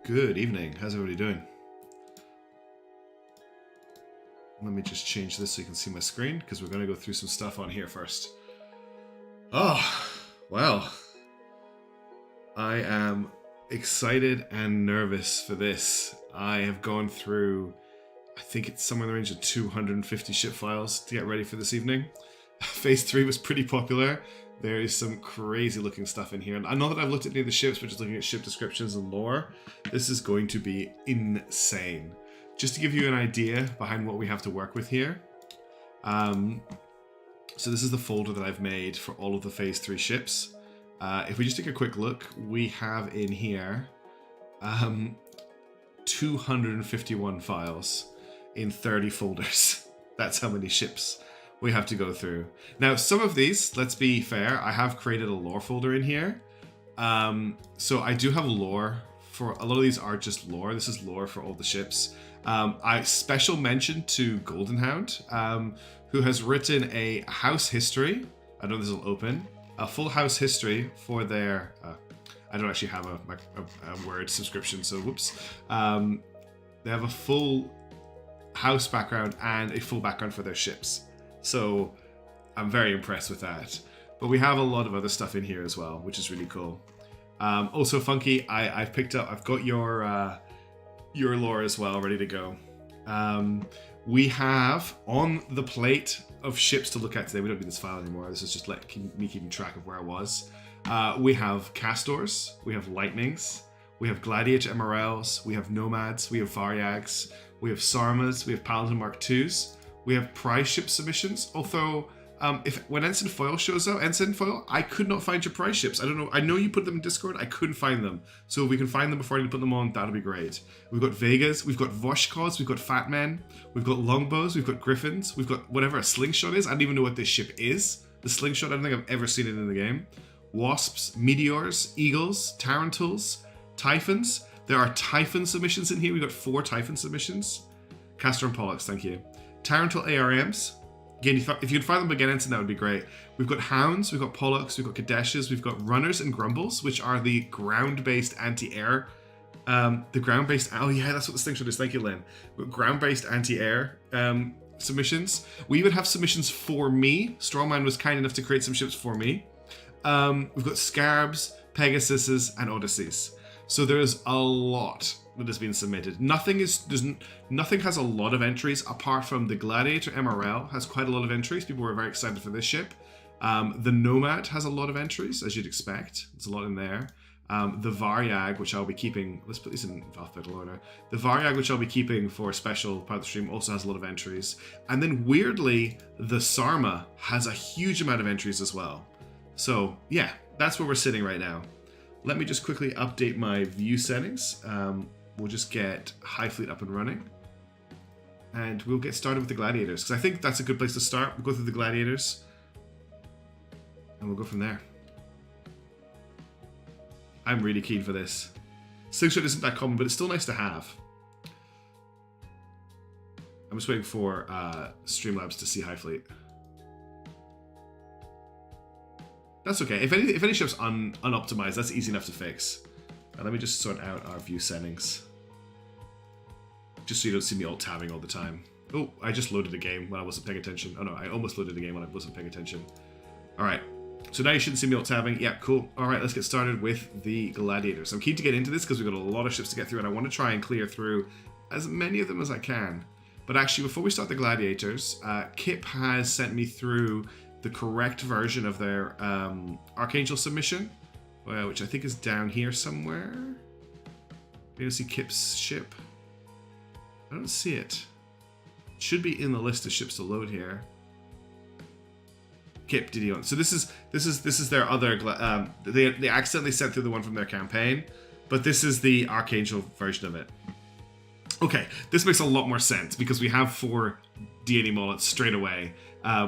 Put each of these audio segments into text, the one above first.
Good evening. How's everybody doing? Let me just change this so you can see my screen, because we're going to go through some stuff on here first. Oh, well. I am excited and nervous for this. I have gone through, I think it's somewhere in the range of 250 ship files to get ready for this evening. Phase 3 was pretty popular. There is some crazy looking stuff in here. And I know that I've looked at any of the ships, but just looking at ship descriptions and lore, this is going to be insane. Just to give you an idea behind what we have to work with here. So this is the folder that I've made for all of the Phase 3 ships. If we just take a quick look, we have in here 251 files in 30 folders. That's how many ships we have to go through. Now, some of these, let's be fair, I have created a lore folder in here. So I do have lore for, a lot of these are just lore. This is lore for all the ships. I special mention to Golden Hound, who has written a house history. I don't know if this will open. A full house history for their, I don't actually have a Word subscription, so whoops. They have a full house background and a full background for their ships. So I'm very impressed with that. But we have a lot of other stuff in here as well, which is really cool. Also, Funky, I've picked up, I've got your lore as well, ready to go. We have on the plate of ships to look at today. We don't need this file anymore. This is just me keeping track of where I was. We have Castors, we have Lightnings, we have Gladiator MRLs, we have Nomads, we have Varyags, we have Sarmas, we have Paladin Mark IIs, we have prize ship submissions. Although, when Ensign Foil shows up, Ensign Foil, I could not find your prize ships. I don't know. I know you put them in Discord. I couldn't find them. So if we can find them before I need to put them on, that'll be great. We've got Vegas. We've got Voshkods. We've got Fat Men. We've got Longbows. We've got Griffins. We've got whatever a Slingshot is. I don't even know what this ship is. The Slingshot, I don't think I've ever seen it in the game. Wasps, Meteors, Eagles, Tarantuls, Typhons. There are Typhon submissions in here. We've got 4 Typhon submissions. Castor and Pollux, thank you. Tarantul ARMs. Again, if you could find them again, Ensign, that would be great. We've got Hounds, we've got Pollux, we've got Kadeshes, we've got Runners and Grumbles, which are the ground-based anti-air. The ground-based, oh yeah, that's what the Slingshot is. Thank you, Lynn. We've got ground-based anti-air submissions. We even have submissions for me. Strawman was kind enough to create some ships for me. We've got Scarabs, Pegasuses, and Odysseys. So there's a lot that has been submitted. Nothing has a lot of entries apart from the Gladiator MRL has quite a lot of entries. People were very excited for this ship. The Nomad has a lot of entries, as you'd expect. There's a lot in there. The Varyag, which I'll be keeping, let's put these in alphabetical order. The Varyag, which I'll be keeping for a special part of the stream, also has a lot of entries. And then weirdly, the Sarma has a huge amount of entries as well. So yeah, that's where we're sitting right now. Let me just quickly update my view settings. We'll just get High Fleet up and running. And we'll get started with the Gladiators, because I think that's a good place to start. We'll go through the Gladiators. And we'll go from there. I'm really keen for this. Slingshot isn't that common, but it's still nice to have. I'm just waiting for Streamlabs to see High Fleet. That's okay. If any ship's unoptimized, that's easy enough to fix. Let me just sort out our view settings. Just so you don't see me alt-tabbing all the time. Oh, I just loaded a game when I wasn't paying attention. Oh no, I almost loaded a game when I wasn't paying attention. Alright, so now you shouldn't see me alt-tabbing. Yeah, cool. Alright, let's get started with the Gladiators. I'm keen to get into this because we've got a lot of ships to get through and I want to try and clear through as many of them as I can. But actually, before we start the Gladiators, Kipp has sent me through the correct version of their Archangel submission, which I think is down here somewhere. You don't see Kipp's ship? I don't see it. It should be in the list of ships to load here. Kipp, did he own? So this is their other. They accidentally sent through the one from their campaign, but this is the Archangel version of it. Okay, this makes a lot more sense because we have 4 deity mullets straight away,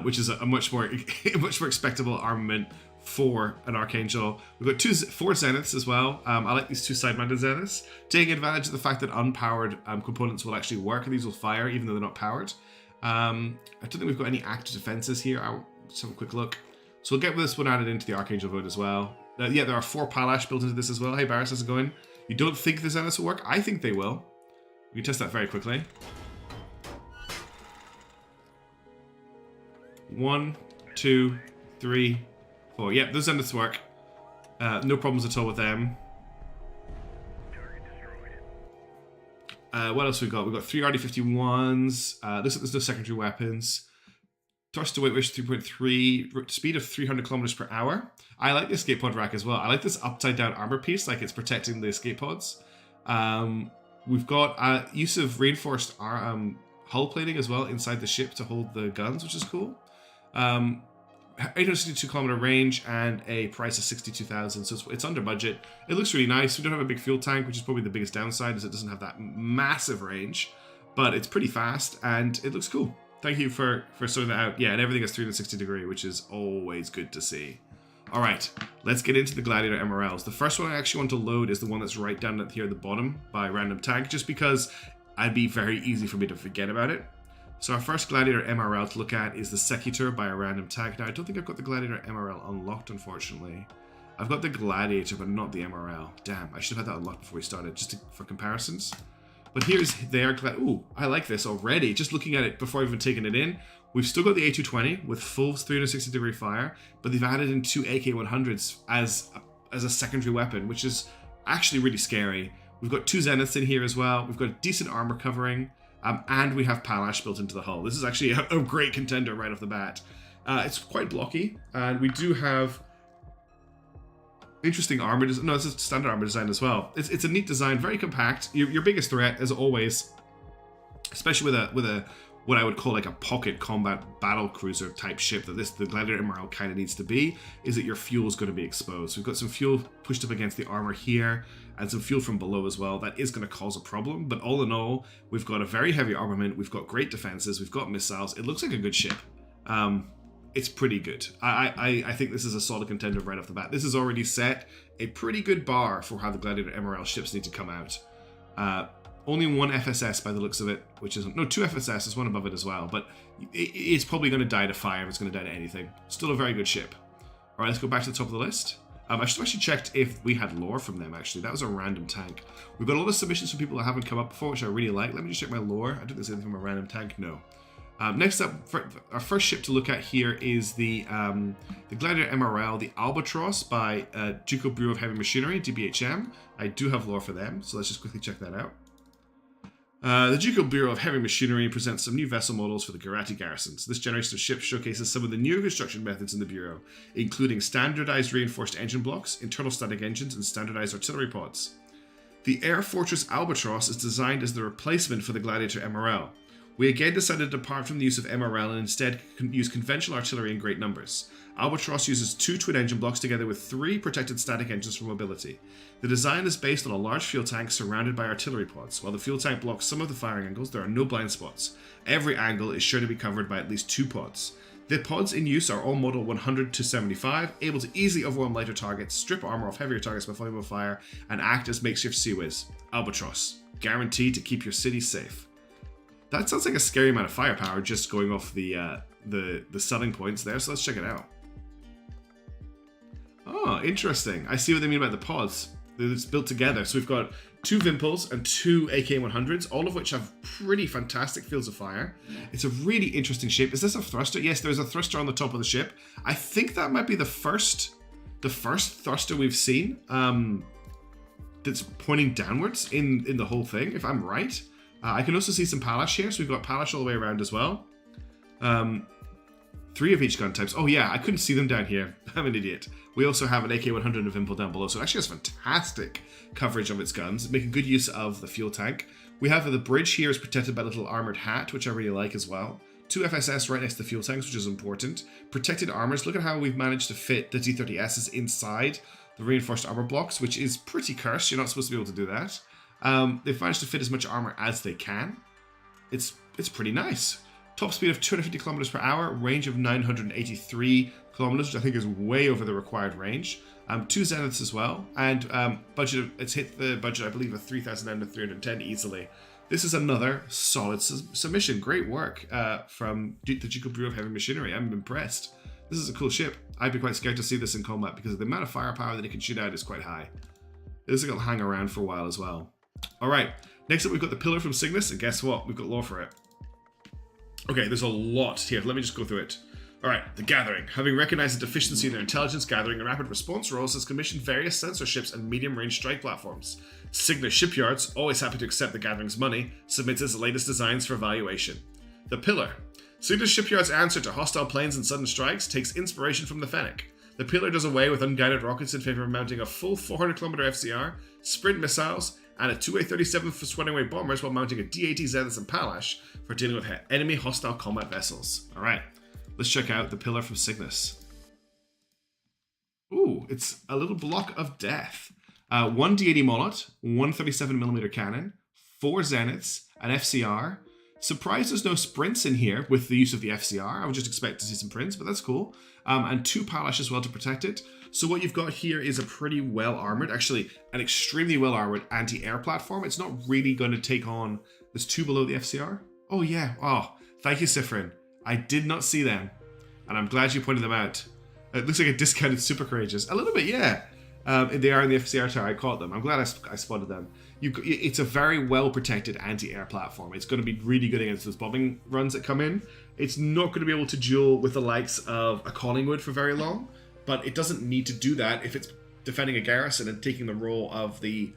which is a much more expectable armament for an Archangel. We've got 4 Zeniths as well. I like these 2 side-mounted Zeniths, taking advantage of the fact that unpowered components will actually work and these will fire even though they're not powered. I don't think we've got any active defenses here. I'll just have a quick look. So we'll get this one added into the Archangel vote as well. Yeah, there are 4 Palash built into this as well. Hey Barris, how's it going? You don't think the Zeniths will work? I think they will. We can test that very quickly. 1, 2, 3, 4. Yep, those Zeniths work. No problems at all with them. What else we got? We've got 3 RD51s. Looks like there's no secondary weapons. Thrust to weight ratio 3.3. Speed of 300 kilometers per hour. I like the escape pod rack as well. I like this upside down armor piece, like it's protecting the escape pods. We've got use of reinforced hull plating as well inside the ship to hold the guns, which is cool. 862 kilometer range and a price of 62,000, so it's under budget. It looks really nice. We don't have a big fuel tank, which is probably the biggest downside, is it doesn't have that massive range, but it's pretty fast and it looks cool. Thank you for sorting that out. Yeah, and everything is 360 degree, which is always good to see. All right, let's get into the Gladiator MRLs. The first one I actually want to load is the one that's right down here at the bottom by random tag, just because it'd be very easy for me to forget about it. So our first Gladiator MRL to look at is the SECUTOR by a random tag. Now, I don't think I've got the Gladiator MRL unlocked, unfortunately. I've got the Gladiator, but not the MRL. Damn, I should have had that unlocked before we started, just for comparisons. But here's their Ooh, I like this already. Just looking at it before I've even taken it in. We've still got the A220 with full 360 degree fire, but they've added in 2 AK-100s as a secondary weapon, which is actually really scary. We've got 2 Zeniths in here as well. We've got decent armor covering. And we have PHALANX built into the hull. This is actually a great contender right off the bat. It's quite blocky, and we do have interesting armor design. No, it's a standard armor design as well. It's a neat design, very compact. Your biggest threat, as always, especially with a what I would call like a pocket combat battle cruiser type ship that the Gladiator MRL kind of needs to be, is that your fuel is going to be exposed. So we've got some fuel pushed up against the armor here, and some fuel from below as well. That is going to cause a problem, but all in all, we've got a very heavy armament, we've got great defenses, we've got missiles. It looks like a good ship. It's pretty good. I think this is a solid contender right off the bat. This has already set a pretty good bar for how the Gladiator MRL ships need to come out. Only 1 FSS by the looks of it, which is no 2 FSS. There's one above it as well, but it's probably going to die to fire. It's going to die to anything. Still a very good ship. All right, let's go back to the top of the list. I should have actually checked if we had lore from them, actually. That was a random tank. We've got a lot of submissions from people that haven't come up before, which I really like. Let me just check my lore. I don't think there's anything from a random tank. No. Next up, our first ship to look at here is the Gladiator MRL, the Albatross by Ducal Bureau of Heavy Machinery, DBHM. I do have lore for them, so let's just quickly check that out. The Ducal Bureau of Heavy Machinery presents some new vessel models for the Crilltic garrisons. This generation of ships showcases some of the newer construction methods in the Bureau, including standardized reinforced engine blocks, internal static engines, and standardized artillery pods. The Air Fortress Albatross is designed as the replacement for the Gladiator MRL. We again decided to depart from the use of MRL and instead use conventional artillery in great numbers. Albatross uses 2 twin engine blocks together with 3 protected static engines for mobility. The design is based on a large fuel tank surrounded by artillery pods. While the fuel tank blocks some of the firing angles, there are no blind spots. Every angle is sure to be covered by at least 2 pods. The pods in use are all model 100 to 75, able to easily overwhelm lighter targets, strip armor off heavier targets by flammable fire, and act as makeshift seaways. Albatross, guaranteed to keep your city safe. That sounds like a scary amount of firepower just going off the selling points there, so let's check it out. Oh, interesting. I see what they mean by the pods. It's built together. So we've got 2 Vimpels and 2 AK-100s, all of which have pretty fantastic fields of fire. It's a really interesting shape. Is this a thruster? Yes, there's a thruster on the top of the ship. I think that might be the first thruster we've seen that's pointing downwards in the whole thing, if I'm right. I can also see some PHALANX here, so we've got PHALANX all the way around as well. 3 of each gun types. Oh yeah, I couldn't see them down here. I'm an idiot. We also have an AK-100 and a Vimpel down below, so it actually has fantastic coverage of its guns, making good use of the fuel tank. We have the bridge here is protected by a little armored hat, which I really like as well. 2 FSS right next to the fuel tanks, which is important. Protected armors. Look at how we've managed to fit the T-30Ss inside the reinforced armor blocks, which is pretty cursed. You're not supposed to be able to do that. They've managed to fit as much armor as they can. It's pretty nice. Top speed of 250 kilometers per hour, range of 983 kilometers, which I think is way over the required range. 2 Zeniths as well, and budget. It's hit the budget, I believe, of 3,000 down to 310 easily. This is another solid submission. Great work from the Ducal Bureau of Heavy Machinery. I'm impressed. This is a cool ship. I'd be quite scared to see this in combat because the amount of firepower that it can shoot out is quite high. It looks like it'll hang around for a while as well. All right, next up we've got the pillar from Cygnus, and guess what? We've got lore for it. Okay, there's a lot here. Let me just go through it. All right, the Gathering. Having recognized the deficiency in their intelligence, Gathering and rapid response roles has commissioned various sensor ships and medium-range strike platforms. Cygnus Shipyards, always happy to accept the Gathering's money, submits its latest designs for evaluation. The Pillar. Cygnus Shipyard's answer to hostile planes and sudden strikes takes inspiration from the Fennec. The Pillar does away with unguided rockets in favor of mounting a full 400km FCR, sprint missiles, and a 2A-37 for sweating away bombers while mounting a D-80 Zeniths and Palash for dealing with enemy hostile combat vessels. Alright, let's check out the Pillar from Cygnus. Ooh, it's a little block of death. One D-80 Molot, one 37mm cannon, 4 Zeniths, an FCR. Surprised there's no sprints in here with the use of the FCR. I would just expect to see some prints, but that's cool. And 2 Palash as well to protect it. So what you've got here is a pretty well-armored, actually an extremely well-armored anti-air platform. It's not really going to take on... There's 2 below the FCR? Oh yeah, oh, thank you Sifrin. I did not see them, and I'm glad you pointed them out. It looks like a discounted Super Courageous. A little bit, yeah. They are in the FCR tower, I caught them. I'm glad I spotted them. It's a very well-protected anti-air platform. It's going to be really good against those bombing runs that come in. It's not going to be able to duel with the likes of a Collingwood for very long, but it doesn't need to do that if it's defending a garrison and taking the role of the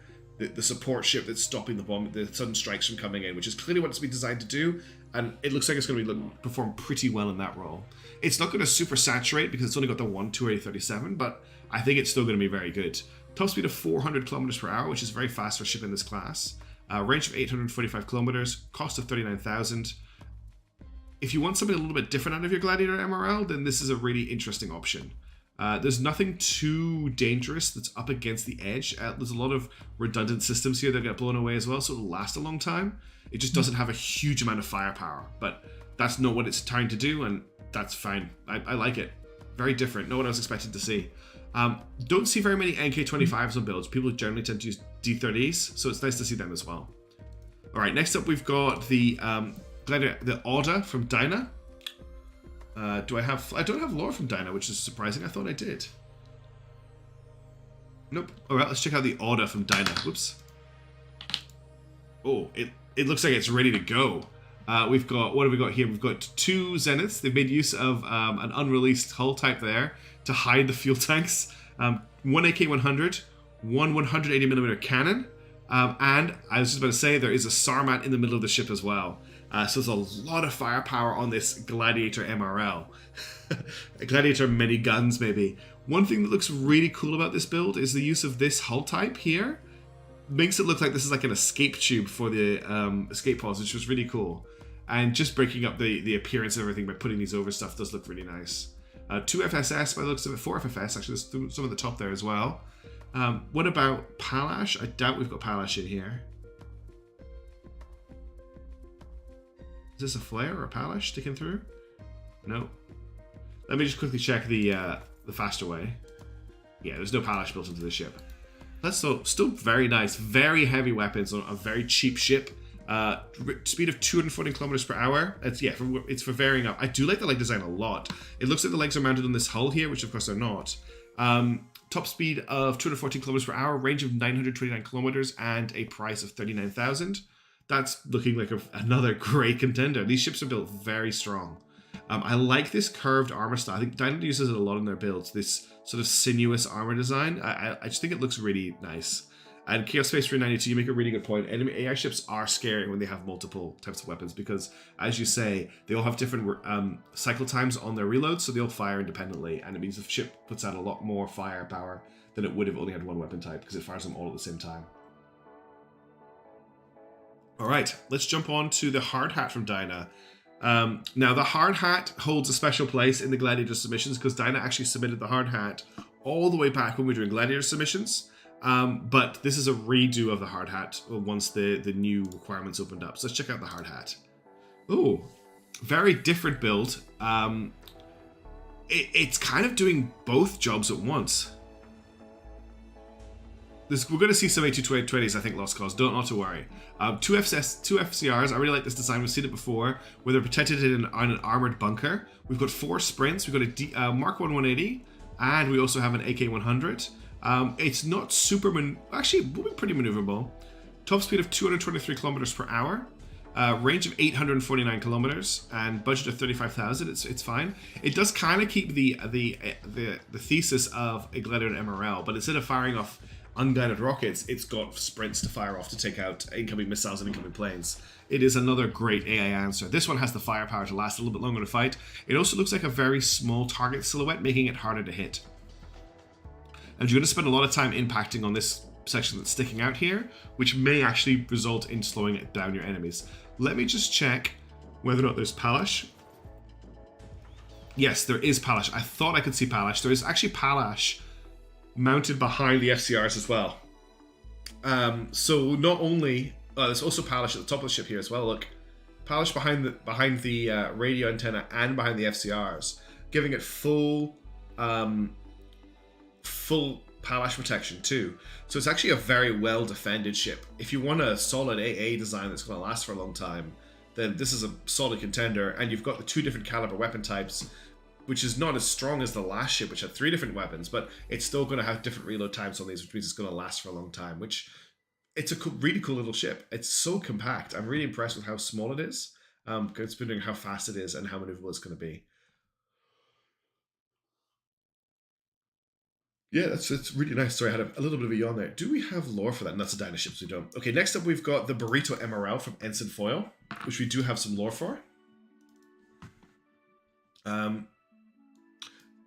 support ship that's stopping the sudden strikes from coming in, which is clearly what it's been designed to do, and it looks like it's going to perform pretty well in that role. It's not going to super saturate because it's only got the 1 2A-37, but I think it's still going to be very good. Top speed of 400 kilometers per hour, which is very fast for a ship in this class. Range of 845 kilometers, cost of 39,000. If you want something a little bit different out of your Gladiator MRL, then this is a really interesting option. There's nothing too dangerous that's up against the edge. There's a lot of redundant systems here that get blown away as well, so it'll last a long time. It just doesn't have a huge amount of firepower, but that's not what it's trying to do, and that's fine. I like it. Very different. No one else expected to see. Don't see very many NK25s on builds. People generally tend to use D30s, so it's nice to see them as well. All right, next up we've got the AUDA from Dyna. I don't have lore from Dyna, which is surprising. I thought I did. Nope. All right, let's check out the AUDA from Dyna. Whoops. Oh, it looks like it's ready to go. We've got, what have we got here? We've got 2 Zeniths. They've made use of an unreleased hull type there to hide the fuel tanks. 1 AK-100, 1 180mm cannon, and I was just about to say there is a Sarmat in the middle of the ship as well. So there's a lot of firepower on this Gladiator MRL. Gladiator mini guns, maybe. One thing that looks really cool about this build is the use of this hull type here. Makes it look like this is like an escape tube for the escape pods, which was really cool. And just breaking up the appearance of everything by putting these over stuff does look really nice. 2 FSS by the looks of it, 4 FFS, actually there's some at the top there as well. What about Palash? I doubt we've got Palash in here. Is this a flare or a Palash sticking through? No. Let me just quickly check the faster way. Yeah, there's no Palash built into the ship. That's still very nice. Very heavy weapons on a very cheap ship. Speed of 240 kilometers per hour. It's for varying up. I do like the leg design a lot. It looks like the legs are mounted on this hull here, which of course they're not. Top speed of 214 kilometers per hour, range of 929 kilometers, and a price of 39,000. That's looking like another great contender. These ships are built very strong. I like this curved armor style. I think Dyna uses it a lot in their builds. This sort of sinuous armor design. I just think it looks really nice. And Chaos Space 392, you make a really good point. Enemy AI ships are scary when they have multiple types of weapons because, as you say, they all have different cycle times on their reloads, so they all fire independently. And it means the ship puts out a lot more firepower than it would have only had one weapon type because it fires them all at the same time. All right, let's jump on to the HARDHAT from Dyna. Now, the HARDHAT holds a special place in the Gladiator submissions because Dyna actually submitted the HARDHAT all the way back when we were doing Gladiator submissions. But this is a redo of the HARDHAT once the new requirements opened up. So let's check out the HARDHAT. Oh, very different build. It's kind of doing both jobs at once. We're going to see some A220s, I think, Lost Cause. Not to worry. 2 FCRs. I really like this design. We've seen it before, where they're protected in an armored bunker. We've got 4 sprints. We've got a Mark 1 180, and we also have an AK-100. It's not super, actually it will be pretty maneuverable. Top speed of 223 kilometers per hour. Range of 849 kilometers and budget of 35,000. It's fine. It does kind of keep the thesis of a Gladiator MRL, but instead of firing off unguided rockets, it's got sprints to fire off to take out incoming missiles and incoming planes. It is another great AI answer. This one has the firepower to last a little bit longer to fight. It also looks like a very small target silhouette, making it harder to hit. And you're going to spend a lot of time impacting on this section that's sticking out here, which may actually result in slowing down your enemies. Let me just check whether or not there's Palash. Yes, there is Palash. I thought I could see Palash. There is actually Palash mounted behind the FCRs as well. So not only there's also Palash at the top of the ship here as well. Look, Palash behind the radio antenna and behind the FCRs, giving it full Palash protection too. So it's actually a very well defended ship. If you want a solid AA design that's going to last for a long time, then this is a solid contender. And you've got the 2 different caliber weapon types, which is not as strong as the last ship, which had 3 different weapons, but it's still going to have different reload times on these, which means it's going to last for a long time, which it's a really cool little ship. It's so compact. I'm really impressed with how small it is, considering how fast it is and how maneuverable it's going to be. Yeah, it's really nice. Sorry, I had a little bit of a yawn there. Do we have lore for that? And that's the Dyna ships we don't. Okay, next up we've got the Burrito MRL from Ensign Foil, which we do have some lore for. I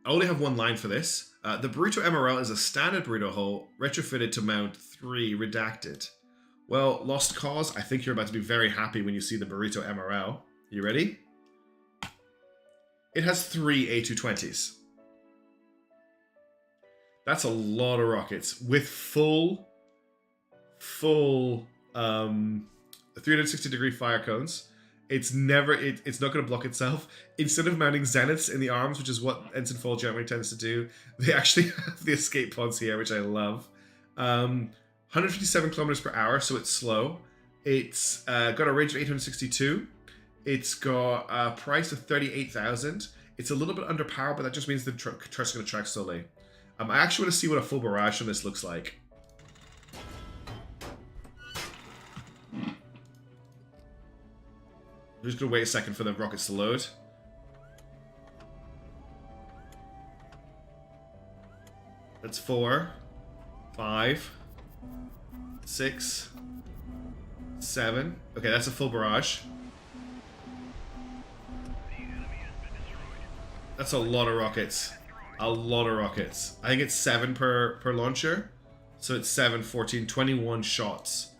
only have one line for this. The Burrito MRL is a standard burrito hull retrofitted to mount 3 redacted. Well, Lost Cause, I think you're about to be very happy when you see the Burrito MRL. You ready? It has 3 A220s. That's a lot of rockets with full 360-degree fire cones. It's not going to block itself. Instead of mounting zeniths in the arms, which is what Ensign Foil generally tends to do, they actually have the escape pods here, which I love. 157 kilometers per hour, so it's slow. It's got a range of 862. It's got a price of 38,000. It's a little bit underpowered, but that just means the truck's going to track slowly. I actually want to see what a full barrage on this looks like. I'm just going to wait a second for the rockets to load. That's 4, 5, 6, 7. Okay, that's a full barrage. That's a lot of rockets. A lot of rockets. I think it's 7 per launcher. So it's 7, 14, 21 shots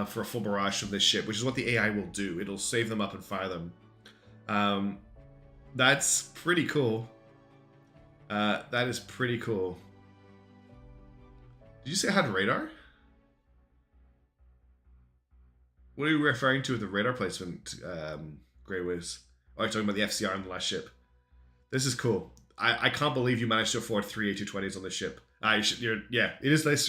for a full barrage from this ship, which is what the AI will do. It'll save them up and fire them. That's pretty cool. That is pretty cool. Did you say it had radar? What are you referring to with the radar placement, Grey Wiz? Oh, you're talking about the FCR on the last ship. This is cool. I can't believe you managed to afford 3 A220s on this ship. Yeah, it is nice.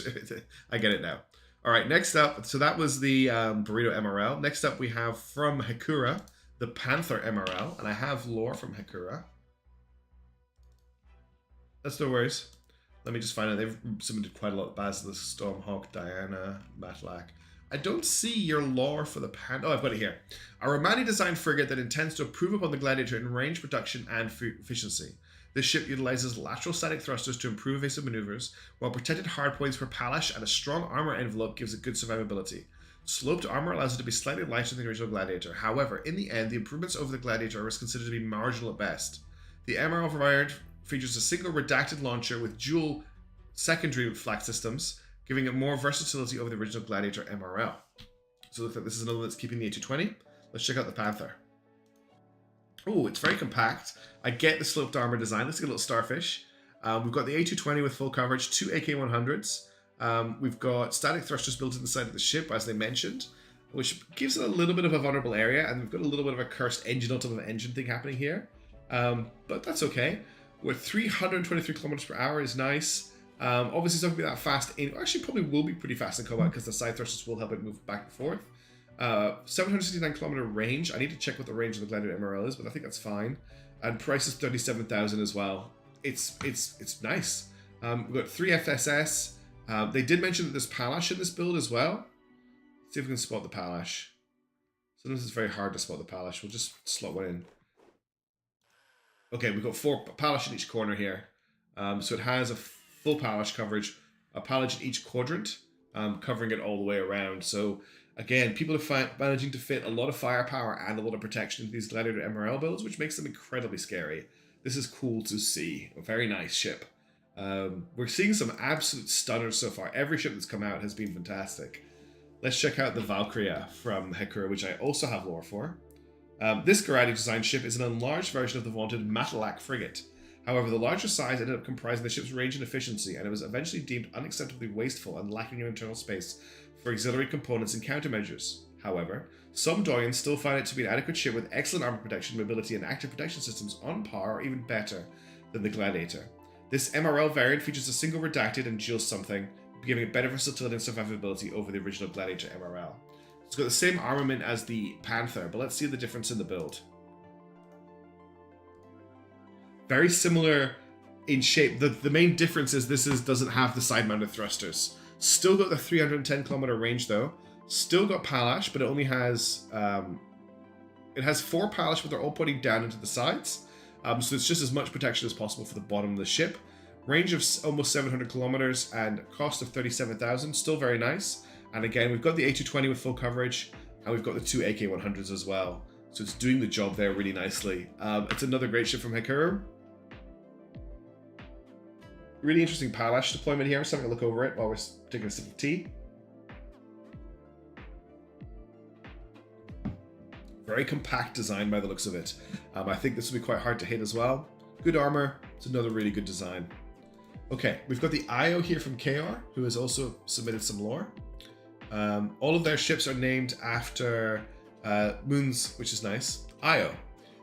I get it now. All right, next up, so that was the Burrito MRL. Next up, we have from Hekkura, the Panther MRL, and I have lore from Hekkura. That's no worries. Let me just find out. They've submitted quite a lot. Basilisk, Stormhawk, Diana, Matlack. I don't see your lore for the Panther. Oh, I've got it here. A Romani-designed frigate that intends to improve upon the Gladiator in range, production, and efficiency. This ship utilizes lateral static thrusters to improve evasive maneuvers, while protected hardpoints for Palash and a strong armor envelope gives it good survivability. Sloped armor allows it to be slightly lighter than the original Gladiator. However, in the end, the improvements over the Gladiator are considered to be marginal at best. The MRL provided features a single redacted launcher with dual secondary flak systems, giving it more versatility over the original Gladiator MRL. So it looks like this is another one that's keeping the A220. Let's check out the Panther. Oh, it's very compact. I get the sloped armor design. Let's get a little starfish. We've got the A220 with full coverage, 2 AK-100s. We've got static thrusters built in the side of the ship, as they mentioned, which gives it a little bit of a vulnerable area, and we've got a little bit of a cursed engine on top of an engine thing happening here. But that's okay. With 323 kilometers per hour is nice. Obviously, it's not going to be that fast. Actually, probably will be pretty fast in combat because the side thrusters will help it move back and forth. 769 kilometer range. I need to check what the range of the Gladiator MRL is, but I think that's fine. And price is 37,000 as well. It's nice. We've got 3 FSS, They did mention that there's Palash in this build as well. Let's see if we can spot the Palash. Sometimes it's very hard to spot the Palash. We'll just slot one in. Okay, we've got 4 Palash in each corner here. So it has a full Palash coverage, a Palash in each quadrant, covering it all the way around. So again, people are managing to fit a lot of firepower and a lot of protection into these Gladiator MRL builds, which makes them incredibly scary. This is cool to see. A very nice ship. We're seeing some absolute stunners so far. Every ship that's come out has been fantastic. Let's check out the Valkyria from Hekkura, which I also have lore for. This Garadi designed ship is an enlarged version of the vaunted Matalac frigate. However, the larger size ended up comprising the ship's range and efficiency, and it was eventually deemed unacceptably wasteful and lacking in internal space for auxiliary components and countermeasures. However, some Doyens still find it to be an adequate ship with excellent armor protection, mobility, and active protection systems on par or even better than the Gladiator. This MRL variant features a single redacted and dual something, giving it better versatility and survivability over the original Gladiator MRL. It's got the same armament as the Panther, but let's see the difference in the build. Very similar in shape. The main difference is this doesn't have the side-mounted thrusters. Still got the 310 kilometer range though. Still got Palash, but it only has it has 4 Palash, but they're all pointing down into the sides. So it's just as much protection as possible for the bottom of the ship. Range of almost 700 kilometers and cost of 37,000. Still very nice. And again, we've got the A220 with full coverage, and we've got the 2 AK-100s as well. So it's doing the job there really nicely. It's another great ship from Hekkura. Really interesting Palash deployment here. Just having a look over it while we're taking a sip of tea. Very compact design by the looks of it. I think this will be quite hard to hit as well. Good armor. It's another really good design. Okay, we've got the IO here from Keaor, who has also submitted some lore. All of their ships are named after moons, which is nice. IO.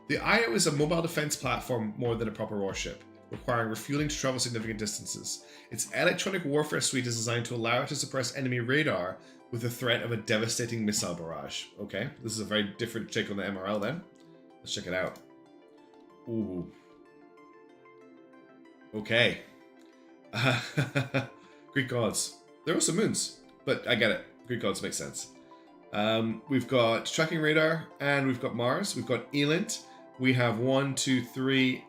The IO is a mobile defense platform more than a proper warship, requiring refueling to travel significant distances. Its electronic warfare suite is designed to allow it to suppress enemy radar with the threat of a devastating missile barrage. Okay, this is a very different take on the MRL then. Let's check it out. Ooh. Okay. Greek gods. There are also moons, but I get it. Greek gods make sense. We've got tracking radar, and we've got Mars. We've got Elint. We have 1, 2, 3,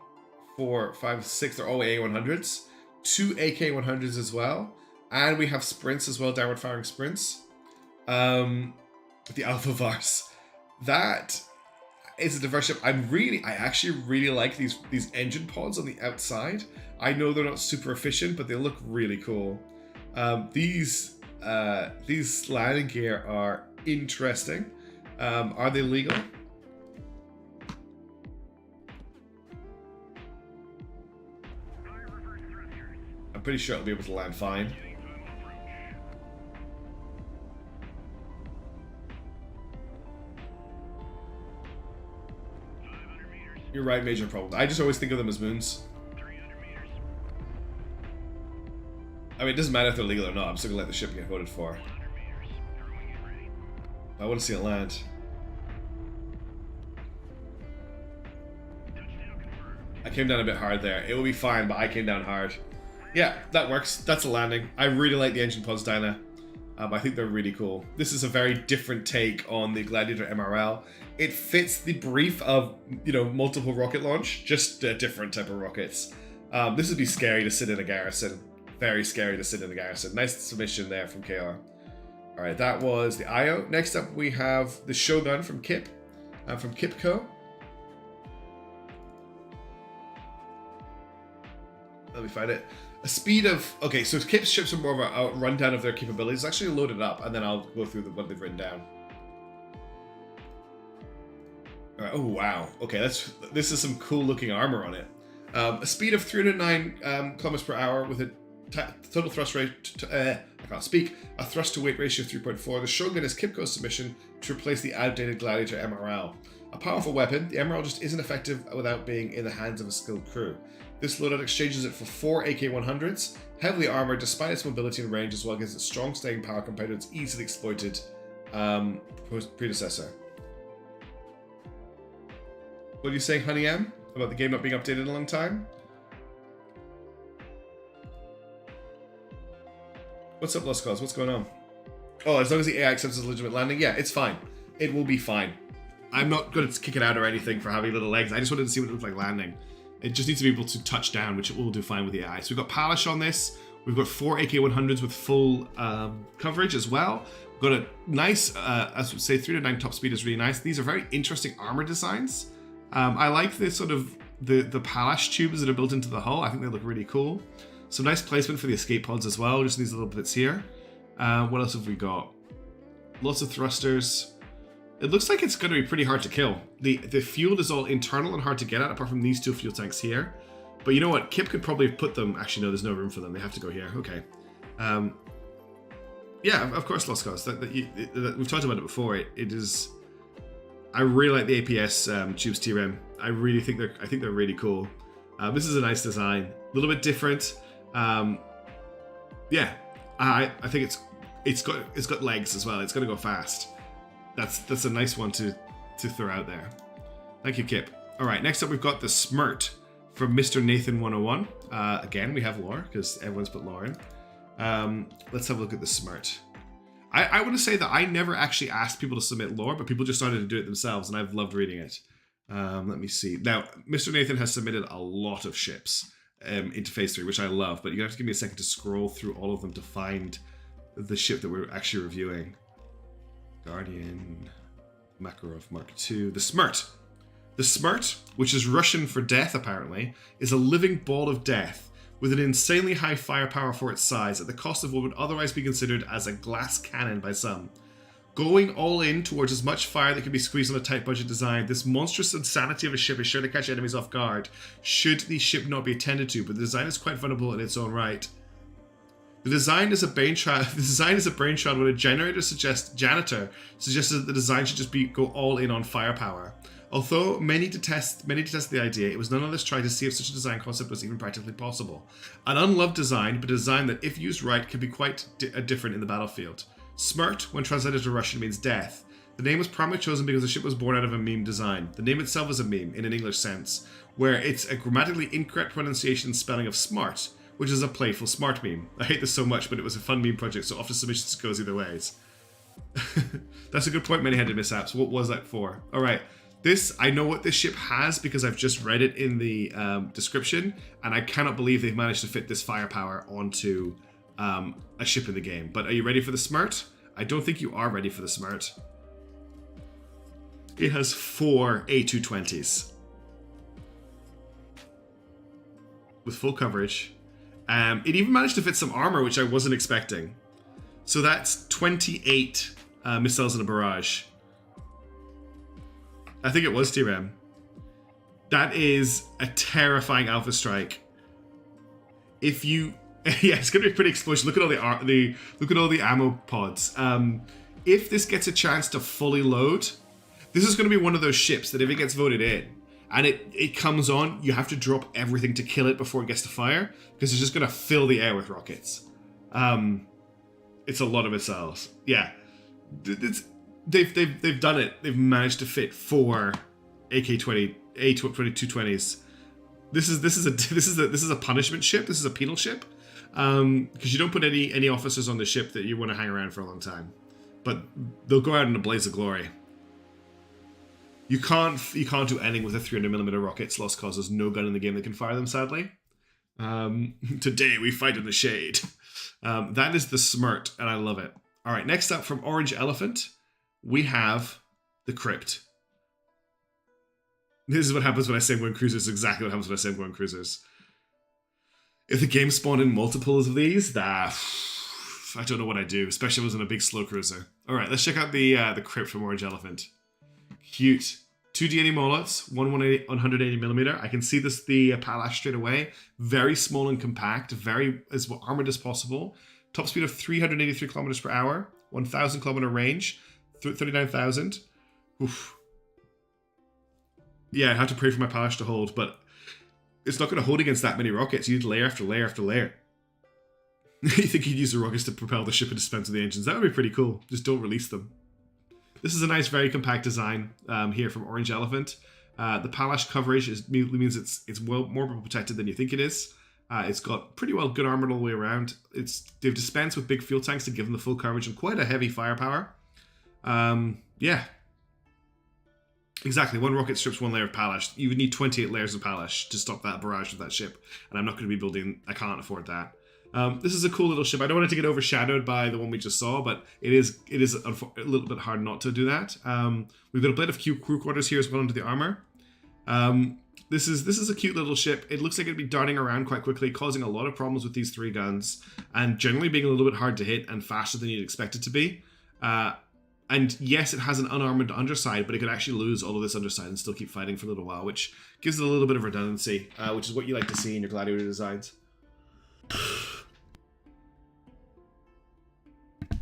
4, 5, 6. They're all A100s. 2 AK100s as well. And we have sprints as well, downward firing sprints. The Alpha Vars. That is a diverse ship. I actually really like these engine pods on the outside. I know they're not super efficient, but they look really cool. These landing gear are interesting. Are they legal? I'm pretty sure I'll be able to land fine. You're right, major problem. I just always think of them as moons. I mean, it doesn't matter if they're legal or not. I'm still gonna let the ship get voted for. I want to see it land. I came down a bit hard there. It will be fine, but I came down hard. Yeah, that works. That's a landing. I really like the engine pods, Dyna. I think they're really cool. This is a very different take on the Gladiator MRL. It fits the brief of, multiple rocket launch, just a different type of rockets. This would be scary to sit in a garrison. Very scary to sit in a garrison. Nice submission there from Keaor. All right, that was the IO. Next up, we have the Shogun from Kipp, from Kipp Co. Let me find it. A speed of... Okay, so Kipp's ships are more of a rundown of their capabilities. It's actually loaded up, and then I'll go through what they've written down. All right, oh, wow. Okay, this is some cool-looking armor on it. A speed of 309 kilometers per hour with a total thrust rate... I can't speak. A thrust-to-weight ratio of 3.4. The Shogun is Kippco's submission to replace the outdated Gladiator MRL. A powerful weapon, the MRL just isn't effective without being in the hands of a skilled crew. This loadout exchanges it for 4 AK-100s, heavily armored despite its mobility and range, as well as its strong staying power compared to its easily exploited predecessor. What are you saying, Honey M? About the game not being updated in a long time? What's up, Lost Cause? What's going on? Oh, as long as the AI accepts as a legitimate landing, yeah, it's fine. It will be fine. I'm not going to kick it out or anything for having little legs. I just wanted to see what it looked like landing. It just needs to be able to touch down, which it will do fine with the AI. So we've got PHALANX on this. We've got 4 AK-100s with full coverage as well. We've got a nice, as we say, 3 to 9 top speed is really nice. These are very interesting armor designs. I like the sort of the PHALANX tubes that are built into the hull. I think they look really cool. Some nice placement for the escape pods as well, just these little bits here. What else have we got? Lots of thrusters. It looks like it's going to be pretty hard to kill. The fuel is all internal and hard to get at, apart from these 2 fuel tanks here. But you know what? Kipp could probably put them... Actually, no, there's no room for them. They have to go here. Okay. Yeah, of course, Lost Cause. We've talked about it before. It is... I really like the APS tubes T Rem. I really think they're really cool. This is a nice design. A little bit different. Yeah, I think it's got legs as well. It's gonna go fast. That's a nice one to throw out there. Thank you, Kipp. All right, next up we've got the SMERT from Mr. Nathan 101. Again, we have lore because everyone's put lore in. Let's have a look at the SMERT. I want to say that I never actually asked people to submit lore, but people just started to do it themselves, and I've loved reading it. Let me see. Now, Mr. Nathan has submitted a lot of ships into Phase 3, which I love, but you have to give me a second to scroll through all of them to find the ship that we're actually reviewing. Guardian, Makarov Mark II, the SMERT. The SMERT, which is Russian for death apparently, is a living ball of death with an insanely high firepower for its size at the cost of what would otherwise be considered as a glass cannon by some. Going all in towards as much fire that can be squeezed on a tight budget design, this monstrous insanity of a ship is sure to catch enemies off guard should the ship not be attended to, but the design is quite vulnerable in its own right. The design is a brainchild when a janitor suggested that the design should just go all in on firepower. Although many detest the idea, it was nonetheless tried to see if such a design concept was even practically possible. An unloved design, but a design that, if used right, can be quite different in the battlefield. SMERT, when translated to Russian, means death. The name was primarily chosen because the ship was born out of a meme design. The name itself is a meme, in an English sense, where it's a grammatically incorrect pronunciation and spelling of smart, which is a playful smart meme. I hate this so much, but it was a fun meme project, so often submissions goes either ways. That's a good point, many-handed mishaps. What was that for? Alright, I know what this ship has because I've just read it in the description, and I cannot believe they've managed to fit this firepower onto a ship in the game. But are you ready for the SMERT? I don't think you are ready for the SMERT. It has 4 A220s. With full coverage. It even managed to fit some armor, which I wasn't expecting. So that's 28 missiles in a barrage. I think it was T Rem. That is a terrifying alpha strike. If you, yeah, it's gonna be pretty explosive. Look at all the ammo pods. If this gets a chance to fully load, this is gonna be one of those ships that if it gets voted in and it comes on, you have to drop everything to kill it before it gets to fire because it's just gonna fill the air with rockets. It's a lot of missiles. Yeah, they've done it. They've managed to fit 4 AK-20 A220s. This is a punishment ship. This is a penal ship because you don't put any officers on the ship that you want to hang around for a long time, but they'll go out in a blaze of glory. You can't do anything with a 300mm rockets. Lost Cause. There's no gun in the game that can fire them, sadly. Today we fight in the shade. That is the SMERT, and I love it. All right, next up from OrangeElephant, we have the CRYPT. This is what happens when I say I'm going cruisers. Exactly what happens when I say I'm going cruisers. If the game spawned in multiples of these, I don't know what I'd do, especially if I was in a big slow cruiser. All right, let's check out the CRYPT from OrangeElephant. Cute. 2 D mullets, 180mm. I can see the PHALANX straight away. Very small and compact, very as armored as possible. Top speed of 383 kilometers per hour, 1,000 kilometer range, 39,000. Oof. Yeah, I have to pray for my PHALANX to hold, but it's not going to hold against that many rockets. You need layer after layer after layer. You think you'd use the rockets to propel the ship and dispense with the engines? That would be pretty cool. Just don't release them. This is a nice, very compact design here from OrangeElephant. The PHALANX coverage means it's more protected than you think it is. It's got pretty well good armor all the way around. They've dispensed with big fuel tanks to give them the full coverage and quite a heavy firepower. Yeah. Exactly, 1 rocket strips 1 layer of Palash. You would need 28 layers of Palash to stop that barrage of that ship. And I'm not going to be building, I can't afford that. This is a cool little ship. I don't want it to get overshadowed by the one we just saw, but it is a little bit hard not to do that. We've got a blade of crew quarters here as well under the armor. This is a cute little ship. It looks like it'd be darting around quite quickly, causing a lot of problems with these 3 guns, and generally being a little bit hard to hit and faster than you'd expect it to be. And yes, it has an unarmored underside, but it could actually lose all of this underside and still keep fighting for a little while, which gives it a little bit of redundancy, which is what you like to see in your gladiator designs.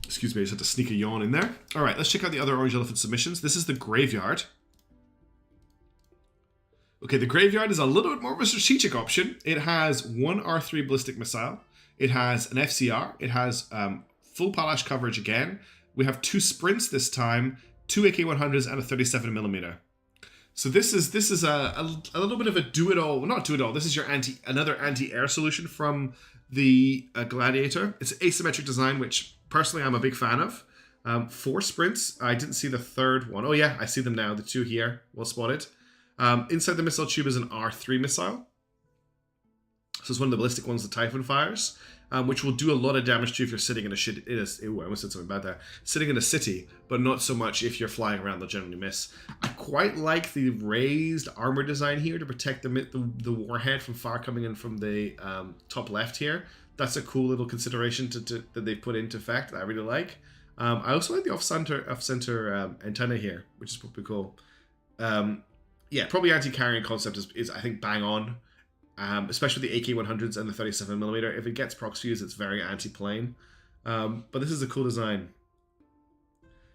Excuse me, I just had to sneak a yawn in there. All right, let's check out the other OrangeElephant submissions. This is the Graveyard. Okay, the Graveyard is a little bit more of a strategic option. It has 1 R3 ballistic missile. It has an FCR. It has full Palash coverage again. We have 2 sprints this time, 2 AK-100s and a 37mm. So this is a little bit of a do-it-all. Well, not do-it-all. This is your another anti-air solution from the Gladiator. It's an asymmetric design, which personally I'm a big fan of. 4 sprints. I didn't see the 3rd one. Oh yeah, I see them now. The 2 here. Well spotted. Inside the missile tube is an R3 missile. So it's one of the ballistic ones the Typhoon fires, which will do a lot of damage to you if you're sitting in a shit. I almost said something bad there. Sitting in a city, but not so much if you're flying around. They'll generally miss. I quite like the raised armor design here to protect the warhead from fire coming in from the top left here. That's a cool little consideration that they put into effect. That I really like. I also like the off-center antenna here, which is pretty cool. Yeah, probably anti-carrying concept is I think bang on. Especially the AK-100s and the 37mm. If it gets prox fuse, it's very anti-plane. But this is a cool design.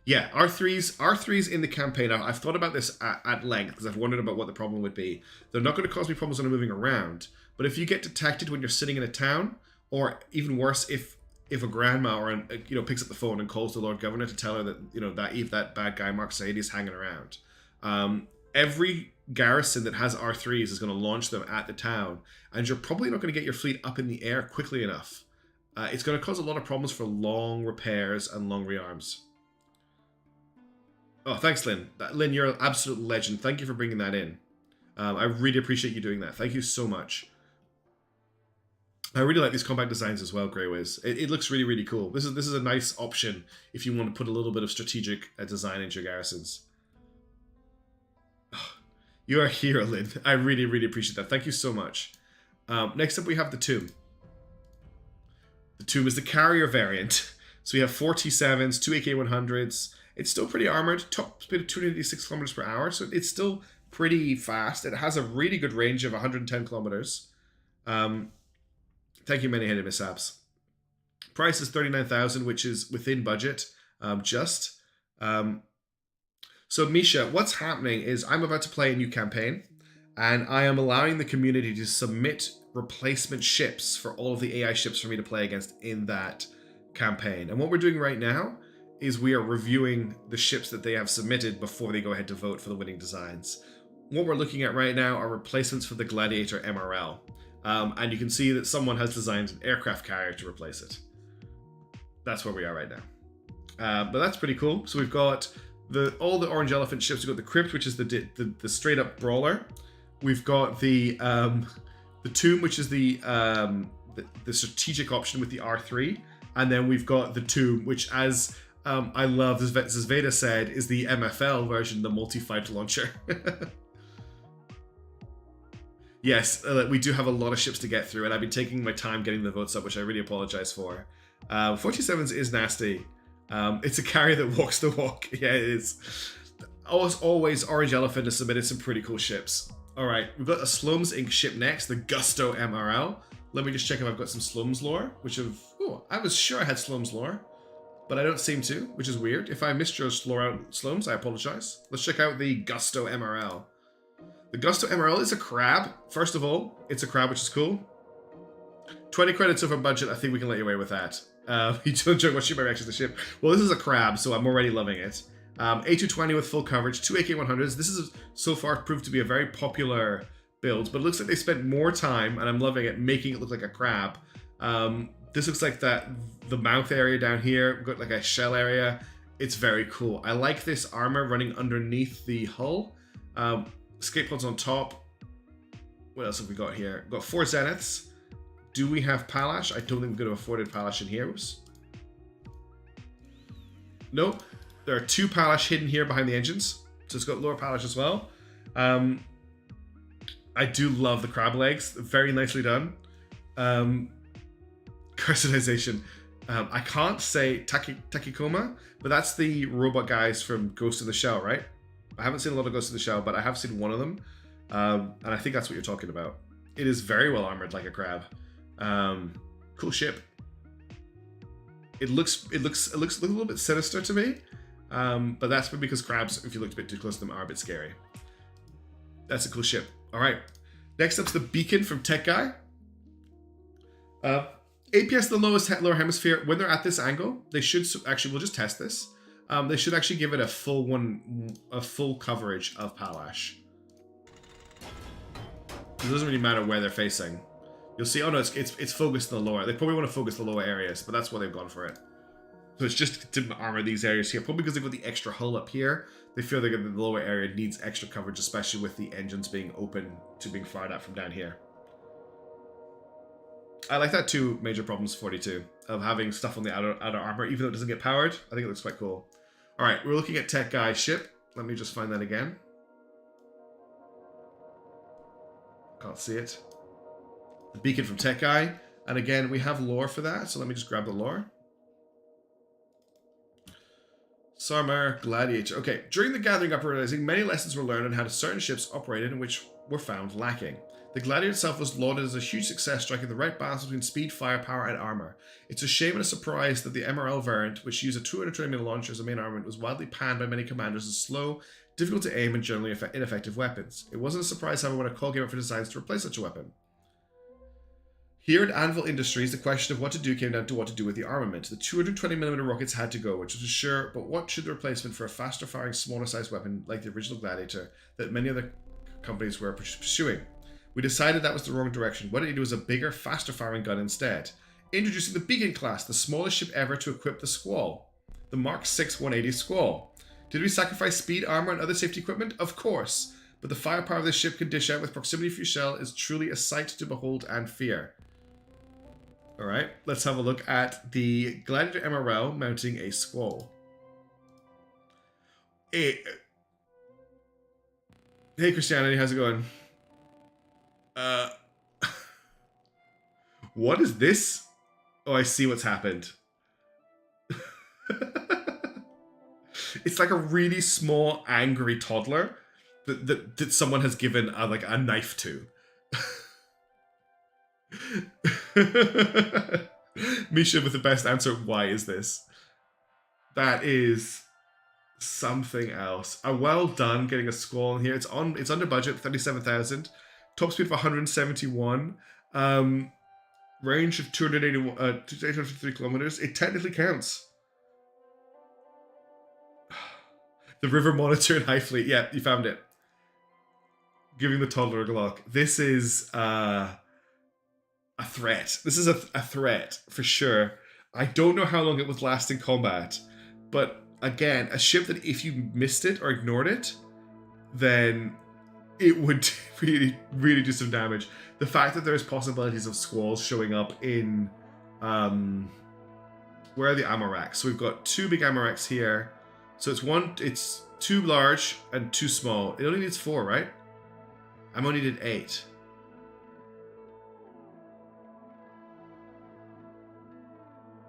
Yeah, R3s in the campaign. I've thought about this at length because I've wondered about what the problem would be. They're not going to cause me problems when I'm moving around. But if you get detected when you're sitting in a town, or even worse, if a grandma or picks up the phone and calls the Lord Governor to tell her that that bad guy Mark Said is hanging around. Every garrison that has R3s is going to launch them at the town, and you're probably not going to get your fleet up in the air quickly enough. It's going to cause a lot of problems for long repairs and long rearms. Oh, thanks, Lynn. Lynn, you're an absolute legend. Thank you for bringing that in. I really appreciate you doing that. Thank you so much. I really like these compact designs as well, Greyways. It looks really, really cool. This is a nice option if you want to put a little bit of strategic design into your garrisons. You are a hero, Lynn. I really, really appreciate that. Thank you so much. Next up, we have the Tomb. The Tomb is the carrier variant. So we have 4 T7s, 2 AK-100s. It's still pretty armored. Top speed of 286 kilometers per hour. So it's still pretty fast. It has a really good range of 110 kilometers. Thank you, many-headed mishaps. Price is 39,000, which is within budget. So Misha, what's happening is I'm about to play a new campaign, and I am allowing the community to submit replacement ships for all of the AI ships for me to play against in that campaign. And what we're doing right now is we are reviewing the ships that they have submitted before they go ahead to vote for the winning designs. What we're looking at right now are replacements for the Gladiator MRL. And you can see that someone has designed an aircraft carrier to replace it. That's where we are right now. But that's pretty cool. So we've got all the OrangeElephant ships. We've got the CRYPT, which is the straight up brawler. We've got the Tomb, which is the strategic option with the R3, and then we've got the Tomb, which, as I love, as Veda said, is the MFL version, the multi-fight launcher. Yes, we do have a lot of ships to get through, and I've been taking my time getting the votes up, which I really apologize for. 47s is nasty. It's a carrier that walks the walk. Yeah, it is. As always, OrangeElephant has submitted some pretty cool ships. Alright, we've got a Slomes Inc. ship next, the Gusto MRL. Let me just check if I've got some Slomes lore, I was sure I had Slomes lore, but I don't seem to, which is weird. If I missed your lore out, Slomes, I apologize. Let's check out the Gusto MRL. The Gusto MRL is a crab. First of all, it's a crab, which is cool. 20 credits over budget, I think we can let you away with that. You don't joke, what's your reaction to the ship? Well, this is a crab, so I'm already loving it. A220 with full coverage, 2 AK-100s. This is so far proved to be a very popular build, but it looks like they spent more time, and I'm loving it, making it look like a crab. This looks like the mouth area down here. We've got like a shell area. It's very cool. I like this armor running underneath the hull. Escape pods on top. What else have we got here? We've got 4 zeniths. Do we have Palash? I don't think we could have afforded Palash in here. Nope. There are 2 Palash hidden here behind the engines. So it's got lower Palash as well. I do love the crab legs. Very nicely done. Carcinization. I can't say Takikoma, but that's the robot guys from Ghost in the Shell, right? I haven't seen a lot of Ghost in the Shell, but I have seen one of them. And I think that's what you're talking about. It is very well armored like a crab. Cool ship. It looks a little bit sinister to me. But that's because crabs, if you looked a bit too close to them, are a bit scary. That's a cool ship. All right. Next up's the beacon from Tekguy. APS the lower hemisphere. When they're at this angle, they should actually. We'll just test this. They should actually give it a full coverage of Palash. It doesn't really matter where they're facing. You'll see. Oh no, it's focused in the lower. They probably want to focus the lower areas, but that's why they've gone for it. So it's just to armor these areas here. Probably because they've got the extra hull up here. They feel that the lower area needs extra coverage, especially with the engines being open to being fired at from down here. I like that too. Major problems 42 of having stuff on the outer armor, even though it doesn't get powered. I think it looks quite cool. All right, we're looking at Tekguy's ship. Let me just find that again. Can't see it. The beacon from Tekguy. And again, we have lore for that. So let me just grab the lore. Sarmar Gladiator. Okay, during the gathering uprising, many lessons were learned on how certain ships operated and which were found lacking. The Gladiator itself was lauded as a huge success, striking the right balance between speed, firepower, and armor. It's a shame and a surprise that the MRL variant, which used a 220mm launcher as a main armament, was widely panned by many commanders as slow, difficult to aim, and generally ineffective weapons. It wasn't a surprise, however, when a call came up for designs to replace such a weapon. Here at Anvil Industries, the question of what to do came down to what to do with the armament. The 220mm rockets had to go, which was sure, but what should the replacement for a faster-firing, smaller-sized weapon like the original Gladiator that many other companies were pursuing? We decided that was the wrong direction. What it needed was a bigger, faster-firing gun instead. Introducing the Beacon class, the smallest ship ever to equip the Squall. The Mark 6 180 Squall. Did we sacrifice speed, armor, and other safety equipment? Of course. But the firepower this ship can dish out with proximity fuel is truly a sight to behold and fear. Alright, let's have a look at the Gladiator MRL mounting a Squall. Hey Christianity, how's it going? What is this? Oh, I see what's happened. It's like a really small, angry toddler that someone has given a knife to. Misha with the best answer. Why is this? That is something else. Well done getting a Squall in here. It's under budget, 37,000. Top speed of 171. Range of 853 kilometers. It technically counts. The River Monitor and High Fleet. Yeah, you found it. Giving the toddler a Glock. This is a threat. This is a threat for sure. I don't know how long it would last in combat, but again, a ship that if you missed it or ignored it, then it would really, really do some damage. The fact that there's possibilities of Squalls showing up in where are the ammo racks? So we've got 2 big ammo racks here. So it's 2 large and 2 small. It only needs 4, right? Ammo needed 8.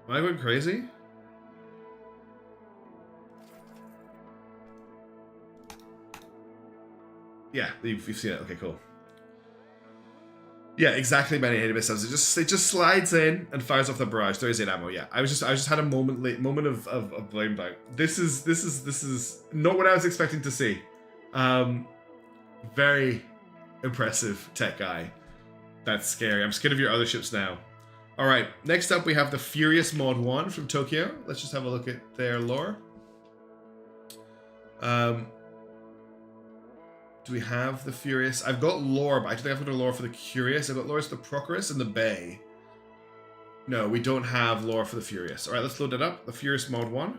Am I going crazy? Yeah, you've seen it. Okay, cool. Yeah, exactly. Many enemy missiles. It just slides in and fires off the barrage. There is 8 ammo. Yeah, I just had a moment of blame doubt. This is not what I was expecting to see. Very impressive tech guy. That's scary. I'm scared of your other ships now. All right, next up we have the Furious Mod 1 from Tokyo. Let's just have a look at their lore. Do we have the Furious? I've got lore, but I don't think I've got a lore for the Curious. I've got lore for the Prochorus and the Bay. No, we don't have lore for the Furious. All right, let's load it up. The Furious Mod 1.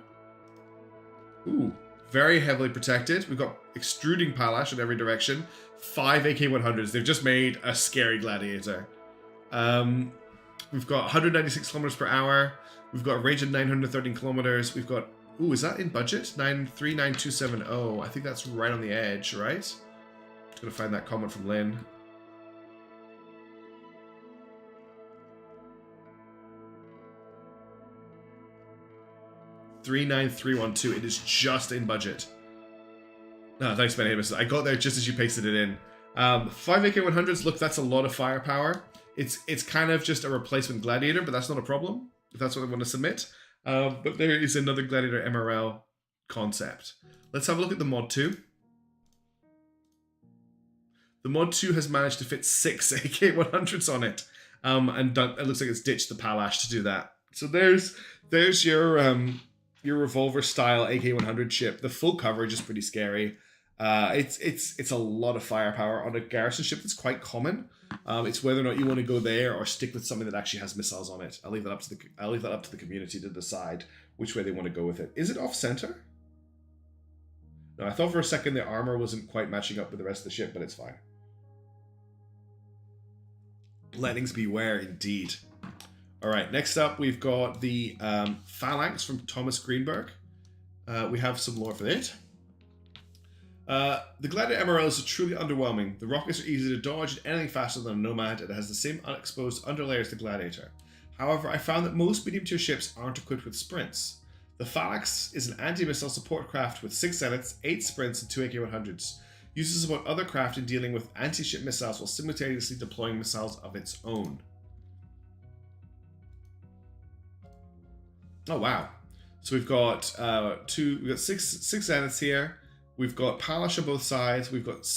Ooh, very heavily protected. We've got extruding Palash in every direction. 5 AK-100s. They've just made a scary gladiator. We've got 196 kilometers per hour. We've got a range of 913 kilometers. We've got... Ooh, is that in budget? 939270. I think that's right on the edge, right? Just gonna find that comment from Lynn. $39312. It is just in budget. No, thanks, man. I got there just as you pasted it in. 5 AK-100s. Look, that's a lot of firepower. It's kind of just a replacement Gladiator, but that's not a problem if that's what I want to submit. But there is another Gladiator MRL concept. Let's have a look at the Mod 2. The Mod 2 has managed to fit 6 AK-100s on it. And it looks like it's ditched the Palash to do that. So there's your revolver style AK-100 ship. The full coverage is pretty scary. It's a lot of firepower on a garrison ship that's quite common. It's whether or not you want to go there or stick with something that actually has missiles on it. I'll leave that up to the community to decide which way they want to go with it. Is it off center? No, I thought for a second the armor wasn't quite matching up with the rest of the ship, but it's fine. Lightnings beware, indeed. All right, next up we've got the Phalanx from Thomas Greenberg. We have some lore for it. The Gladiator MRLs are truly underwhelming. The rockets are easy to dodge and anything faster than a Nomad, and it has the same unexposed underlayer as the Gladiator. However, I found that most medium-tier ships aren't equipped with sprints. The Phalanx is an anti-missile support craft with 6 Zeniths, 8 sprints, and 2 AK-100s. Uses about other craft in dealing with anti-ship missiles while simultaneously deploying missiles of its own. Oh wow! So we've got 6 Zeniths here. We've got Palash on both sides. We've got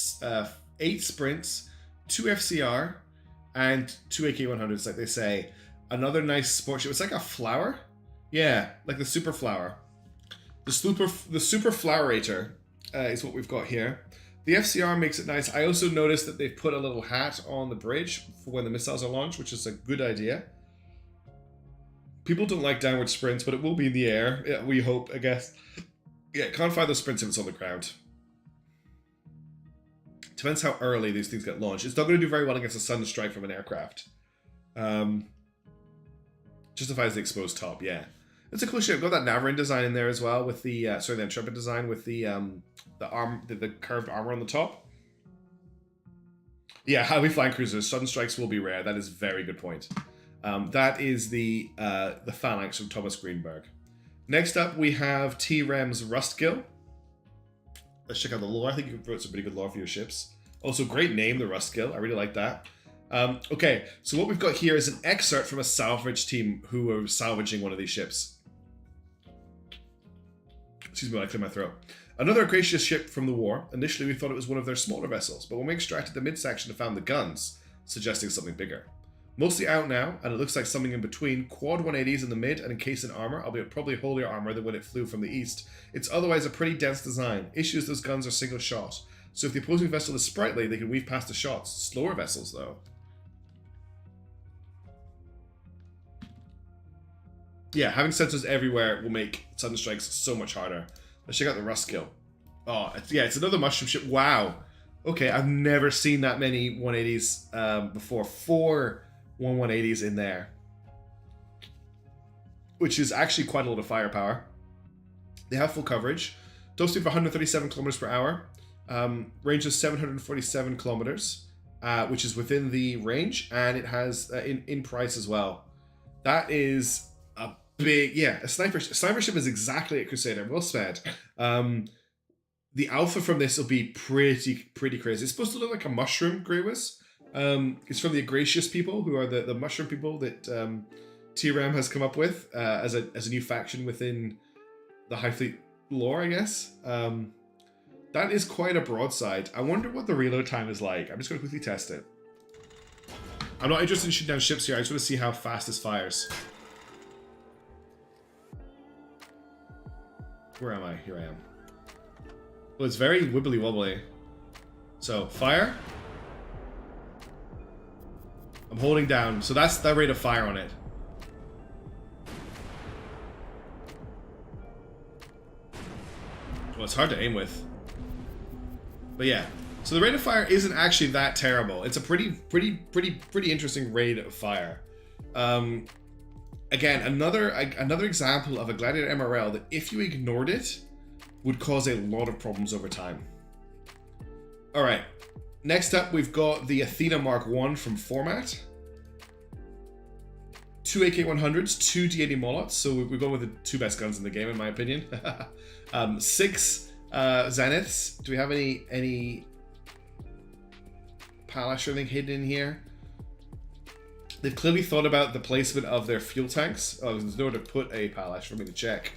8 sprints, 2 FCR, and 2 AK-100s, like they say. Another nice sport ship. It's like a flower. Yeah, like the super flower. The super flowerator is what we've got here. The FCR makes it nice. I also noticed that they've put a little hat on the bridge for when the missiles are launched, which is a good idea. People don't like downward sprints, but it will be in the air. Yeah, we hope, I guess. Yeah, can't find those sprints if it's on the ground. Depends how early these things get launched. It's not going to do very well against a sudden strike from an aircraft. Justifies the exposed top, yeah. It's a cool ship. Got that Navarin design in there as well with the the Intrepid design with the curved armor on the top. Yeah, heavy flying cruisers. Sudden strikes will be rare. That is a very good point. That is the Phalanx from Thomas Greenberg. Next up, we have T Rem's RUSTGILL. Let's check out the lore. I think you wrote some pretty good lore for your ships. Also, great name, the RUSTGILL. I really like that. Okay, so what we've got here is an excerpt from a salvage team who are salvaging one of these ships. Excuse me while I clear my throat. Another gracious ship from the war. Initially, we thought it was one of their smaller vessels, but when we extracted the midsection and found the guns, suggesting something bigger. Mostly out now, and it looks like something in between. Quad 180s in the mid and encased in armor, albeit probably holier armor than when it flew from the east. It's otherwise a pretty dense design. Issue is those guns are single shot. So if the opposing vessel is sprightly, they can weave past the shots. Slower vessels, though. Yeah, having sensors everywhere will make sudden strikes so much harder. Let's check out the RUSTGILL. Oh, it's another mushroom ship. Wow. Okay, I've never seen that many 180s before. 4 180s in there. Which is actually quite a lot of firepower. They have full coverage. Top speed of 137 kilometers per hour. Range of 747 kilometers, which is within the range. And it has, in price as well. That is a big, yeah, a sniper ship is exactly a Crusader. Well said. The alpha from this will be pretty crazy. It's supposed to look like a mushroom, Greywiz. It's from the Agracious people, who are the mushroom people that T Rem has come up with as a new faction within the High Fleet lore, I guess. That is quite a broadside. I wonder what the reload time is like. I'm just going to quickly test it. I'm not interested in shooting down ships here. I just want to see how fast this fires. Where am I? Here I am. Well, it's very wibbly wobbly. So, fire. I'm holding down. So that's the rate of fire on it. Well, it's hard to aim with. But yeah. So the rate of fire isn't actually that terrible. It's a pretty interesting rate of fire. Again, another example of a Gladiator MRL that if you ignored it, would cause a lot of problems over time. All right. Next up, we've got the ATHENA Mk from Format. 2 AK-100s, 2 D80 Molots, so we've gone with the 2 best guns in the game, in my opinion. 6 Zeniths. Do we have any Palash or anything hidden in here? They've clearly thought about the placement of their fuel tanks. Oh, there's nowhere to put a Palash for me to check,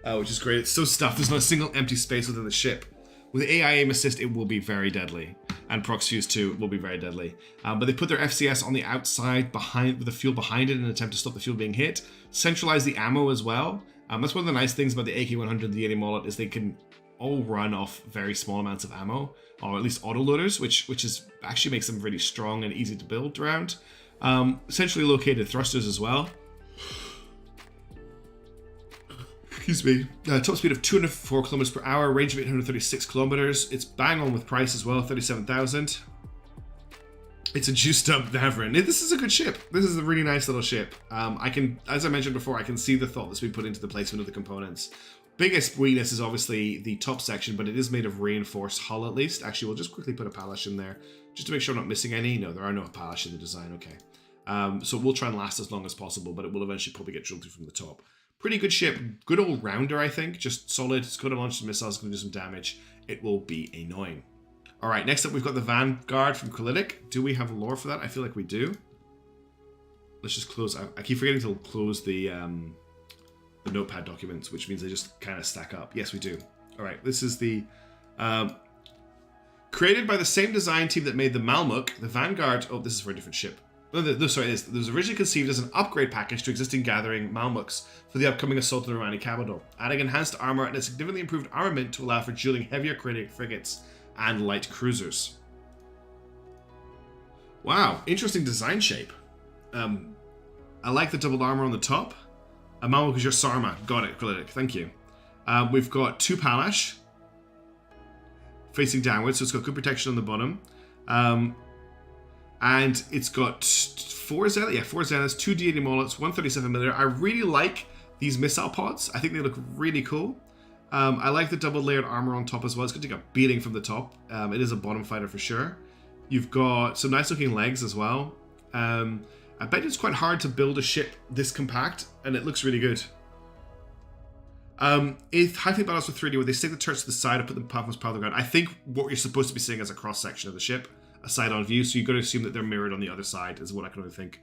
which is great. It's so stuffed, there's not a single empty space within the ship. With AI aim assist, it will be very deadly. And prox fuse too will be very deadly. But they put their FCS on the outside behind, with the fuel behind it in an attempt to stop the fuel being hit. Centralize the ammo as well. That's one of the nice things about the AK-100 and the D80 Molot is they can all run off very small amounts of ammo, or at least autoloaders, which actually makes them really strong and easy to build around. Centrally located thrusters as well. Excuse me. Top speed of 204 kilometers per hour, range of 836 kilometers. It's bang on with price as well, 37,000. It's a juiced up Navran. This is a good ship. This is a really nice little ship. I can, as I mentioned before, I can see the thought that's been put into the placement of the components. Biggest weakness is obviously the top section, but it is made of reinforced hull at least. Actually, we'll just quickly put a Palash in there, just to make sure I'm not missing any. No, there are no Palash in the design, okay. So we'll try and last as long as possible, but it will eventually probably get drilled through from the top. Pretty good ship, good all-rounder, I think. Just solid, it's going to launch some missiles, going to do some damage. It will be annoying. All right, next up we've got the Vanguard from Crilltic. Do we have lore for that? I feel like we do. Let's just close. I keep forgetting to close the notepad documents, which means they just kind of stack up. Yes, we do. All right, this is the... created by the same design team that made the Malmuk, the Vanguard... Oh, this is for a different ship. No, sorry, it was originally conceived as an upgrade package to existing gathering Malmuks for the upcoming assault on the Irani capital, adding enhanced armor and a significantly improved armament to allow for dueling heavier frigates and light cruisers. Wow, interesting design shape. I like the double armor on the top. Malmuk is your Sarma. Got it, Crilltic. Thank you. We've got 2 Palash facing downwards, so it's got good protection on the bottom. And it's got 4 Zeniths, 4 Zeniths, 2 D80 Molots, 137mm. I really like these missile pods. I think they look really cool. I like the double layered armor on top as well. It's going to take a beating from the top. It is a bottom fighter for sure. You've got some nice looking legs as well. I bet it's quite hard to build a ship this compact, and it looks really good. If high fleet battles with 3D, where they stick the turrets to the side and put them platforms part of the ground, I think what you're supposed to be seeing is a cross section of the ship. A side-on view, so you've got to assume that they're mirrored on the other side, is what I can only think.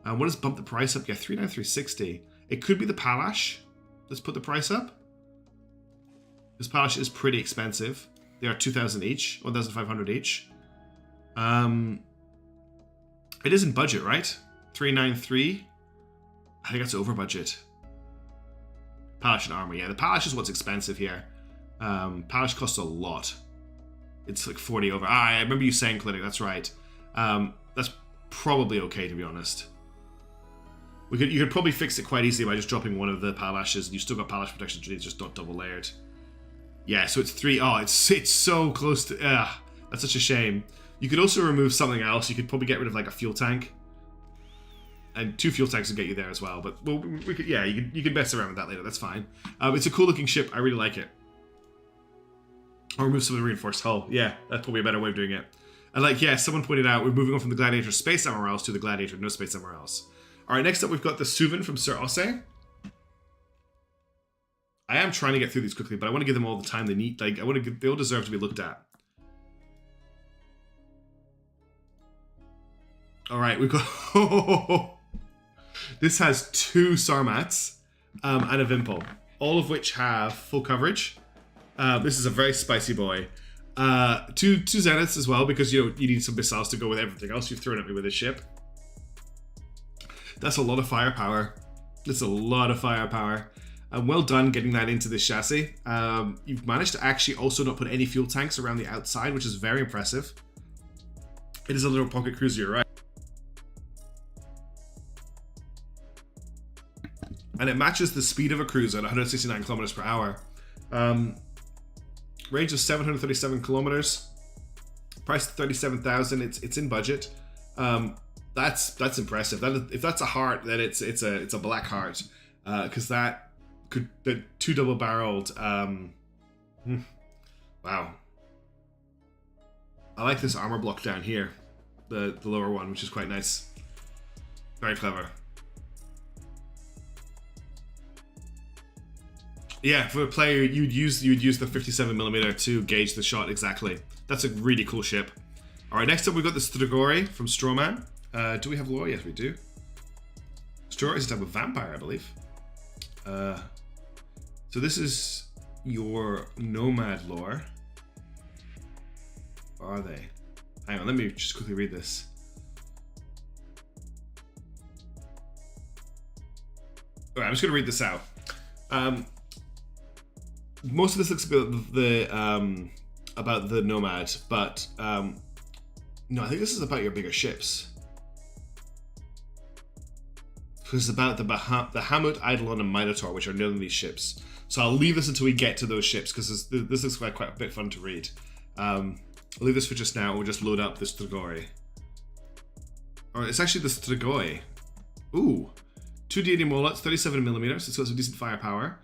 What does bump the price up? Yeah, 39360. It could be the Palash. Let's put the price up. This Palash is pretty expensive. They are 2,000 each, 1,500 each. It is in budget, right? 393. I think that's over budget. Palash and armor, yeah. The Palash is what's expensive here. Palash costs a lot. It's like 40 over. I remember you saying Crilltic, that's right. That's probably okay, to be honest. You could probably fix it quite easily by just dropping one of the Palashes. You still got Palash protection, it's just not double layered. Yeah, so it's 3. Oh, it's so close to... that's such a shame. You could also remove something else. You could probably get rid of like a fuel tank. And 2 fuel tanks would get you there as well. But well, we could, yeah, you can mess around with that later. That's fine. It's a cool looking ship. I really like it. Or remove some of the reinforced hull. Yeah, that's probably a better way of doing it. And like, yeah, someone pointed out, we're moving on from the Gladiator Space MRLs to the Gladiator No Space MRLs. Alright, next up we've got the SUVON from Sir Osse. I am trying to get through these quickly, but I want to give them all the time they need. Like, they all deserve to be looked at. Alright, we've got... This has 2 Sarmats and a Vimpel, all of which have full coverage. This is a very spicy boy. 2 Zeniths as well, because you need some missiles to go with everything else you've thrown at me with this ship. That's a lot of firepower. That's a lot of firepower. Well done getting that into this chassis. You've managed to actually also not put any fuel tanks around the outside, which is very impressive. It is a little pocket cruiser, you're right? And it matches the speed of a cruiser at 169 kilometers per hour. Range of 737 kilometers. Price of 37,000. It's in budget. That's impressive. If that's a heart, then it's a black heart, because that could the 2 double-barreled. Wow. I like this armor block down here, the lower one, which is quite nice. Very clever. Yeah, for a player, you'd use the 57mm to gauge the shot exactly. That's a really cool ship. All right, next up we've got the Strigoi from Strawman. Do we have lore? Yes, we do. Strigoi is a type of vampire, I believe. So this is your Nomad lore. Where are they? Hang on, let me just quickly read this. All right, I'm just going to read this out. Most of this looks about the Nomad, but no, I think this is about your bigger ships. It's about the Hamut, Eidolon, and Minotaur, which are known in these ships. So I'll leave this until we get to those ships, because this looks like quite a bit fun to read. I'll leave this for just now. We'll just load up this Strigoi. Or it's actually the Strigoi. Ooh, 2 D80 mullets, 37mm. It's got some decent firepower.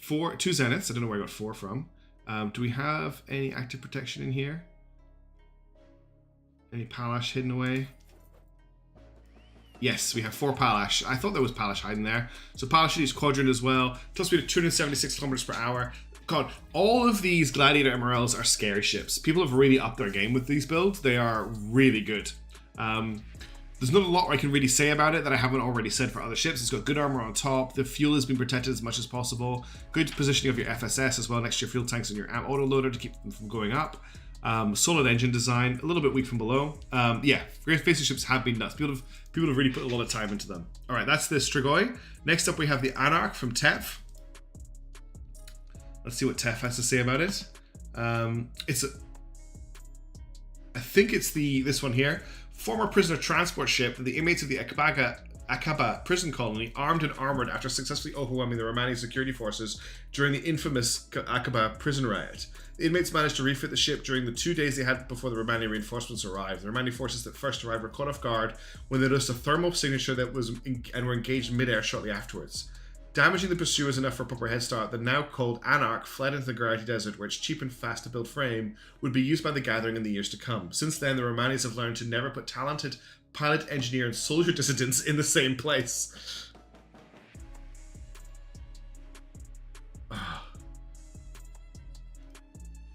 2 Zeniths. I don't know where I got 4 from. Do we have any active protection in here? Any Palash hidden away? Yes, we have 4 Palash. I thought there was Palash hiding there. So Palash should use Quadrant as well. Top speed of 276 kilometers per hour. God, all of these Gladiator MRLs are scary ships. People have really upped their game with these builds. They are really good. There's not a lot I can really say about it that I haven't already said for other ships. It's got good armor on top. The fuel has been protected as much as possible. Good positioning of your FSS as well next to your fuel tanks and your amp autoloader to keep them from going up. Solid engine design, a little bit weak from below. Yeah, Great Facing ships have been nuts. People have really put a lot of time into them. All right, that's the Strigoi. Next up, we have the Anarch from Tef. Let's see what Tef has to say about it. I think it's this one here. Former prisoner transport ship that the inmates of the Akaba prison colony armed and armored after successfully overwhelming the Romani security forces during the infamous Akaba prison riot. The inmates managed to refit the ship during the 2 days they had before the Romani reinforcements arrived. The Romani forces that first arrived were caught off guard when they noticed a thermal signature that were engaged midair shortly afterwards. Damaging the pursuers enough for a proper head start, the now cold Anarch fled into the Garati Desert, where its cheap and fast to build frame would be used by the Gathering in the years to come. Since then, the Romanis have learned to never put talented pilot, engineer, and soldier dissidents in the same place.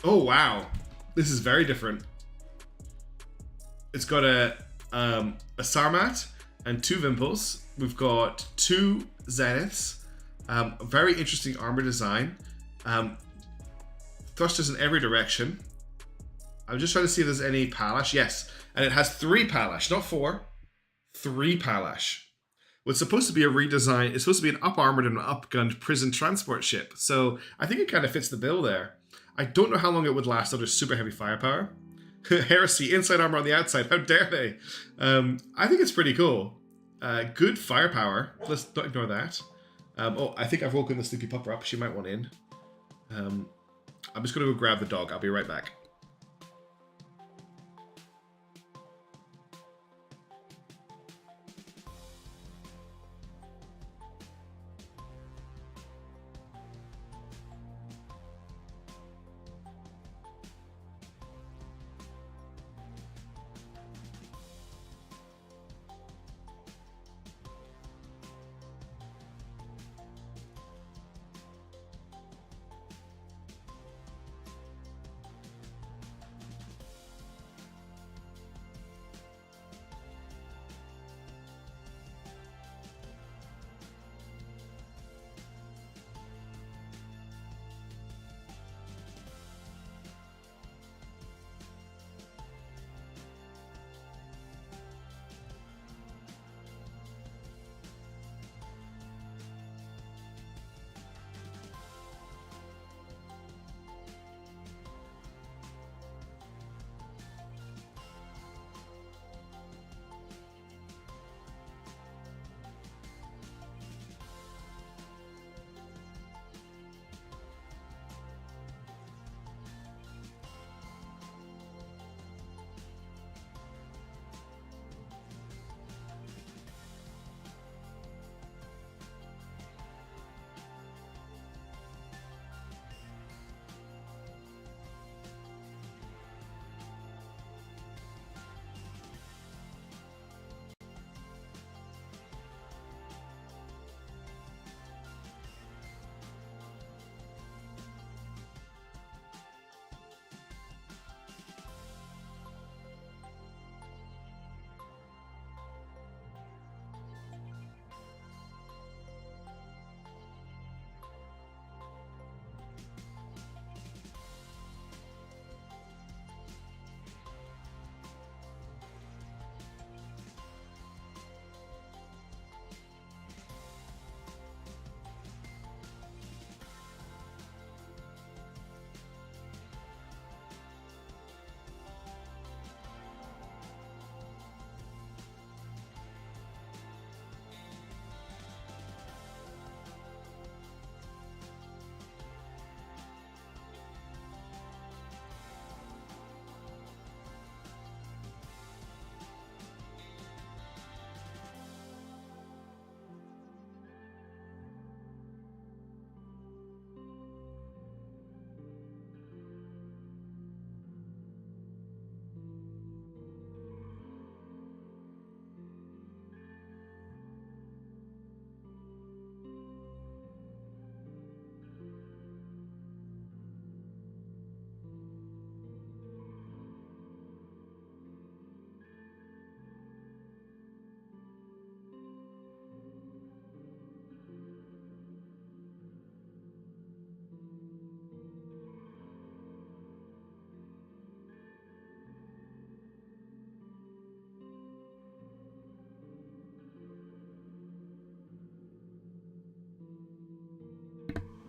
Oh wow, this is very different. It's got a Sarmat and 2 Vimples. We've got 2 Zeniths. Very interesting armor design. Thrusters in every direction. I'm just trying to see if there's any Palash. Yes, and it has 3 Palash, not 4. 3 Palash. What's supposed to be a redesign. It's supposed to be an up-armored and up-gunned prison transport ship. So I think it kind of fits the bill there. I don't know how long it would last under super heavy firepower. Heresy, inside armor on the outside. How dare they? I think it's pretty cool. Good firepower. Let's not ignore that. Oh, I think I've woken the sleepy pupper up. She might want in. I'm just going to go grab the dog. I'll be right back.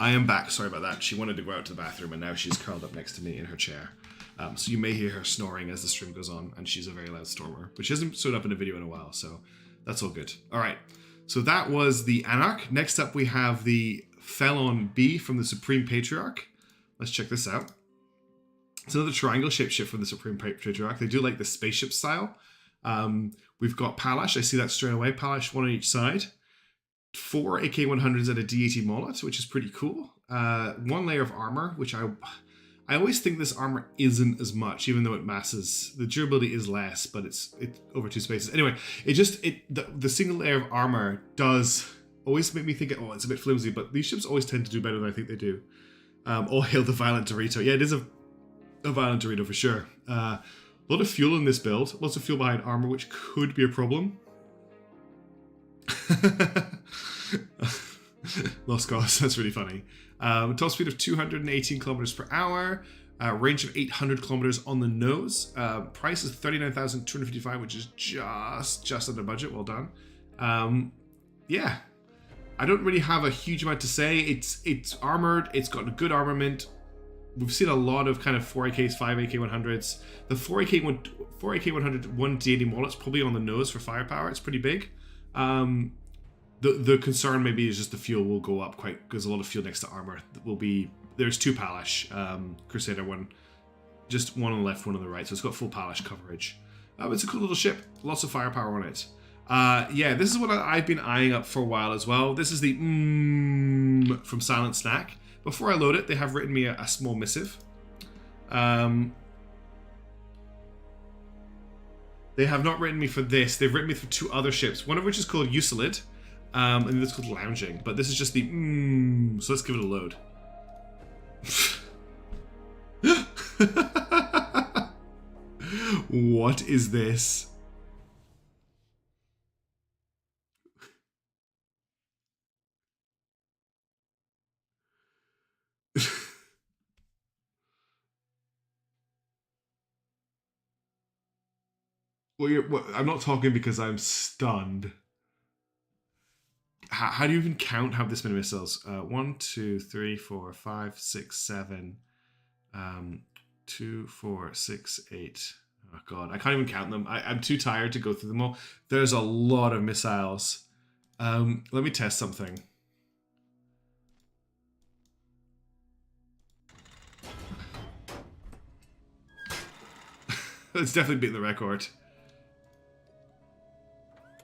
I am back. Sorry about that. She wanted to go out to the bathroom, and now she's curled up next to me in her chair. So you may hear her snoring as the stream goes on, and she's a very loud stormer. But she hasn't showed up in a video in a while, so that's all good. All right. So that was the Anarch. Next up, we have the Felon B from the Supreme Patriarch. Let's check this out. It's another triangle shapeshift from the Supreme Patriarch. They do like the spaceship style. We've got Palash. I see that straight away. Palash, one on each side. 4 AK-100s and a D80 Mollet, which is pretty cool. 1 layer of armor, which I always think this armor isn't as much, even though it masses. The durability is less, but it's over 2 spaces. Anyway, the single layer of armor does always make me think, oh, it's a bit flimsy, but these ships always tend to do better than I think they do. All hail the Violent Dorito. Yeah, it is a Violent Dorito for sure. A lot of fuel in this build. Lots of fuel behind armor, which could be a problem. Lost cause. That's really funny. Top speed of 218 kilometers per hour. Range of 800 kilometers on the nose. Price is 39,255, which is just under budget. Well done. Yeah, I don't really have a huge amount to say. It's armored. It's got a good armament. We've seen a lot of kind of 4AKs, 5 AK-100s. The 4AK-100 1D80 Mollet's probably on the nose for firepower. It's pretty big. The concern maybe is just the fuel will go up quite, because a lot of fuel next to armor will be. There's 2 Palash Crusader, just one on the left, one on the right, so it's got full Palash coverage. It's a cool little ship, lots of firepower on it. Yeah, this is what I've been eyeing up for a while as well. This is the from Silent Snack. Before I load it, they have written me a small missive. They have not written me for this. They've written me for 2 other ships, one of which is called Usalid, and it's called Lounging. But this is just the so let's give it a load. What is this? Well, I'm not talking because I'm stunned. How do you even count how this many missiles? 1, 2, 3, 4, 5, 6, 7. 2, 4, 6, 8. Oh god, I can't even count them. I'm too tired to go through them all. There's a lot of missiles. Let me test something. It's definitely beating the record.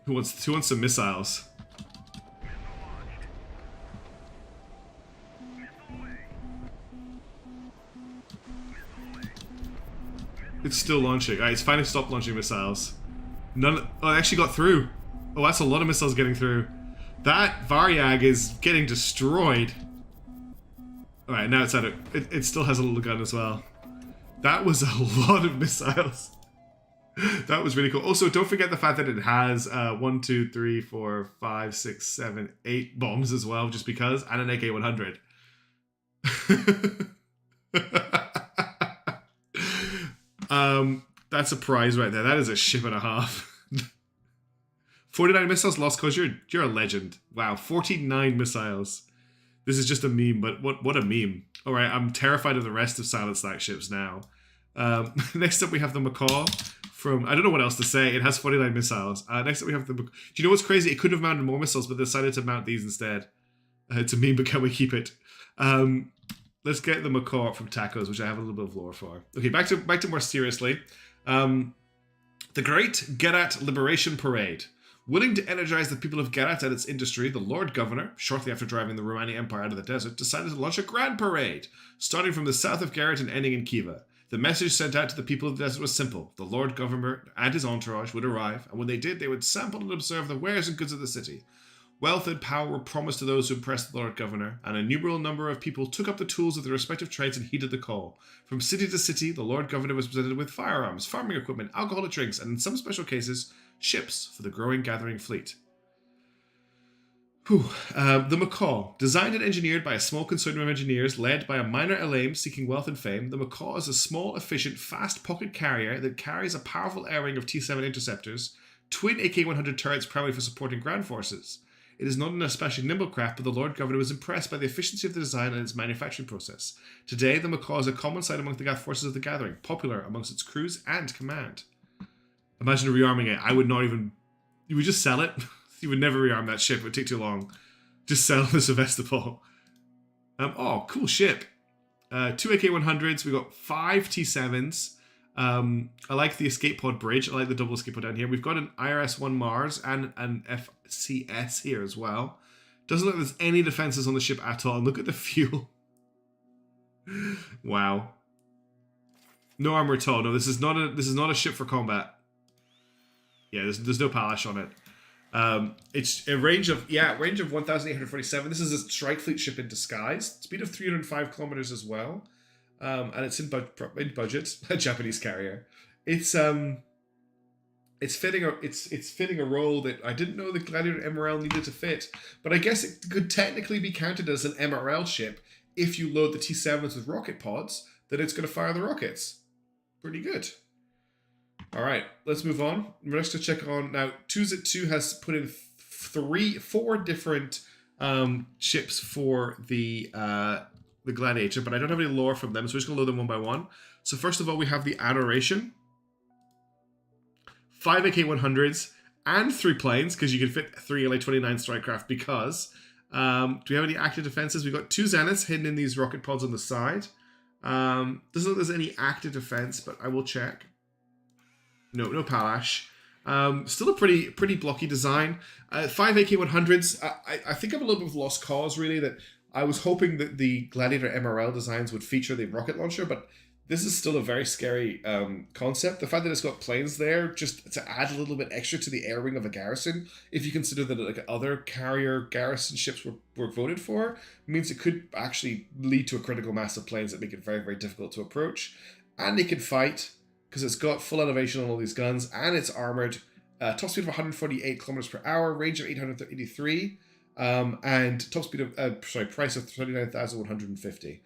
Who wants some missiles? It's still launching. Alright, it's finally stopped launching missiles. Oh, it actually got through. Oh, that's a lot of missiles getting through. That Varyag is getting destroyed. Alright, now it's at it. It still has a little gun as well. That was a lot of missiles. That was really cool. Also, don't forget the fact that it has 1, 2, 3, 4, 5, 6, 7, 8 bombs as well, just because, and an AK-100. That's a prize right there. That is a ship and a half. 49 missiles lost cause. You're a legend. Wow, 49 missiles. This is just a meme, but what a meme. All right, I'm terrified of the rest of Silent Snack ships now. Next up, we have the Macaw from, I don't know what else to say. It has 49 missiles. Next up, we have the, do you know what's crazy? It could have mounted more missiles, but they decided to mount these instead. It's a meme, but can we keep it? Let's get the Macaw from Tacos, which I have a little bit of lore for. Okay, back to more seriously. The Great Gerat Liberation Parade. Willing to energize the people of Gerat and its industry, the Lord Governor, shortly after driving the Romani Empire out of the desert, decided to launch a grand parade, starting from the south of Gerat and ending in Khiva. The message sent out to the people of the desert was simple. The Lord Governor and his entourage would arrive, and when they did, they would sample and observe the wares and goods of the city. Wealth and power were promised to those who impressed the Lord Governor, and an innumerable number of people took up the tools of their respective trades and heeded the call. From city to city, the Lord Governor was presented with firearms, farming equipment, alcoholic drinks, and in some special cases, ships for the growing gathering fleet. The Macaw. Designed and engineered by a small consortium of engineers led by a minor Elaim seeking wealth and fame, the Macaw is a small, efficient, fast pocket carrier that carries a powerful air wing of T-7 interceptors, twin AK-100 turrets primarily for supporting ground forces. It is not an especially nimble craft, but the Lord Governor was impressed by the efficiency of the design and its manufacturing process. Today, the Macaw is a common sight among the Gath forces of the Gathering, popular amongst its crews and command. Imagine rearming it. I would not even... You would just sell it. You would never rearm that ship. It would take too long. Just sell the Sevastopol. Oh, cool ship. 2 AK-100s. We got 5 T7s. I like the escape pod bridge. I like the double escape pod down here. We've got an IRS-1 Mars and an FCS here as well. Doesn't look like there's any defenses on the ship at all. And look at the fuel. Wow. No armor at all. No, this is not a ship for combat. Yeah, there's no Palash on it. It's a range of 1,847. This is a strike fleet ship in disguise. Speed of 305 kilometers as well. And it's in budget. A Japanese carrier. It's fitting a role that I didn't know the Gladiator MRL needed to fit. But I guess it could technically be counted as an MRL ship if you load the T7s with rocket pods. Then it's going to fire the rockets. Pretty good. All right, let's move on. We're next to check on now. 2Z2 has put in 4 different ships for the Gladiator, but I don't have any lore from them, so we're just gonna load them one by one. So first of all, we have the Adoration, 5 AK-100s, and 3 planes because you can fit 3 LA-29 strike craft. Because do we have any active defenses? We've got 2 Zeniths hidden in these rocket pods on the side. Doesn't look like there's any active defense, but I will check. No Palash. Still a pretty blocky design. 5 AK-100s. I think I'm a little bit of lost cause, really, that I was hoping that the Gladiator MRL designs would feature the rocket launcher, but this is still a very scary concept. The fact that it's got planes there, just to add a little bit extra to the air wing of a garrison, if you consider that like other carrier garrison ships were voted for, means it could actually lead to a critical mass of planes that make it very, very difficult to approach. And it can fight, because it's got full elevation on all these guns, and it's armored. Top speed of 148 kilometers per hour, range of 883, and top speed of price of 39,150.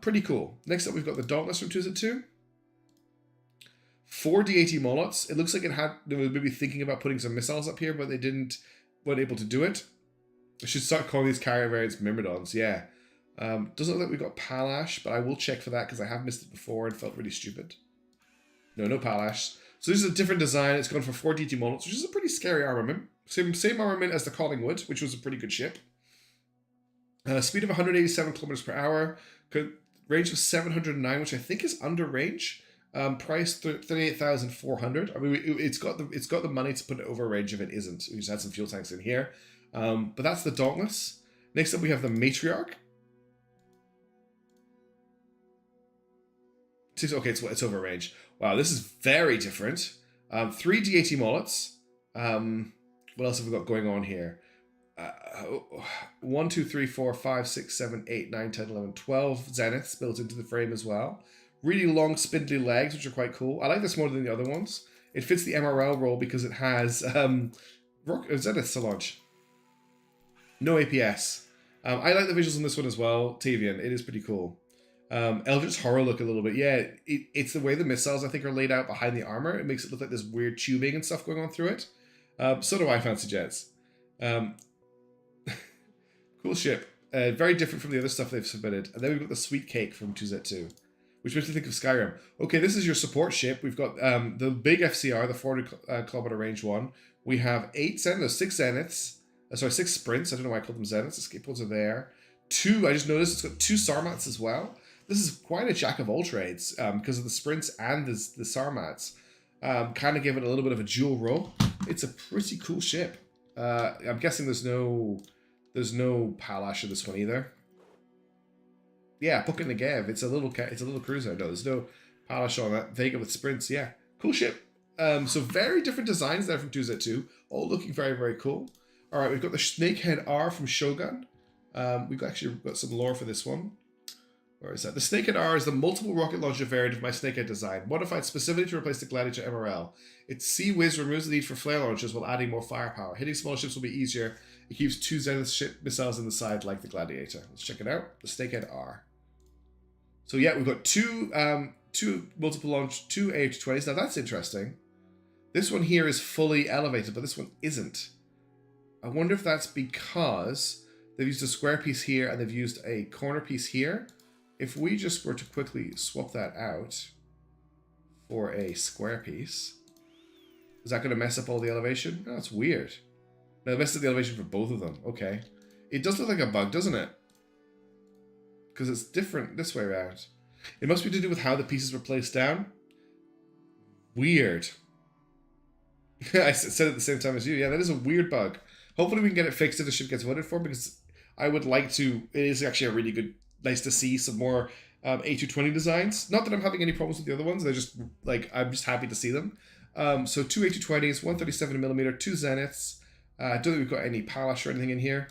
Pretty cool. Next up, we've got the Dauntless from 2Z2. 4 D80 Molots. It looks like they were maybe thinking about putting some missiles up here, but they weren't able to do it. I should start calling these carrier variants Myrmidons. Yeah. Doesn't look like we've got Palash, but I will check for that because I have missed it before and felt really stupid. No Palash. So this is a different design. It's gone for 4 DT Molots, which is a pretty scary armament. Same armament as the Collingwood, which was a pretty good ship. Speed of 187 kilometers per hour. Range of 709, which I think is under range. Price 38,400. I mean, it's got the money to put it over range if it isn't. We just had some fuel tanks in here. But that's the Dauntless. Next up, we have the Matriarch. Okay, it's over range. Wow, this is very different. 3 D80 Molots. What else have we got going on here? 1, 2, 3, 4, 5, 6, 7, 8, 9, 10, 11, 12 Zeniths built into the frame as well. Really long, spindly legs, which are quite cool. I like this more than the other ones. It fits the MRL role because it has Zeniths to launch. No APS. I like the visuals on this one as well. Tavian, it is pretty cool. Eldritch Horror look a little bit. Yeah, it's the way the missiles, I think, are laid out behind the armor. It makes it look like there's weird tubing and stuff going on through it. So do I, Fancy Jets. Cool ship. Very different from the other stuff they've submitted. And then we've got the Sweet Cake from 2Z2, which makes me think of Skyrim. Okay, this is your support ship. We've got the big FCR, the 400 kilometer range one. We have 6 Zeniths. 6 Sprints. I don't know why I called them Zeniths. Escape pods are there. 2, I just noticed it's got 2 Sarmats as well. This is quite a jack of all trades because of the Sprints and the Sarmats. Kind of give it a little bit of a dual role. It's a pretty cool ship. I'm guessing there's no Palash in this one either. Yeah, Puck and Negev. It's a little cruiser. No, there's no Palash on that. Vega with Sprints. Yeah, cool ship. So very different designs there from 2Z2. All looking very, very cool. All right, we've got the Snakehead-R from Shogun. We've got some lore for this one. Where is that? The Snakehead-R is the multiple rocket launcher variant of my Snakehead design, modified specifically to replace the Gladiator MRL. Its Sea-Whiz removes the need for flare launchers while adding more firepower. Hitting smaller ships will be easier. It keeps 2 Zenith ship missiles in the side like the Gladiator. Let's check it out. The Snakehead-R. So yeah, we've got two multiple launch, 2 AH-20s. Now that's interesting. This one here is fully elevated, but this one isn't. I wonder if that's because they've used a square piece here and they've used a corner piece here. If we just were to quickly swap that out for a square piece, is that going to mess up all the elevation? Oh, that's weird. No, it messes up the elevation for both of them. Okay. It does look like a bug, doesn't it? Because it's different this way around. It must be to do with how the pieces were placed down. Weird. I said it at the same time as you. Yeah, that is a weird bug. Hopefully we can get it fixed if the ship gets voted for, because I would like to... It is actually a really good... Nice to see some more A220 designs. Not that I'm having any problems with the other ones. They're just, like, I'm just happy to see them. So 2 A220s, 137mm, 2 Zeniths. I don't think we've got any Palash or anything in here.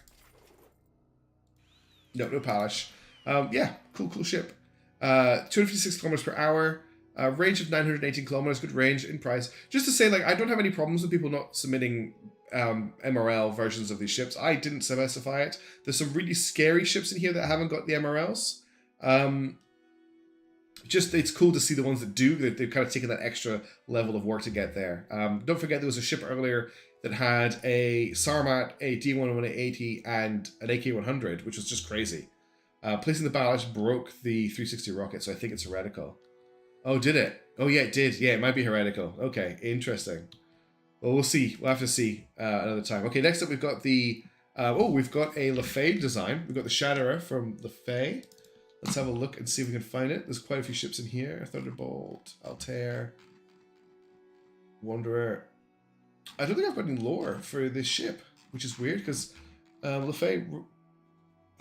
No, no Palash. Yeah, cool ship. 256 kilometers per hour. Range of 918 kilometers, good range in price. Just to say, like, I don't have any problems with people not submitting MRL versions of these ships. I didn't specify it. There's some really scary ships in here that haven't got the MRLs. Just, it's cool to see the ones that do. They've kind of taken that extra level of work to get there. Don't forget there was a ship earlier that had a Sarmat, a D11880, and an AK-100, which was just crazy. Placing the ballast broke the 360 rocket, so I think it's heretical. Oh, did it? Oh, yeah, it did. Yeah, it might be heretical. Okay, interesting. Well, we'll see. We'll have to see another time. Okay, next up we've got the... we've got a Lefay design. We've got the Shatterer from Lefay. Let's have a look and see if we can find it. There's quite a few ships in here. Thunderbolt, Altair, Wanderer. I don't think I've got any lore for this ship, which is weird because Lefay...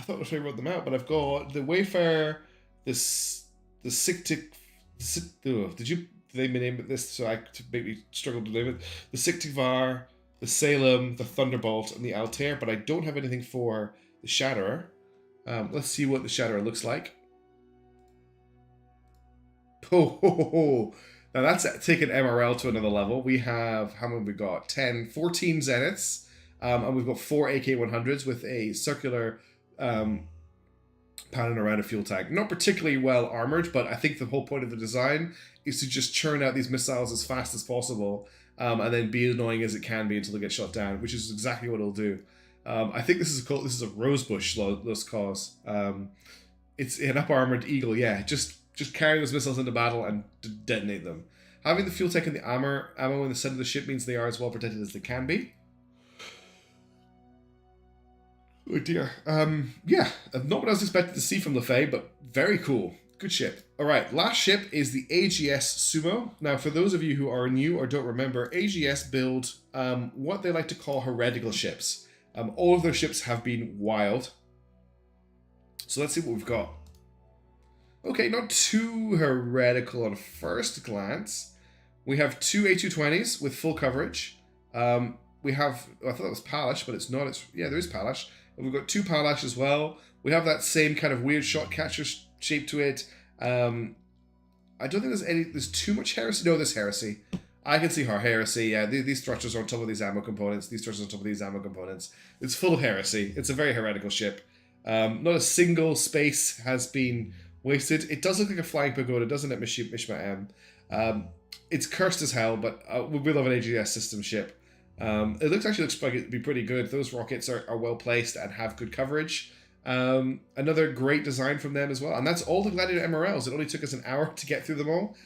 I thought Lefay wrote them out, but I've got the Wayfarer, the Cygnus... Did they name this so I maybe struggled to name it? The Cygnus, the Salem, the Thunderbolt, and the Altair, but I don't have anything for the Shatterer. Let's see what the Shatterer looks like. Oh, now that's taken MRL to another level. We have, how many have we got? 14 Zeniths, and we've got 4 AK-100s with a circular panning around a fuel tank. Not particularly well armored, but I think the whole point of the design is to just churn out these missiles as fast as possible, and then be annoying as it can be until they get shot down, which is exactly what it'll do. I think this is a Rosebush Lost Cause. It's an up-armored Eagle, yeah. Just carry those missiles into battle and detonate them. Having the fuel tank and the ammo in the center of the ship means they are as well protected as they can be. Oh dear. Yeah, not what I was expecting to see from Lefay, but very cool. Good ship. Alright, last ship is the AGS Sumo. Now, for those of you who are new or don't remember, AGS build what they like to call heretical ships. All of their ships have been wild. So let's see what we've got. Okay, not too heretical on first glance. We have 2 A220s with full coverage. We have, I thought that was Palash, but it's not. Yeah, there is Palash. And we've got 2 Palash as well. We have that same kind of weird shot catcher shape to it. I don't think there's too much heresy. No, there's heresy. I can see heresy. Yeah, these thrusters are on top of these ammo components. These thrusters are on top of these ammo components. It's full of heresy. It's a very heretical ship. Not a single space has been wasted. It does look like a flying pagoda, doesn't it, Mishma M? It's cursed as hell, but we love an AGS system ship. It looks like it'd be pretty good. Those rockets are well placed and have good coverage. Another great design from them as well. And that's all the Gladiator MRLs. It only took us an hour to get through them all.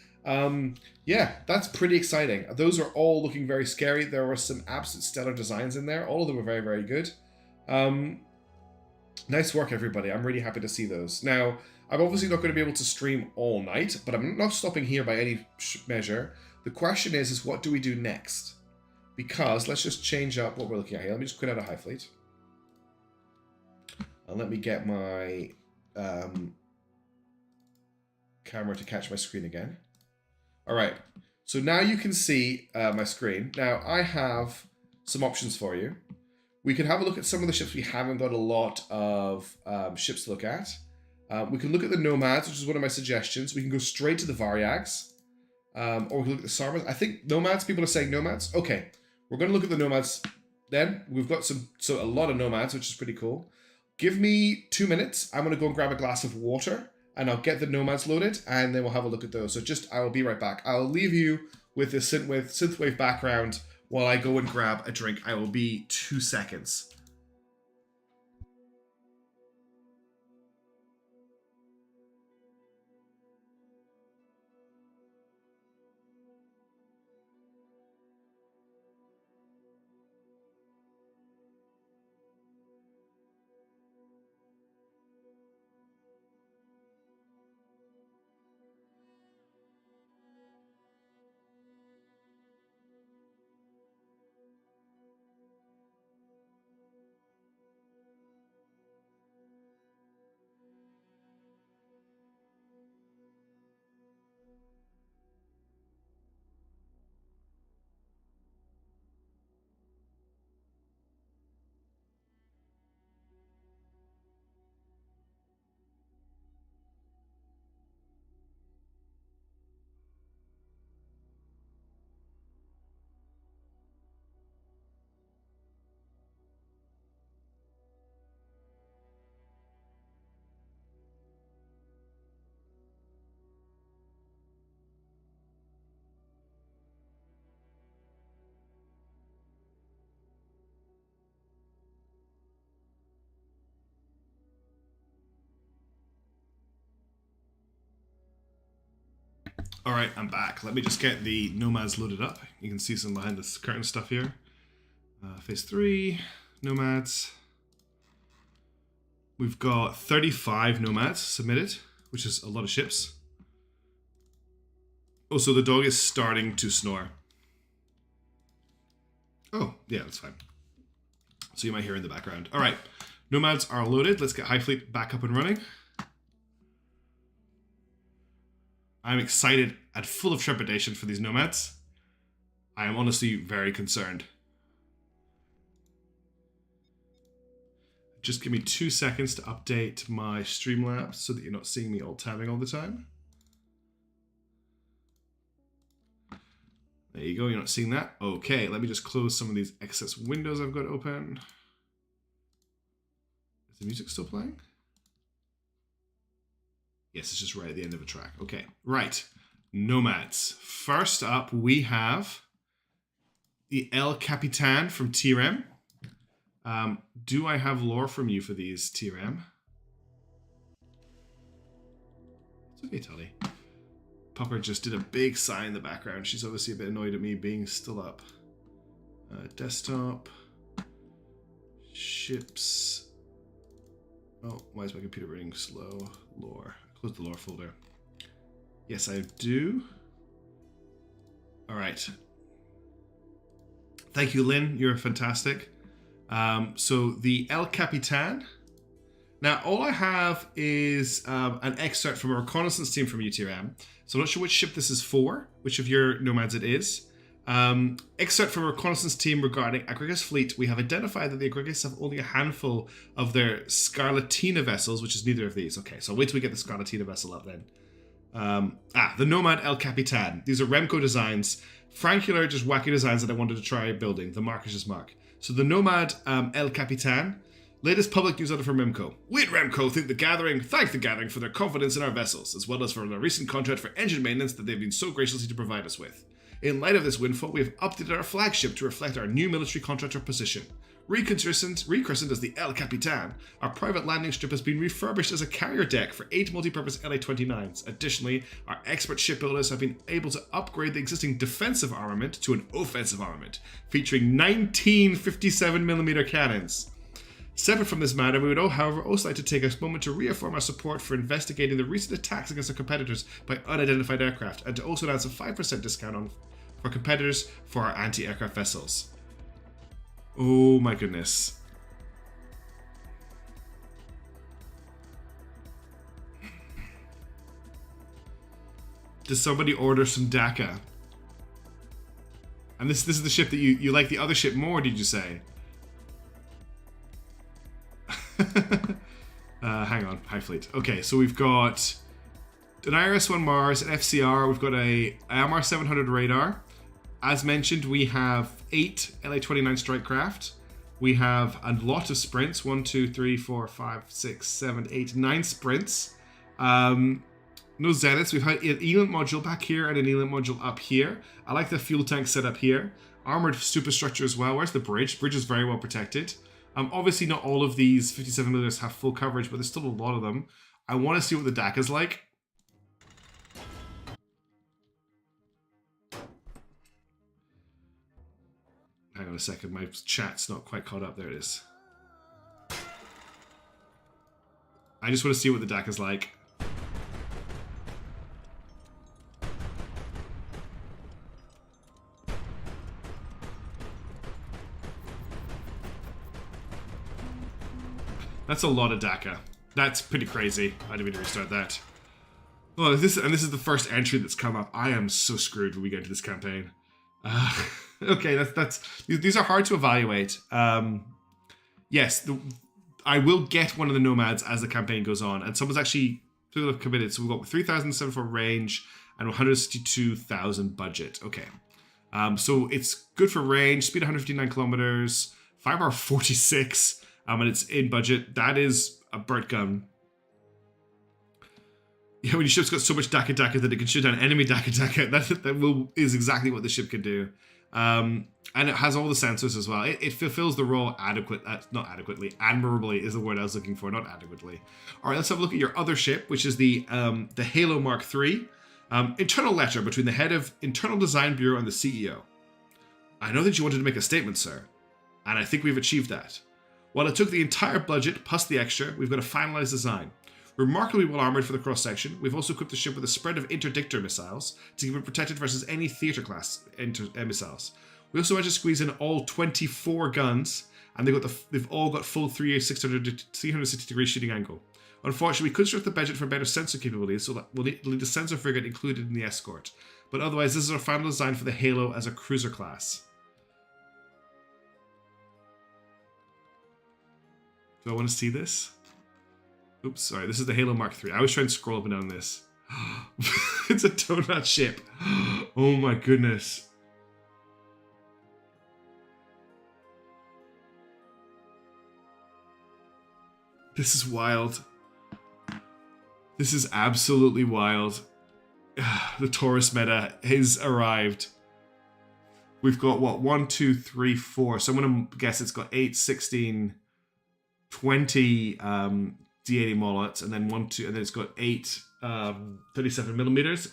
Yeah, that's pretty exciting. Those are all looking very scary. There were some absolute stellar designs in there. All of them were very, very good. Nice work, everybody. I'm really happy to see those. Now, I'm obviously not going to be able to stream all night, but I'm not stopping here by any measure. The question is what do we do next? Because let's just change up what we're looking at here. Let me just quit out of High Fleet. And let me get my camera to catch my screen again. All right, so now you can see my screen. Now, I have some options for you. We can have a look at some of the ships we haven't got a lot of ships to look at. We can look at the Nomads, which is one of my suggestions. We can go straight to the Varyags. Or we can look at the Sarmas. I think Nomads, people are saying Nomads. Okay, we're going to look at the Nomads then. We've got a lot of Nomads, which is pretty cool. Give me 2 minutes. I'm going to go and grab a glass of water, and I'll get the Nomads loaded, and then we'll have a look at those. So I will be right back. I'll leave you with the synthwave background while I go and grab a drink. I will be 2 seconds. All right, I'm back. Let me just get the nomads loaded up. You can see some behind the curtain stuff here. Phase 3, nomads. We've got 35 nomads submitted, which is a lot of ships. Oh, so the dog is starting to snore. Oh, yeah, that's fine. So you might hear in the background. All right, nomads are loaded. Let's get High Fleet back up and running. I'm excited and full of trepidation for these nomads. I am honestly very concerned. Just give me 2 seconds to update my Streamlabs so that you're not seeing me alt-tabbing all the time. There you go, you're not seeing that. Okay, let me just close some of these excess windows I've got open. Is the music still playing? Yes, it's just right at the end of a track. Okay, right. Nomads. First up, we have the El Capitan from T Rem. Do I have lore from you for these, T Rem? It's okay, Tully. Pupper just did a big sigh in the background. She's obviously a bit annoyed at me being still up. Desktop. Ships. Oh, why is my computer running slow? Lore. Close the lore folder. Yes, I do. All right. Thank you, Lynn. You're fantastic. So the El Capitan. Now, all I have is an excerpt from a reconnaissance team from UTRM. So I'm not sure which ship this is for, which of your nomads it is. Excerpt from a reconnaissance team regarding Agricus fleet. We have identified that the Agricus have only a handful of their Scarlatina vessels, which is neither of these. Okay, so I'll wait till we get the Scarlatina vessel up then. The Nomad El Capitan. These are Remco designs. Frankular, just wacky designs that I wanted to try building. The mark is just mark. So the Nomad El Capitan. Latest public newsletter from Remco. We at Remco thank the Gathering for their confidence in our vessels, as well as for the recent contract for engine maintenance that they've been so graciously to provide us with. In light of this windfall, we have updated our flagship to reflect our new military contractor position. Rechristened as the El Capitan, our private landing strip has been refurbished as a carrier deck for 8 multi-purpose LA-29s. Additionally, our expert shipbuilders have been able to upgrade the existing defensive armament to an offensive armament, featuring 19 57mm cannons. Separate from this matter, we would, however, also like to take a moment to reaffirm our support for investigating the recent attacks against our competitors by unidentified aircraft, and to also announce a 5% discount for competitors for our anti-aircraft vessels. Oh my goodness. Does somebody order some DACA? And this is the ship that you like the other ship more, did you say? Hang on, High Fleet. Okay, so we've got an IRS-1 Mars, an FCR, we've got a IMR 700 radar. As mentioned, we have 8 LA-29 strike craft. We have a lot of sprints. 1, 2, 3, 4, 5, 6, 7, 8, 9 sprints. No zeniths. We've had an Elant module back here and an Elant module up here. I like the fuel tank set up here. Armored superstructure as well. Where's the bridge? Bridge is very well protected. Obviously not all of these 57mm have full coverage, but there's still a lot of them. I want to see what the DAC is like. Hang on a second, my chat's not quite caught up. There it is. I just want to see what the DAC is like. That's a lot of DACA. That's pretty crazy. I didn't mean to restart that. Oh, this is the first entry that's come up. I am so screwed when we get into this campaign. Okay, these are hard to evaluate. Yes, I will get one of the nomads as the campaign goes on, and someone's actually committed. So we've got 3,007 for range and 162,000 budget. Okay, so it's good for range, speed 159 kilometers, firepower 46. And it's in budget. That is a Burt gun. Yeah, when your ship's got so much DACA that it can shoot down enemy DACA, that is exactly what the ship can do. And it has all the sensors as well. It fulfills the role not adequately. Admirably is the word I was looking for, not adequately. All right, let's have a look at your other ship, which is the Halo Mark III. Internal letter between the head of Internal Design Bureau and the CEO. I know that you wanted to make a statement, sir, and I think we've achieved that. While it took the entire budget plus the extra, we've got a finalized design. Remarkably well armored for the cross-section, we've also equipped the ship with a spread of interdictor missiles to keep it protected versus any theater-class missiles. We also managed to squeeze in all 24 guns, and they've all got full 360-degree shooting angle. Unfortunately, we could stretch the budget for better sensor capabilities, so that we'll need a sensor frigate included in the escort. But otherwise, this is our final design for the Halo as a cruiser class. Do I want to see this? Oops, sorry. This is the Halo Mark III. I was trying to scroll up and down this. It's a donut ship. Oh my goodness. This is wild. This is absolutely wild. The Taurus meta has arrived. We've got what? 1, 2, 3, 4. So I'm going to guess it's got 8, 16... 20 D80 mullets, and then and then it's got 8 37mm.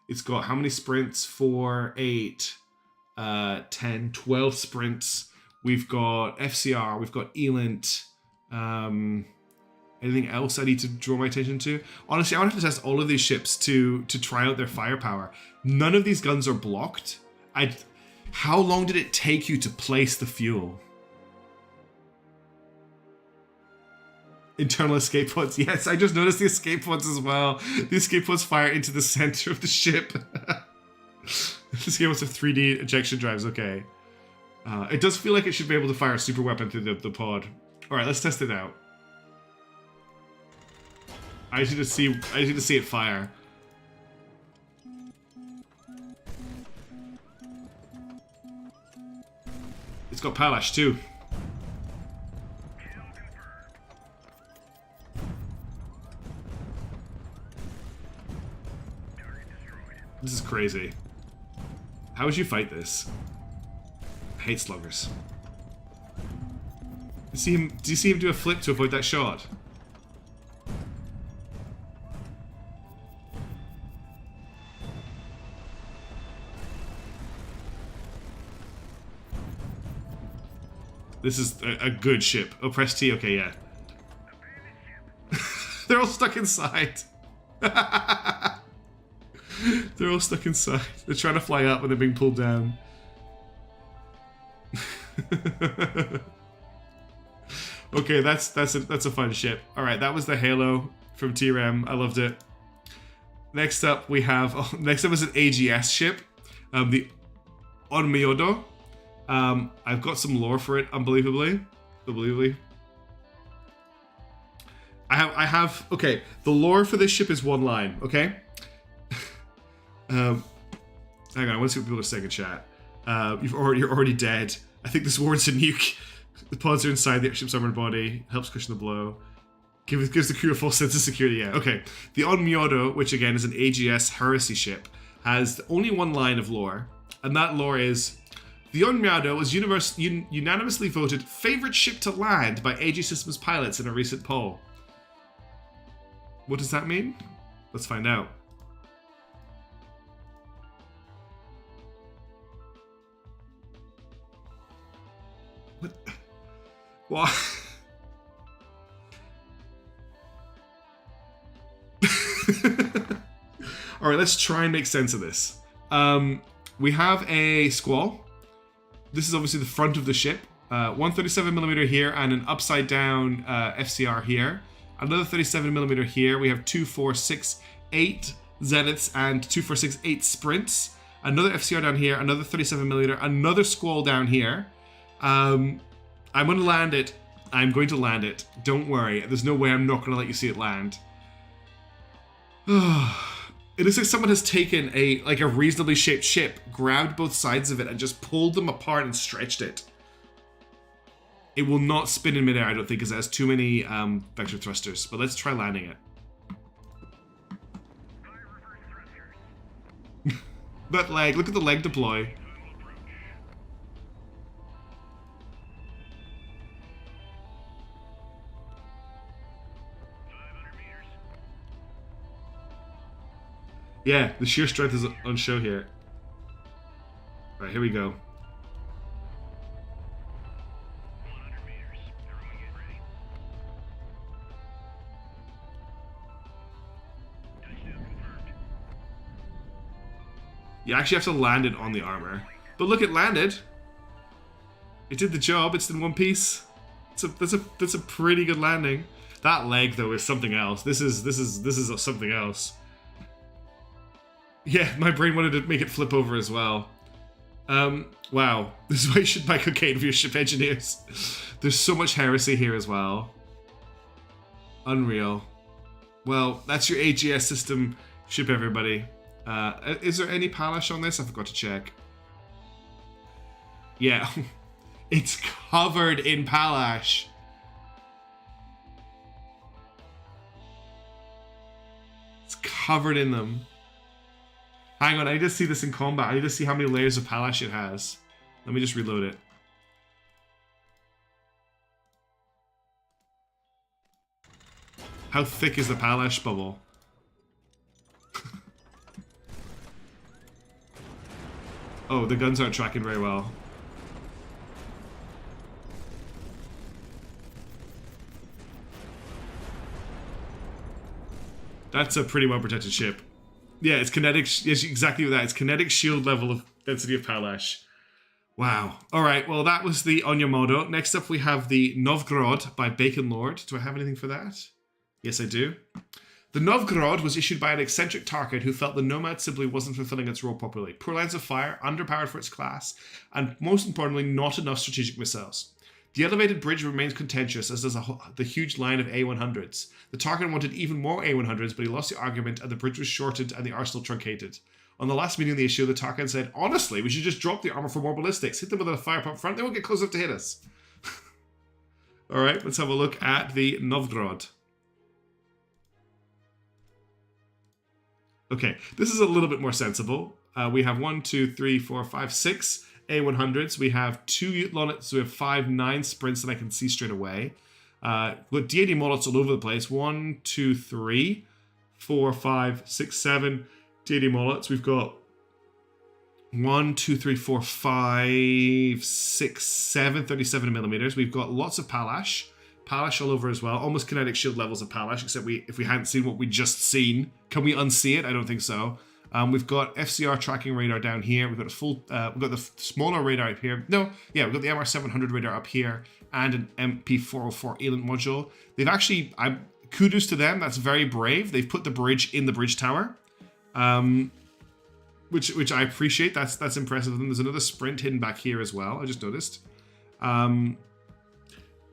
It's got how many sprints? 4, 8, 10, 12 sprints. We've got FCR, we've got Elant. Anything else I need to draw my attention to? Honestly, I want to test all of these ships to try out their firepower. None of these guns are blocked. How long did it take you to place the fuel? Internal escape pods. Yes, I just noticed the escape pods as well. The escape pods fire into the center of the ship. The escape pods have 3D ejection drives. Okay. It does feel like it should be able to fire a super weapon through the pod. All right, let's test it out. I need to see it fire. It's got PHALANX too. This is crazy. How would you fight this? I hate sluggers. Do you see him do a flip to avoid that shot? This is a good ship. Oh, press T. Okay, yeah. They're all stuck inside. They're all stuck inside. They're trying to fly up, but they're being pulled down. Okay, that's a fun ship. All right, that was the Halo from T Rem. I loved it. Next up, we have next up is an AGS ship, the Onmyodo. I've got some lore for it, unbelievably. I have okay, the lore for this ship is one line, okay? Hang on, I want to see what people are saying in chat. You're already dead. I think this warrants a nuke. The pods are inside the ship's armored body, helps cushion the blow. Gives the crew a full sense of security, yeah. Okay. The Onmyodo, which again is an AGS heresy ship, has only one line of lore, and that lore is, the Onmyodo was unanimously voted favorite ship to land by AG Systems pilots in a recent poll. What does that mean? Let's find out. What? All right, let's try and make sense of this. We have a squall. This is obviously the front of the ship. 137mm here and an upside down FCR here. Another 37mm here. We have 2, 4, 6, 8 zeniths and 2, 4, 6, 8 sprints. Another FCR down here. Another 37mm. Another squall down here. I'm going to land it. I'm going to land it. Don't worry. There's no way I'm not going to let you see it land. It looks like someone has taken a reasonably shaped ship, grabbed both sides of it, and just pulled them apart and stretched it. It will not spin in midair, I don't think, because it has too many vector thrusters. But let's try landing it. That leg, look at the leg deploy. Yeah, the sheer strength is on show here. All right, here we go. You actually have to land it on the armor. But look, it landed. It did the job. It's in one piece. That's a pretty good landing. That leg though is something else. This is something else. Yeah, my brain wanted to make it flip over as well. Wow. This is why you should buy cocaine for your ship engineers. There's so much heresy here as well. Unreal. Well, that's your AGS system ship, everybody. Is there any polish on this? I forgot to check. Yeah. It's covered in palash. It's covered in them. Hang on, I need to see this in combat. I need to see how many layers of palash it has. Let me just reload it. How thick is the palash bubble? Oh, the guns aren't tracking very well. That's a pretty well protected ship. Yeah, it's kinetic. Yes, exactly that. It's kinetic shield level of density of palash. Wow. All right. Well, that was the Onmyodo. Next up, we have the Novgorod by Bacon Lord. Do I have anything for that? Yes, I do. The Novgorod was issued by an eccentric Target who felt the Nomad simply wasn't fulfilling its role properly. Poor lines of fire, underpowered for its class, and most importantly, not enough strategic missiles. The elevated bridge remains contentious, as does the huge line of A100s. The Tarkin wanted even more A100s, but he lost the argument and the bridge was shortened and the arsenal truncated. On the last meeting of the issue, the Tarkin said, honestly, we should just drop the armor for more ballistics. Hit them with a fire pump front, they won't get close enough to hit us. Alright, let's have a look at the Novgorod. Okay, this is a little bit more sensible. We have 1, 2, 3, 4, 5, 6 A100s. We have 2 Lonets, so we have 5, 9 sprints that I can see straight away. With D80 Molot's all over the place. 1, 2, 3, 4, 5, 6, 7 D80 Molots. We've got 1, 2, 3, 4, 5, 6, 7 37mm. We've got lots of palash. Palash all over as well. Almost kinetic shield levels of palash, except if we hadn't seen what we just seen. Can we unsee it? I don't think so. We've got FCR tracking radar down here. We've got a full. We've got the smaller radar up here. No, yeah, we've got the MR700 radar up here and an MP404 ELINT module. They've actually, kudos to them. That's very brave. They've put the bridge in the bridge tower, which I appreciate. That's impressive of them. There's another sprint hidden back here as well. I just noticed. That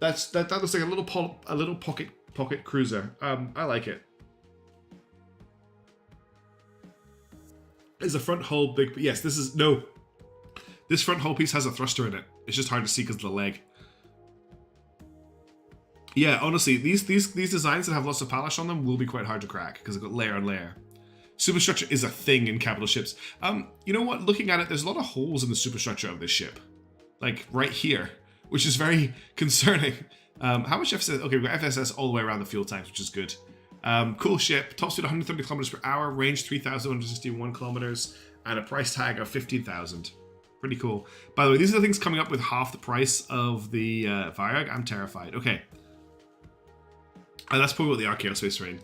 looks like a little pocket cruiser. I like it. Is the front hull big? Yes, this is no. This front hull piece has a thruster in it. It's just hard to see because of the leg. Yeah, honestly, these designs that have lots of polish on them will be quite hard to crack because they've got layer on layer. Superstructure is a thing in capital ships. You know what? Looking at it, there's a lot of holes in the superstructure of this ship. Like right here, which is very concerning. How much FSS? Okay, we've got FSS all the way around the fuel tanks, which is good. Cool ship, top speed 130 kilometers per hour, range 3,161 kilometers, and a price tag of 15,000. Pretty cool. By the way, these are the things coming up with half the price of the Varag. I'm terrified. Okay. That's probably what the Archaeo Space Marine.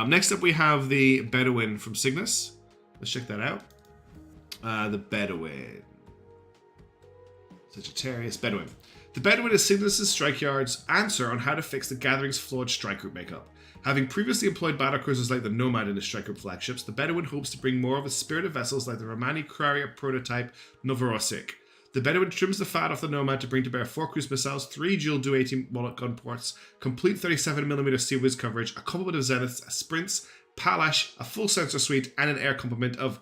Next up, we have the Bedouin from Cygnus. Let's check that out. The Bedouin. Sagittarius Bedouin. The Bedouin is Cygnus' strike yard's answer on how to fix the Gathering's flawed strike group makeup. Having previously employed battle cruisers like the Nomad in his strike group flagships, the Bedouin hopes to bring more of a spirit of vessels like the Romani Kraria prototype Novorossiysk. The Bedouin trims the fat off the Nomad to bring to bear 4 cruise missiles, 3 dual Du-80 mullet gun ports, complete 37mm Sea Whiz coverage, a complement of Zeniths, sprints, Palash, a full sensor suite, and an air complement of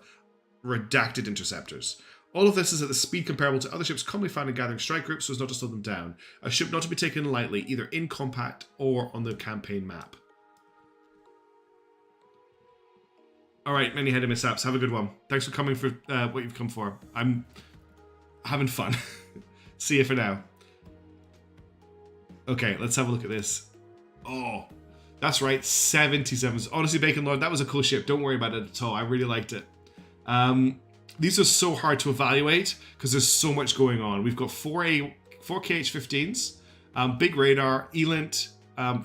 redacted interceptors. All of this is at the speed comparable to other ships commonly found in Gathering strike groups, so as not to slow them down. A ship not to be taken lightly, either in compact or on the campaign map. Alright, many headed mishaps. Have a good one. Thanks for coming for what you've come for. I'm having fun. See you for now. Okay, let's have a look at this. Oh, that's right, 77. Honestly, Bacon Lord, that was a cool ship. Don't worry about it at all. I really liked it. These are so hard to evaluate because there's so much going on. We've got 4 KH-15s, big radar, ELINT,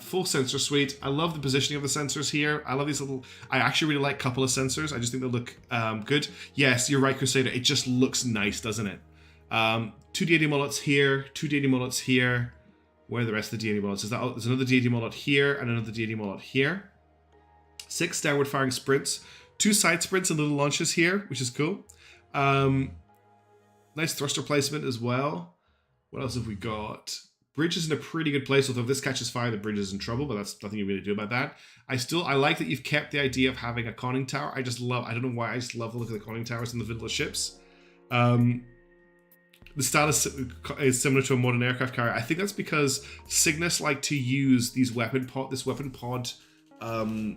full sensor suite. I love the positioning of the sensors here. I love these little... I actually really like a couple of sensors. I just think they look good. Yes, you're right, Crusader. It just looks nice, doesn't it? 2 deity mullets here, 2 deity mullets here. Where are the rest of the deity mullets? There's another deity mullet here and another deity mullet here. 6 downward firing sprints. 2 side sprints and little launches here, which is cool. Nice thruster placement as well. What else have we got? Bridge is in a pretty good place, although if this catches fire, the bridge is in trouble, but that's nothing you really do about that. I like that you've kept the idea of having a conning tower. I don't know why, I just love the look of the conning towers in the middle of ships. The style is similar to a modern aircraft carrier. I think that's because Cygnus like to use this weapon pod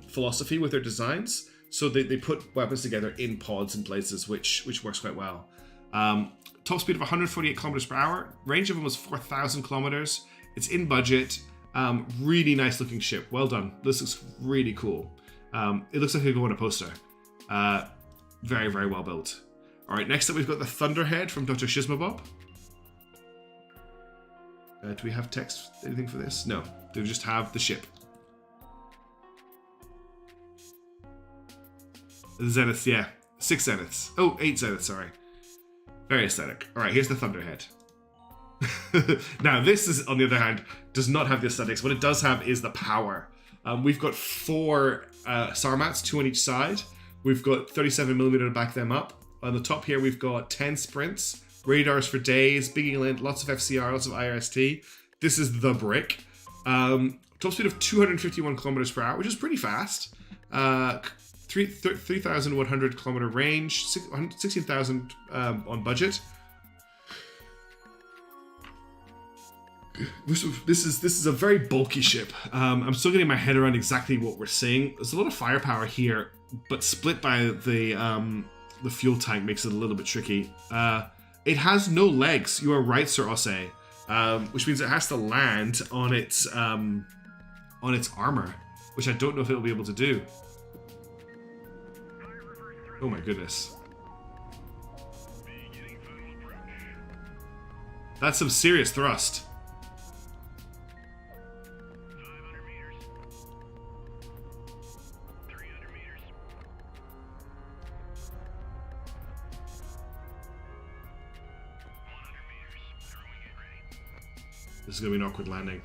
philosophy with their designs. So they put weapons together in pods in places, which works quite well. Top speed of 148 kilometers per hour. Range of almost 4,000 kilometers. It's in budget. Really nice looking ship. Well done. This looks really cool. It looks like it could go on a poster. Very, very well built. All right, next up we've got the Thunderhead from Dr. Shizmabob. Do we have text, anything for this? No, we just have the ship. The Zeniths, yeah. 6 Zeniths. Oh, 8 Zeniths, sorry. Very aesthetic. All right, here's the Thunderhead. Now, this is, on the other hand, does not have the aesthetics. What it does have is the power. We've got 4 Sarmats, 2 on each side. We've got 37mm to back them up. On the top here, we've got 10 sprints, radars for days, big ELINT, lots of FCR, lots of IRST. This is the brick. Top speed of 251 kilometers per hour, which is pretty fast. 3,100 kilometer range, 16,000 on budget. This is a very bulky ship. I'm still getting my head around exactly what we're seeing. There's a lot of firepower here, but split by the fuel tank makes it a little bit tricky. It has no legs. You are right, Sir Ose, which means it has to land on its armor, which I don't know if it'll be able to do. Oh my goodness. That's some serious thrust. This is going to be an awkward landing.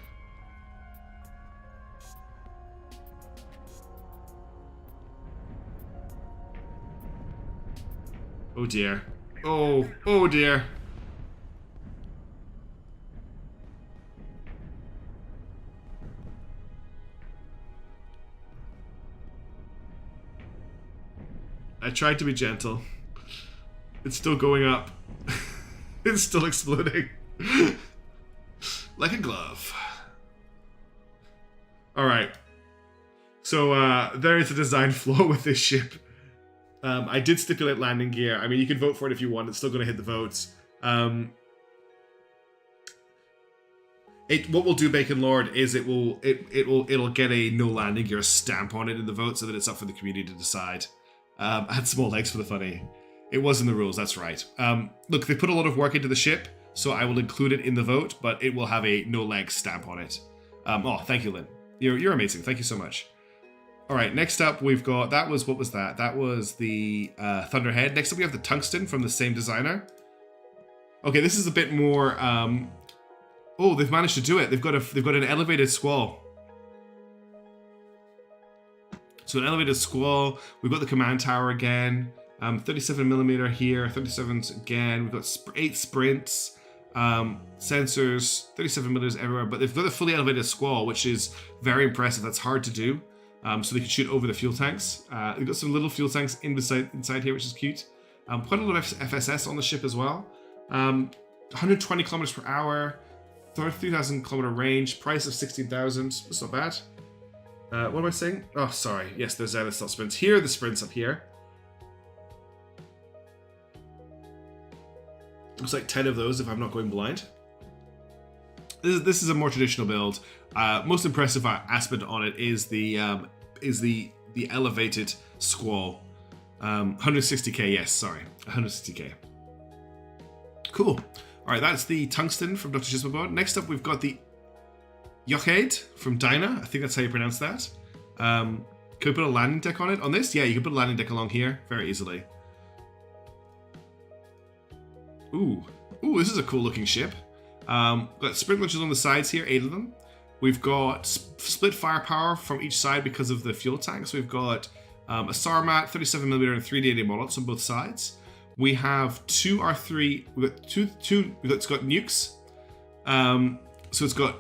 Oh dear. Oh dear. I tried to be gentle. It's still going up. It's still exploding. Like a glove. All right. So there is a design flaw with this ship. I did stipulate landing gear. I mean, you can vote for it if you want. It's still going to hit the votes. What we'll do, Bacon Lord, is it'll get a no landing gear stamp on it in the vote, so that it's up for the community to decide. Add small legs for the funny. It was in the rules. That's right. Look, they put a lot of work into the ship, so I will include it in the vote, but it will have a no leg stamp on it. Oh, thank you, Lynn. You're amazing. Thank you so much. All right, next up we've got, what was that? That was the Thunderhead. Next up we have the Tungsten from the same designer. Okay, this is a bit more, oh, they've managed to do it. They've got an elevated squall. So an elevated squall, we've got the command tower again, 37mm here, 37s again, we've got 8 sprints, sensors, 37mm everywhere, but they've got a fully elevated squall, which is very impressive. That's hard to do. So they can shoot over the fuel tanks. They've got some little fuel tanks inside here, which is cute. Quite a lot of FSS on the ship as well. 120 kilometers per hour, 3,000 kilometer range, price of 16,000. That's not bad. What am I saying? Oh, sorry. Yes, there's style sprints. Here are the sprints up here. Looks like 10 of those if I'm not going blind. This is a more traditional build. Most impressive aspect on it is the elevated squall. 160k, yes, sorry, 160k. Cool. All right, that's the Tungsten from Dr. Chismabod. Next up, we've got the Yochade from Dyna. I think that's how you pronounce that. Can we put a landing deck on it? On this? Yeah, you can put a landing deck along here very easily. Ooh, this is a cool looking ship. Got sprint launchers on the sides here, 8 of them. We've got split firepower from each side because of the fuel tanks. We've got a Sarmat, 37mm and 3D monots on both sides. We have 2 R3. It's got nukes. So it's got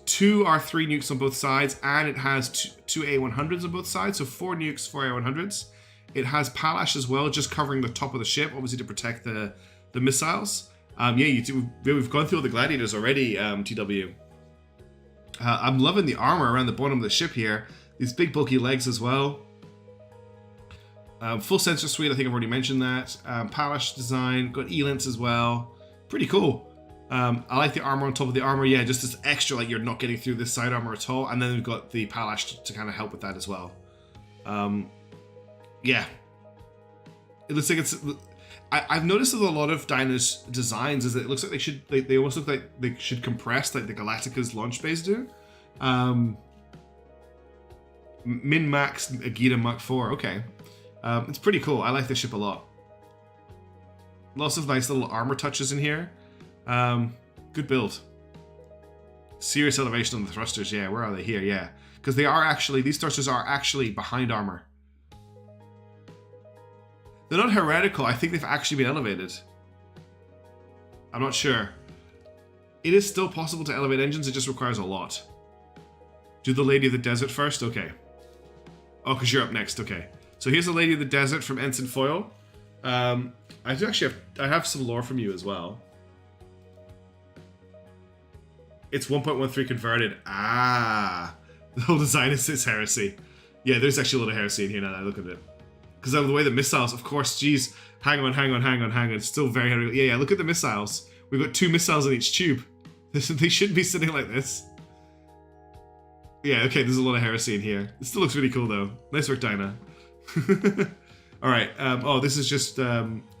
2 R3 nukes on both sides, and it has two A100s on both sides. So 4 nukes, 4 A100s. It has PHALANX as well, just covering the top of the ship, obviously to protect the missiles. We've gone through all the gladiators already, TW. I'm loving the armor around the bottom of the ship here. These big bulky legs as well. Full sensor suite, I think I've already mentioned that. PHALANX design, got E-links as well. Pretty cool. I like the armor on top of the armor. Yeah, just this extra, like you're not getting through this side armor at all. And then we've got the PHALANX to kind of help with that as well. Yeah. It looks like it's... I've noticed with a lot of Dyna's designs is that it looks like they almost look like they should compress like the Galactica's launch base do. Min-max AUDA Mk 4, okay. It's pretty cool. I like this ship a lot. Lots of nice little armor touches in here. Good build. Serious elevation on the thrusters, yeah. Where are they? Here, yeah. Because they are actually, these thrusters are actually behind armor. They're not heretical. I think they've actually been elevated. I'm not sure. It is still possible to elevate engines. It just requires a lot. Do the Lady of the Desert first? Okay. Oh, because you're up next. Okay. So here's the Lady of the Desert from Ensign Foil. I have some lore from you as well. It's 1.13 converted. Ah. The whole design is heresy. Yeah, there's actually a lot of heresy in here now that I look at it. Because of the way the missiles, of course, geez, hang on. It's still very heavy. Yeah, look at the missiles. We've got 2 missiles in each tube. They shouldn't be sitting like this. Yeah, okay, there's a lot of heresy in here. It still looks really cool, though. Nice work, Dyna. Alright, this is just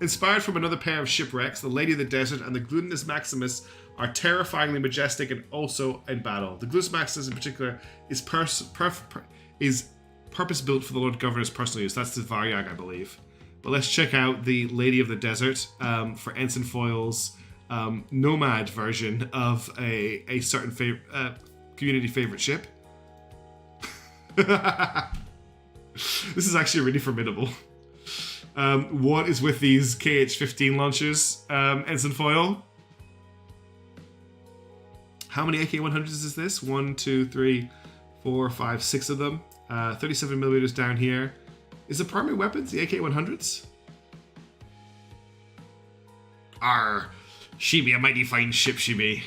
inspired from another pair of shipwrecks. The Lady of the Desert and the Gluttonous Maximus are terrifyingly majestic and also in battle. The Gluttonous Maximus, in particular, is purpose-built for the Lord Governor's personal use. That's the Varyag, I believe. But let's check out the Lady of the Desert for Ensign Foil's Nomad version of a certain community favorite ship. This is actually really formidable. What is with these KH-15 launchers, Ensign Foil? How many AK-100s is this? 1, 2, 3, 4, 5, 6 of them. 37mm down here. Is the primary weapons the AK-100s? Arr, she be a mighty fine ship, she be.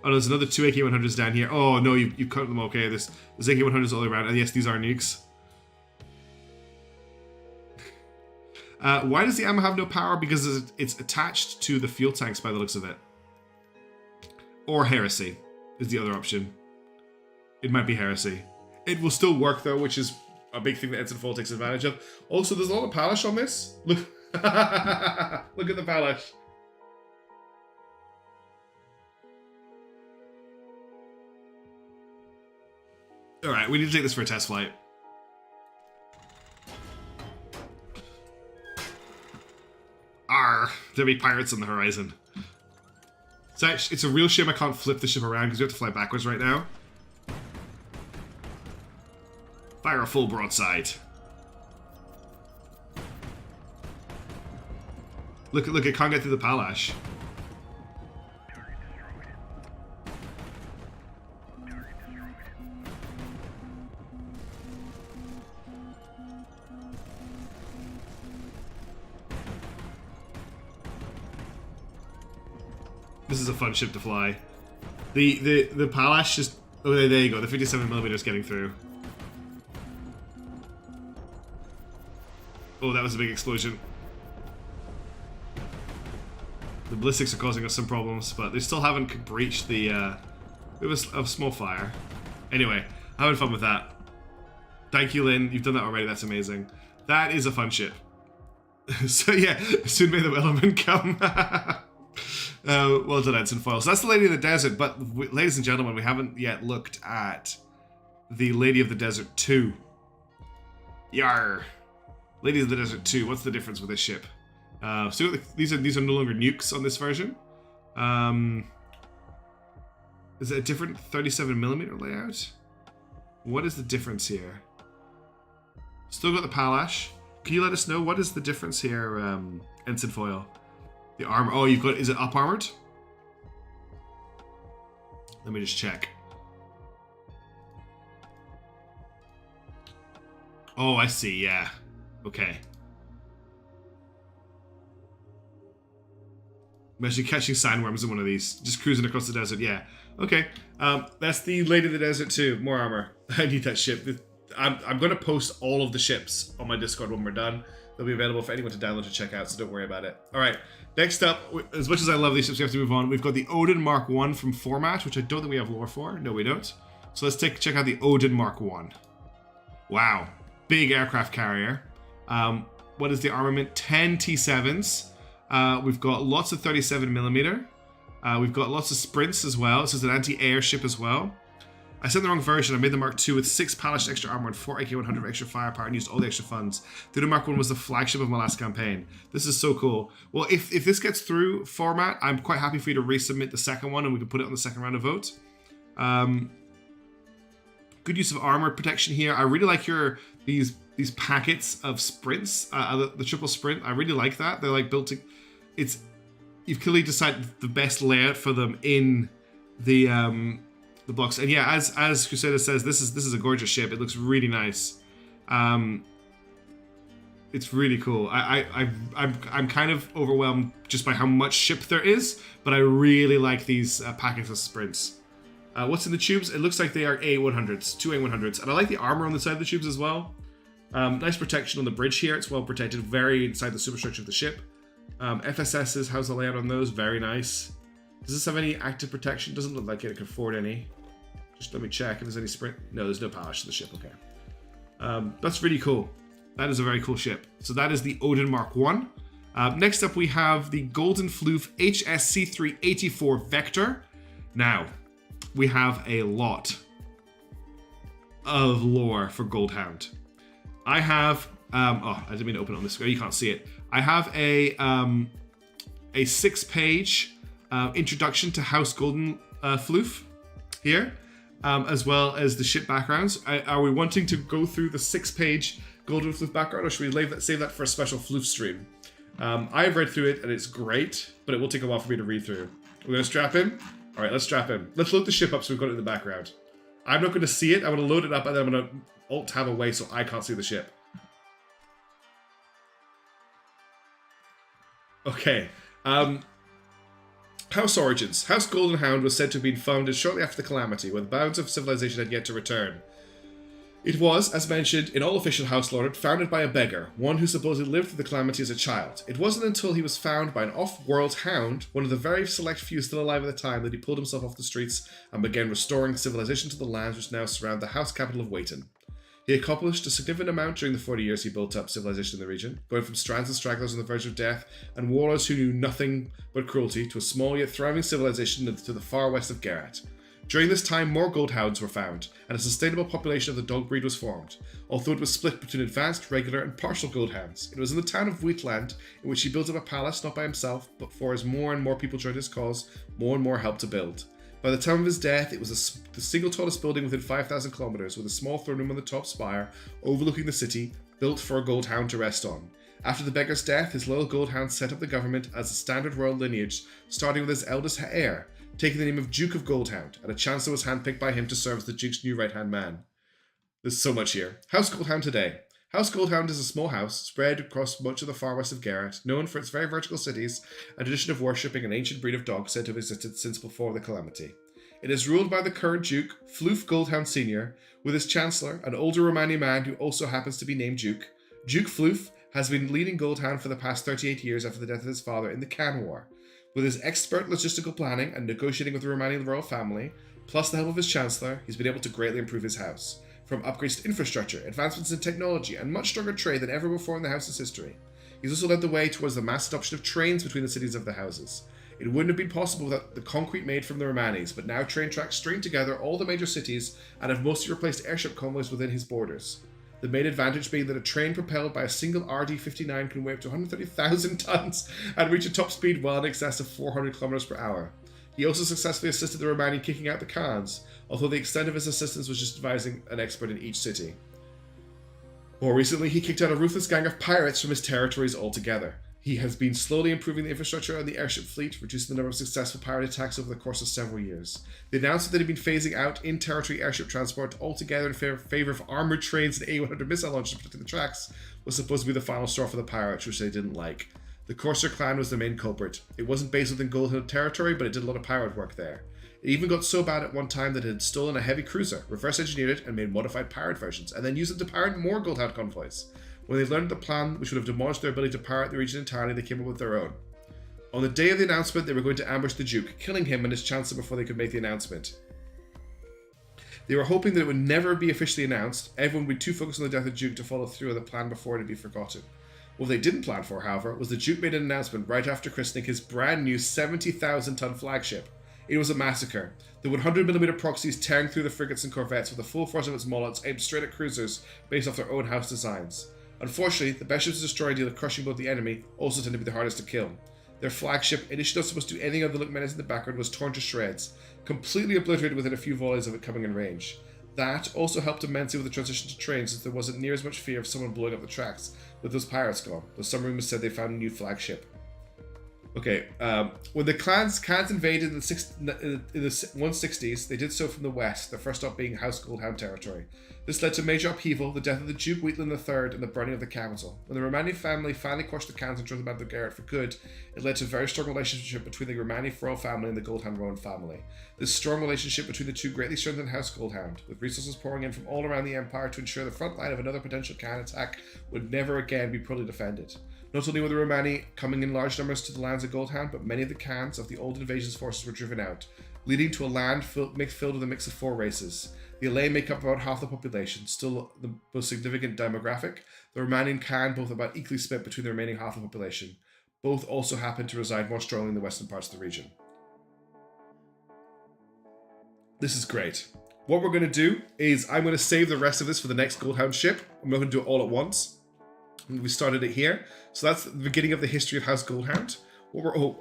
Oh, there's another 2 AK-100s down here. Oh, no, you cut them. Okay, there's AK-100s all the way around. And yes, these are nukes. Why does the ammo have no power? Because it's attached to the fuel tanks by the looks of it. Or heresy is the other option. It might be heresy. It will still work though, which is a big thing that Ensign Foil takes advantage of. Also, there's a lot of polish on this. Look, look at the polish. All right, we need to take this for a test flight. Arr, there'll be pirates on the horizon. It's a real shame I can't flip the ship around because we have to fly backwards right now. Fire a full broadside. Look, it can't get through the palash. This is a fun ship to fly. The palash just... Oh, there you go. The 57mm is getting through. Oh, that was a big explosion. The ballistics are causing us some problems, but they still haven't breached the... it was a small fire. Anyway, having fun with that. Thank you, Lynn. You've done that already. That's amazing. That is a fun ship. So yeah, soon may the Wellerman come. Well done, Ensign Foil. So that's the Lady of the Desert, but ladies and gentlemen, we haven't yet looked at the Lady of the Desert 2. Yar! Lady of the Desert 2, what's the difference with this ship? So these are no longer nukes on this version. Is it a different 37mm layout? What is the difference here? Still got the palash. Can you let us know what is the difference here, Ensign Foil? The armor. Oh, you've got. Is it up armored? Let me just check. Oh, I see. Yeah. Okay. Imagine catching sandworms in one of these. Just cruising across the desert. Yeah. Okay. That's the Lady of the Desert 2. More armor. I need that ship. I'm going to post all of the ships on my Discord when we're done. They'll be available for anyone to download to check out, so don't worry about it. All right. Next up, as much as I love these ships, we have to move on. We've got the Odin Mark 1 from Format, which I don't think we have lore for. No, we don't. So let's check out the Odin Mark 1. Wow. Big aircraft carrier. What is the armament? 10 T7s. We've got lots of 37mm. We've got lots of sprints as well. This is an anti-air ship as well. I said the wrong version. I made the Mark II with 6 polished extra armor and 4 AK-100 extra firepower and used all the extra funds. The Odin Mark I was the flagship of my last campaign. This is so cool. Well, if this gets through Format, I'm quite happy for you to resubmit the second one and we can put it on the second round of vote. Good use of armor protection here. I really like these packets of sprints, the triple sprint. I really like that. They're like built to... You've clearly decided the best layout for them in the blocks. And yeah, as Crusader says, this is a gorgeous ship. It looks really nice. It's really cool. I'm kind of overwhelmed just by how much ship there is, but I really like these packets of sprints. What's in the tubes? It looks like they are A100s, 2 A100s, and I like the armor on the side of the tubes as well. Nice protection on the bridge here. It's well protected, very inside the superstructure of the ship. FSSs, how's the layout on those? Very nice. Does this have any active protection? Doesn't look like it can afford any. Just let me check if there's any sprint. No, there's no polish to the ship. Okay. That's really cool. That is a very cool ship. So that is the Odin Mark 1. Next up, we have the Golden Floof HSC384 Vector. Now, we have a lot of lore for Goldhound. I have... oh, I didn't mean to open it on this screen. You can't see it. I have a 6-page introduction to House Golden Floof here, as well as the ship backgrounds. Are we wanting to go through the 6-page Golden Floof background, or should we save that for a special Floof stream? I've read through it, and it's great, but it will take a while for me to read through. We're going to strap in? All right, let's strap in. Let's load the ship up so we've got it in the background. I'm not going to see it. I'm going to load it up, and then I'm going to Alt-Tab away so I can't see the ship. Okay. House origins. House Golden Hound was said to have been founded shortly after the Calamity, when the bounds of civilization had yet to return. It was, as mentioned in all official house lore, founded by a beggar, one who supposedly lived through the Calamity as a child. It wasn't until he was found by an off-world hound, one of the very select few still alive at the time, that he pulled himself off the streets and began restoring civilization to the lands which now surround the house capital of Waiton. He accomplished a significant amount during the 40 years he built up civilization in the region, going from strands and stragglers on the verge of death and warlords who knew nothing but cruelty to a small yet thriving civilization to the far west of Geralt. During this time, more goldhounds were found, and a sustainable population of the dog breed was formed, although it was split between advanced, regular, and partial goldhounds. It was in the town of Wheatland in which he built up a palace, not by himself, but for as more and more people joined his cause, more and more helped to build. By the time of his death, it was the single tallest building within 5,000 kilometers, with a small throne room on the top spire, overlooking the city, built for a goldhound to rest on. After the beggar's death, his loyal goldhound set up the government as a standard royal lineage, starting with his eldest heir, taking the name of Duke of Goldhound, and a chancellor was handpicked by him to serve as the Duke's new right-hand man. There's so much here. House Goldhound today. House Goldhound is a small house spread across much of the far west of Geralt, known for its very vertical cities and tradition of worshipping an ancient breed of dog said to have existed since before the Calamity. It is ruled by the current Duke, Floof Goldhound Sr., with his chancellor, an older Romani man who also happens to be named Duke. Duke Floof has been leading Goldhound for the past 38 years after the death of his father in the Can War. With his expert logistical planning and negotiating with the Romani royal family, plus the help of his chancellor, he's been able to greatly improve his house. From upgrades to infrastructure, advancements in technology, and much stronger trade than ever before in the house's history. He's also led the way towards the mass adoption of trains between the cities of the houses. It wouldn't have been possible without the concrete made from the Romanis, but now train tracks string together all the major cities and have mostly replaced airship convoys within his borders. The main advantage being that a train propelled by a single RD-59 can weigh up to 130,000 tons and reach a top speed well in excess of 400 km per hour. He also successfully assisted the Romani kicking out the Khans, although the extent of his assistance was just advising an expert in each city. More recently, he kicked out a ruthless gang of pirates from his territories altogether. He has been slowly improving the infrastructure of the airship fleet, reducing the number of successful pirate attacks over the course of several years. They announced that they'd been phasing out in-territory airship transport altogether in favor of armoured trains and A100 missile launchers protecting the tracks, was supposed to be the final straw for the pirates, which they didn't like. The Corsair clan was the main culprit. It wasn't based within Goldhound territory, but it did a lot of pirate work there. It even got so bad at one time that it had stolen a heavy cruiser, reverse engineered it, and made modified pirate versions, and then used it to pirate more Goldhound convoys. When they learned the plan which would have demolished their ability to pirate the region entirely, they came up with their own. On the day of the announcement, they were going to ambush the Duke, killing him and his chancellor before they could make the announcement. They were hoping that it would never be officially announced. Everyone would be too focused on the death of the Duke to follow through on the plan before it would be forgotten. What they didn't plan for, however, was the Duke made an announcement right after christening his brand new 70,000-ton flagship. It was a massacre. The 100mm proxies tearing through the frigates and corvettes with the full force of its mullets aimed straight at cruisers based off their own house designs. Unfortunately, the best ships to destroy deal of crushing both the enemy also tend to be the hardest to kill. Their flagship, initially not supposed to do anything other than look menacing in the background, was torn to shreds, completely obliterated within a few volleys of it coming in range. That also helped immensely with the transition to trains, since there wasn't near as much fear of someone blowing up the tracks with those pirates gone, though some rumors said they found a new flagship. Okay, when the clans invaded in the 160s, they did so from the west, their first stop being House Goldhound territory. This led to major upheaval, the death of the Duke Wheatland III, and the burning of the capital. When the Romani family finally quashed the Khans and drove them out of Geralt for good, it led to a very strong relationship between the Romani royal family and the Goldhound Rowan family. This strong relationship between the two greatly strengthened House Goldhound, with resources pouring in from all around the Empire to ensure the front line of another potential Khan attack would never again be poorly defended. Not only were the Romani coming in large numbers to the lands of Goldhound, but many of the Khans of the old invasions forces were driven out, leading to a land filled with a mix of four races. The Alay make up about half the population, still the most significant demographic. The Romani and Khan both about equally split between the remaining half of the population. Both also happen to reside more strongly in the western parts of the region. This is great. What we're going to do is I'm going to save the rest of this for the next Goldhound ship. I'm not going to do it all at once. We started it here. So that's the beginning of the history of House Goldhound.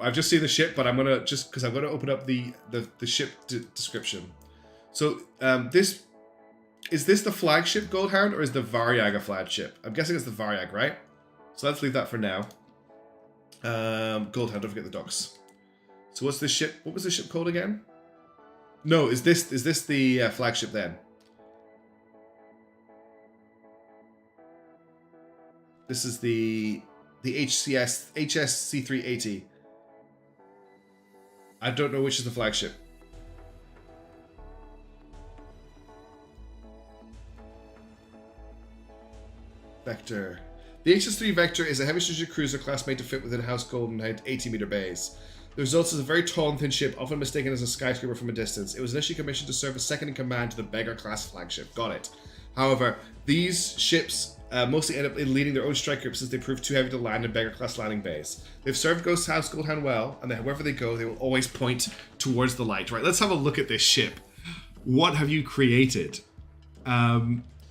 I've just seen the ship, but I'm going to, just because I'm going to open up the ship description. So is this the flagship Goldhound or is the Variag a flagship? I'm guessing it's the Variag, right? So let's leave that for now. Goldhound, don't forget the docks. So what's this ship? What was the ship called again? No, is this the flagship then? This is the HSC380. I don't know which is the flagship. Vector. The HS-3 Vector is a heavy strategic cruiser class made to fit within House Golden 80-meter bays. The result is a very tall and thin ship, often mistaken as a skyscraper from a distance. It was initially commissioned to serve as second in command to the Beggar-class flagship. Got it. However, these ships mostly end up leading their own strike group since they prove too heavy to land in Beggar-class landing bays. They've served Ghost House Goldhound well, and wherever they go, they will always point towards the light. Right, let's have a look at this ship. What have you created?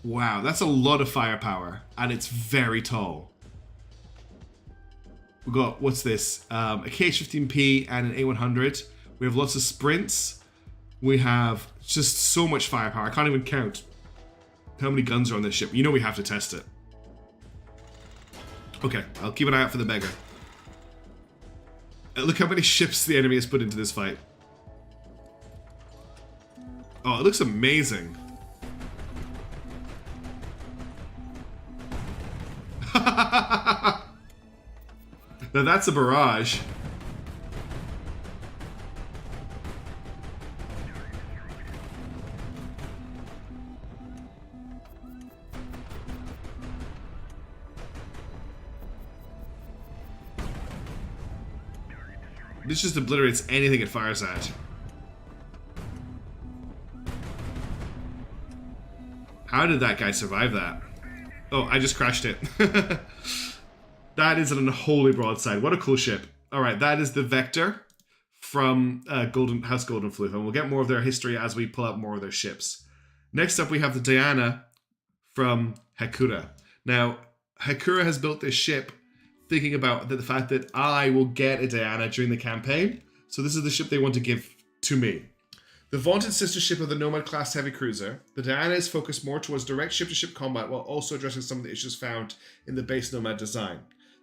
Wow, that's a lot of firepower, and it's very tall. We've got, what's this? A KH-15P and an A100. We have lots of sprints. We have just so much firepower. I can't even count how many guns are on this ship. You know we have to test it. Okay, I'll keep an eye out for the Beggar. Look how many ships the enemy has put into this fight. Oh, it looks amazing. Now that's a barrage. This just obliterates anything it fires at. How did that guy survive that? Oh, I just crashed it. That is an unholy broadside. What a cool ship. Alright, that is the Vector from House Golden Flute, and we'll get more of their history as we pull out more of their ships. Next up, we have the Dyna from Hekkura. Now, Hekkura has built this ship thinking about the fact that I will get a Dyna during the campaign, so this is the ship they want to give to me. The vaunted sister ship of the Nomad-class heavy cruiser, the Dyna is focused more towards direct ship-to-ship combat while also addressing some of the issues found in the base Nomad design.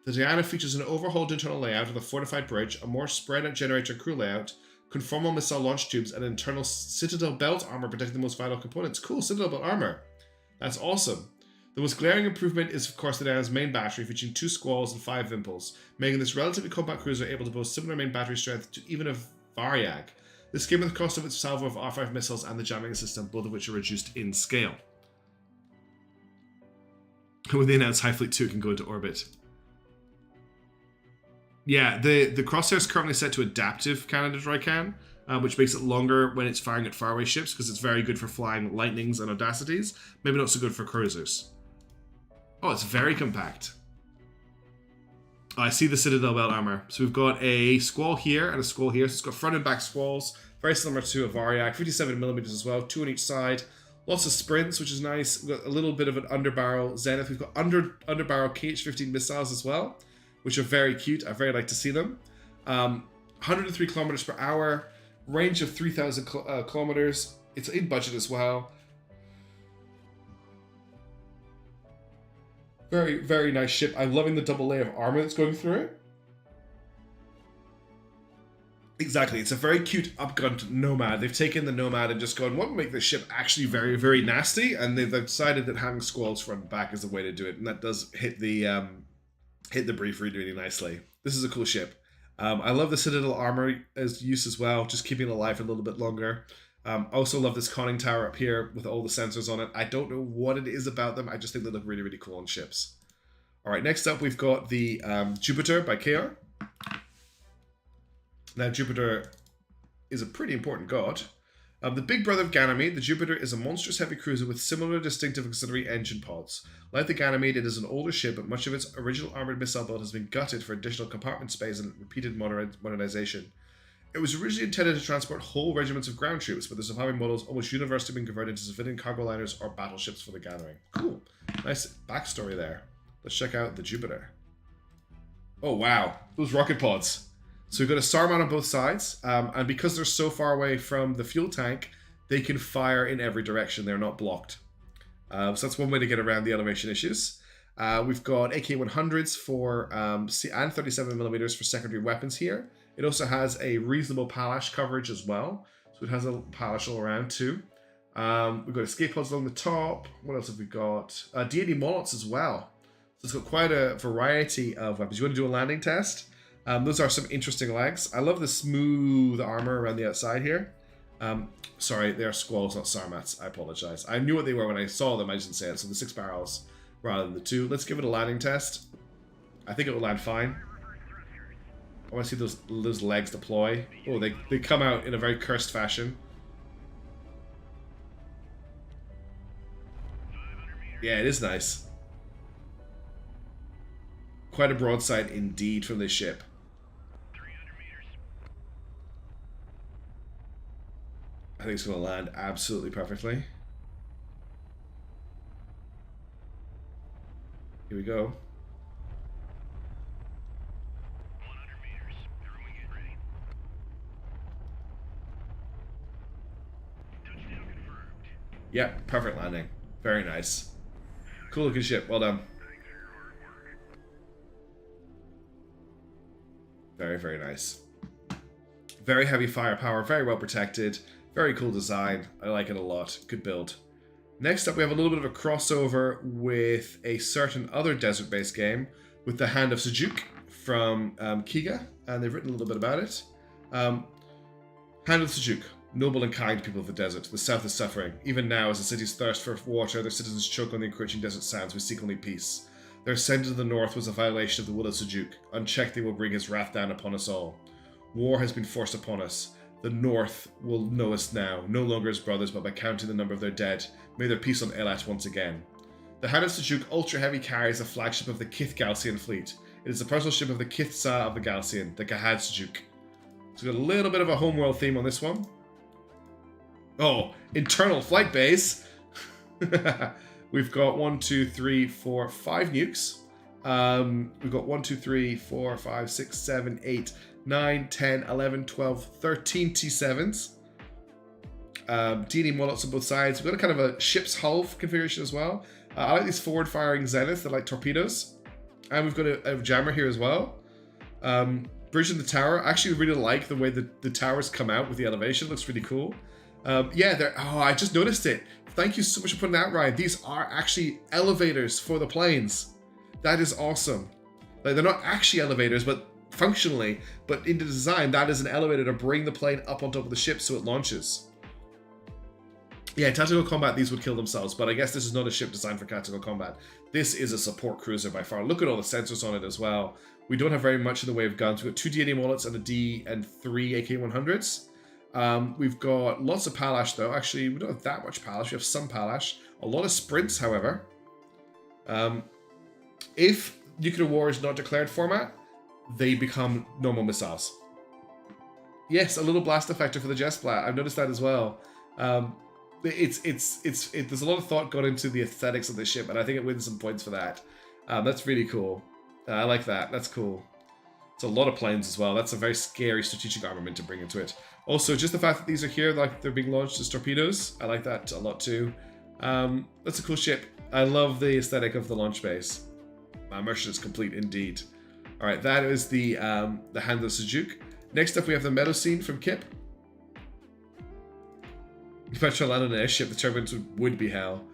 The Dyna features an overhauled internal layout with a fortified bridge, a more spread-out generator crew layout, conformal missile launch tubes, and internal Citadel belt armor protecting the most vital components. Cool, Citadel belt armor. That's awesome. The most glaring improvement is, of course, the Dyna's main battery, featuring 2 squalls and 5 vimples, making this relatively compact cruiser able to boast similar main battery strength to even a Variag. This came with the cost of its salvo of R5 missiles and the jamming system, both of which are reduced in scale. When they announce High Fleet 2 can go into orbit. Yeah, the crosshair is currently set to adaptive Canada Drycan, which makes it longer when it's firing at faraway ships because it's very good for flying Lightnings and Audacities. Maybe not so good for cruisers. Oh, it's very compact. Oh, I see the Citadel belt armor. So we've got a squall here and a squall here. So it's got front and back squalls, very similar to a Variag, 57mm as well, 2 on each side. Lots of sprints, which is nice. We've got a little bit of an underbarrel Zenith. We've got underbarrel KH-15 missiles as well, which are very cute. I very like to see them. 103 kilometers per hour, range of 3,000 kilometers. It's in budget as well. Very, very nice ship. I'm loving the double layer of armor that's going through it. Exactly. It's a very cute upgunned Nomad. They've taken the Nomad and just gone, what would make this ship actually very, very nasty? And they've decided that having squalls front and back is the way to do it. And that does hit the brief really, really nicely. This is a cool ship. I love the Citadel armor as use as well, just keeping it alive a little bit longer. Also love this conning tower up here with all the sensors on it. I don't know what it is about them. I just think they look really, really cool on ships. All right, next up we've got the Jupiter by Keaor. Now Jupiter is a pretty important god. The big brother of Ganymede, the Jupiter is a monstrous heavy cruiser with similar distinctive auxiliary engine pods. Like the Ganymede, it is an older ship, but much of its original armored missile build has been gutted for additional compartment space and repeated modernization. It was originally intended to transport whole regiments of ground troops, but the surviving models almost universally been converted into civilian cargo liners or battleships for the gathering. Cool. Nice backstory there. Let's check out the Jupiter. Oh wow, those rocket pods. So we've got a star mount on both sides, and because they're so far away from the fuel tank, they can fire in every direction. They're not blocked. So that's one way to get around the elevation issues. We've got AK-100s for and 37mm for secondary weapons here. It also has a reasonable Palash coverage as well. So it has a Palash all around too. We've got escape pods along the top. What else have we got? D80 Molots as well. So it's got quite a variety of weapons. You want to do a landing test? Those are some interesting legs. I love the smooth armor around the outside here. Sorry, they are squalls, not sarmats. I apologize. I knew what they were when I saw them. I just didn't say it. So the 6 barrels rather than the 2. Let's give it a landing test. I think it will land fine. I want to see those legs deploy. Oh, they come out in a very cursed fashion. Yeah, it is nice. Quite a broadside indeed from this ship. I think it's going to land absolutely perfectly. Here we go. 100 meters. Everyone get ready. Touchdown confirmed. Yeah, perfect landing. Very nice. Cool looking ship. Well done. Thanks for your hard work. Very, very nice. Very heavy firepower. Very well protected. Very cool design. I like it a lot. Good build. Next up, we have a little bit of a crossover with a certain other desert-based game with the Hand of Sejuk from Kiga, and they've written a little bit about it. Hand of Sejuk. Noble and kind people of the desert. The south is suffering. Even now, as the cities thirst for water, their citizens choke on the encroaching desert sands. We seek only peace. Their ascent into the north was a violation of the will of Sejuk. Unchecked, they will bring his wrath down upon us all. War has been forced upon us. The North will know us now, no longer as brothers, but by counting the number of their dead. May there peace on Elat once again. The Hand of Sejuk Ultra Heavy carries the flagship of the Kith Galcian fleet. It is the personal ship of the Kithsa of the Galcian, the Kahad Sejuk. So we've got a little bit of a homeworld theme on this one. Oh, internal flight base. We've got 1, 2, 3, 4, 5 nukes. We've got 1, 2, 3, 4, 5, 6, 7, 8, 9, 10, 11, 12, 13 T7s. D&E Mullets on both sides. We've got a kind of a ship's hull configuration as well. I like these forward-firing zeniths. They're like torpedoes. And we've got a jammer here as well. Bridge in the tower. I actually really like the way the towers come out with the elevation. It looks really cool. Yeah, oh, I just noticed it. Thank you so much for putting that, Ryan. These are actually elevators for the planes. That is awesome. Like, they're not actually elevators, but functionally, but in the design, that is an elevator to bring the plane up on top of the ship so it launches. Yeah, tactical combat, these would kill themselves, but I guess this is not a ship designed for tactical combat. This is a support cruiser by far. Look at all the sensors on it as well. We don't have very much in the way of guns. We've got 2 D&E Mullets and a D and 3 AK-100s. We've got lots of Palash though. Actually, we don't have that much Palash. We have some Palash. A lot of sprints, however. If nuclear war is not declared format, they become normal missiles. Yes, a little blast effector for the Jetsplat. I've noticed that as well. There's a lot of thought gone into the aesthetics of this ship, and I think it wins some points for that. That's really cool. I like that. That's cool. It's a lot of planes as well. That's a very scary strategic armament to bring into it. Also, just the fact that these are here, like they're being launched as torpedoes, I like that a lot too. That's a cool ship. I love the aesthetic of the launch base. My immersion is complete indeed. All right, that is the Hand of Sejuk. Next up, we have the Medocene from Kipp. If I try to land on an airship, the turbines would be hell.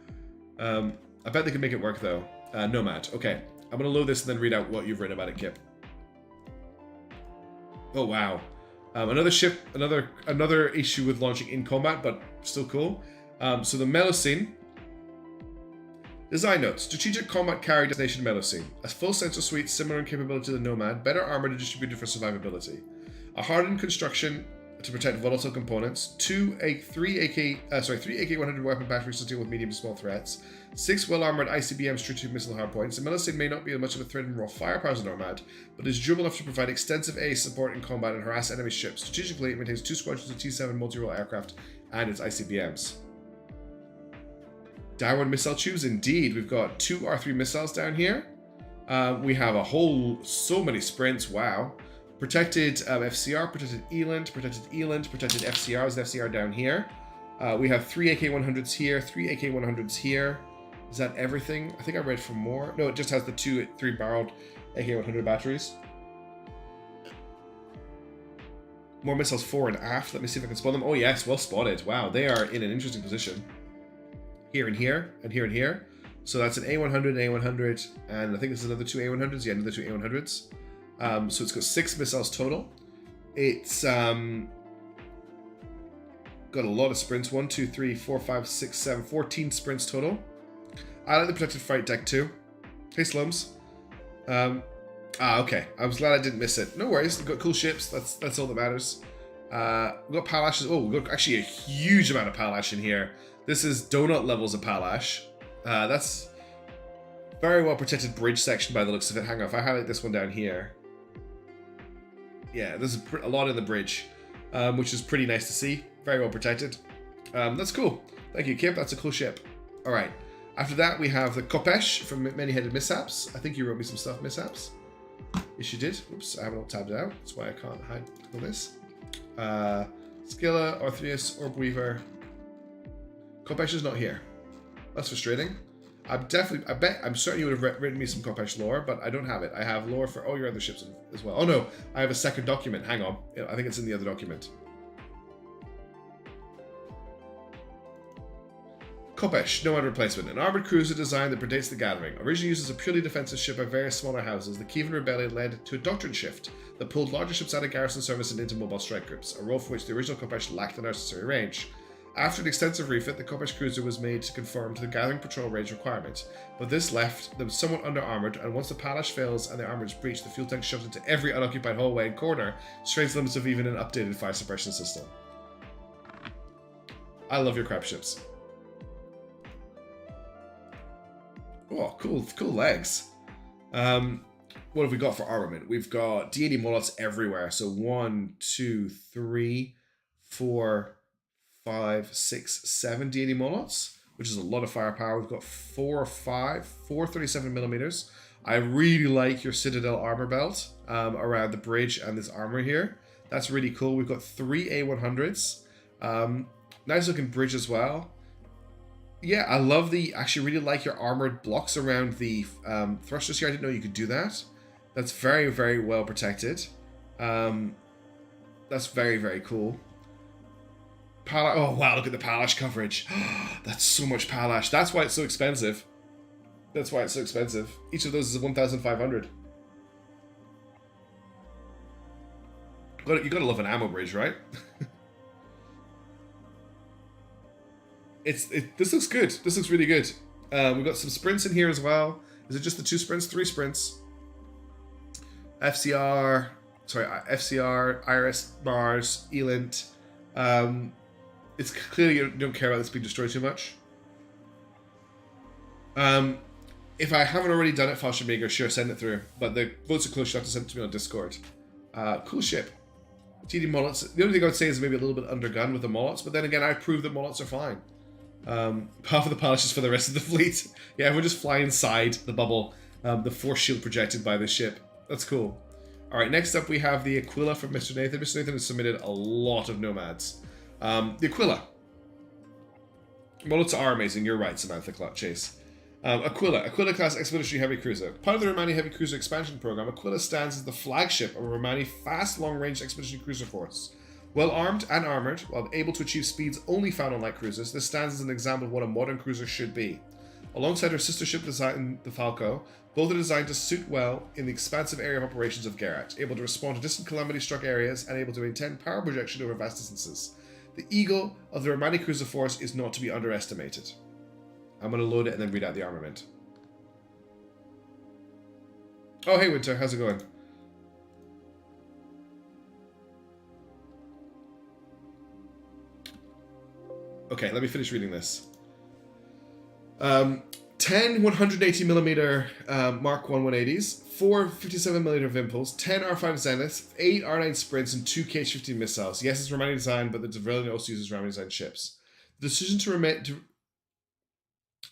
I bet they could make it work though. Nomad. Okay, I'm gonna load this and then read out what you've written about it, Kipp. Oh wow. Another ship, another issue with launching in combat, but still cool. So the Medocene. Design notes. Strategic combat carrier destination Medocene. A full sensor suite similar in capability to the Nomad, better armored and distributed for survivability. A hardened construction to protect volatile components. 3 AK-100 weapon batteries to deal with medium to small threats. 6 well-armored ICBM strategic missile hardpoints. The Medocene may not be as much of a threat in raw firepower as a Nomad, but is durable enough to provide extensive AA support in combat and harass enemy ships. Strategically, it maintains 2 squadrons of T7 multi-role aircraft and its ICBMs. Downward missile tubes, indeed. We've got 2 R3 missiles down here. We have so many sprints, wow. Protected FCR, protected ELINT, protected FCRs, and FCR down here. We have 3 AK-100s here, 3 AK-100s here. Is that everything? I think I read for more. No, it just has the 2 3-barreled AK-100 batteries. More missiles fore and aft. Let me see if I can spot them. Oh yes, well spotted. Wow, they are in an interesting position. Here and here, and here and here. So that's an A100, an A100, and I think this is another 2 A100s. Yeah, another 2 A100s. So it's got 6 missiles total. It's got a lot of sprints. 1, 2, 3, 4, 5, 6, 7, 14 sprints total. I like the protected flight deck too. Hey, Slomes. Okay. I was glad I didn't miss it. No worries. We've got cool ships. That's all that matters. We've got PHALANX. Oh, we've got actually a huge amount of PHALANX in here. This is donut levels of PHALANX. That's very well protected bridge section by the looks of it. Hang on, if I highlight this one down here. Yeah, there's a lot in the bridge, which is pretty nice to see. Very well protected. That's cool. Thank you, Kipp. That's a cool ship. All right. After that, we have the Kopesh from Many-Headed Mishaps. I think you wrote me some stuff, Mishaps. Yes, you did. Oops, I have it all tabbed out. That's why I can't hide all this. Skilla, Orpheus, Orbweaver. Kopesh is not here. That's frustrating. I'm certain you would have written me some Kopesh lore, but I don't have it. I have lore for all your other ships as well. Oh no, I have a second document. Hang on. I think it's in the other document. Kopesh, Nomad Replacement, an armored cruiser design that predates the Gathering. Originally used as a purely defensive ship by various smaller houses, the Kievan Rebellion led to a doctrine shift that pulled larger ships out of garrison service and into mobile strike groups, a role for which the original Kopesh lacked the necessary range. After an extensive refit, the Kopesh cruiser was made to conform to the Gathering patrol range requirement, but this left them somewhat under-armored, and once the PHALANX fails and the armor is breached, the fuel tank shoved into every unoccupied hallway and corner, strains the limits of even an updated fire suppression system. I love your crap ships. Oh, cool legs. What have we got for armament? We've got D80 Molots everywhere. So 1, 2, 3, 4, 5, 6, 7 D80 Molots, which is a lot of firepower. We've got 4 37mm. I really like your Citadel armor belt around the bridge and this armor here. That's really cool. We've got 3 A100s. Nice looking bridge as well. Yeah, I love actually really like your armored blocks around the thrusters here. I didn't know you could do that. That's very, very well protected. That's very, very cool. Oh, wow, look at the PHALANX coverage. That's so much PHALANX. That's why it's so expensive. That's why it's so expensive. Each of those is 1,500. You gotta love an ammo bridge, right? This looks good. This looks really good. We've got some sprints in here as well. Is it just the 2 sprints? 3 sprints. FCR, IRS bars, ELINT. It's clearly you don't care about this being destroyed too much. If I haven't already done it, Falshamiga, sure, send it through. But the votes are close, you'll have to send it to me on Discord. Cool ship. TD Molots. The only thing I would say is maybe a little bit undergunned with the Molots, but then again, I proved that Molots are fine. Half of the PHALANX is for the rest of the fleet. Yeah, everyone just fly inside the bubble. The force shield projected by this ship. That's cool. Alright, next up we have the Aquila from Mr. Nathan. Mr. Nathan has submitted a lot of nomads. The Aquila. Molots are amazing, you're right, Samantha Chase. Aquila class expeditionary heavy cruiser. Part of the Romani heavy cruiser expansion program, Aquila stands as the flagship of a Romani fast long-range expeditionary cruiser force. Well armed and armored, while able to achieve speeds only found on light cruisers, this stands as an example of what a modern cruiser should be. Alongside her sister ship design, the Falco, both are designed to suit well in the expansive area of operations of Garrett, able to respond to distant calamity-struck areas and able to maintain power projection over vast distances. The eagle of the Romani cruiser force is not to be underestimated. I'm going to load it and then read out the armament. Oh, hey Winter, how's it going? Okay, let me finish reading this. 10 180mm Mark 1 180s, 4 57mm Vimples, 10 R5 Zeniths, 8 R9 Sprints, and 2 KH-15 missiles. Yes, it's Romani design, but the Devrillion also uses Romani design ships. The decision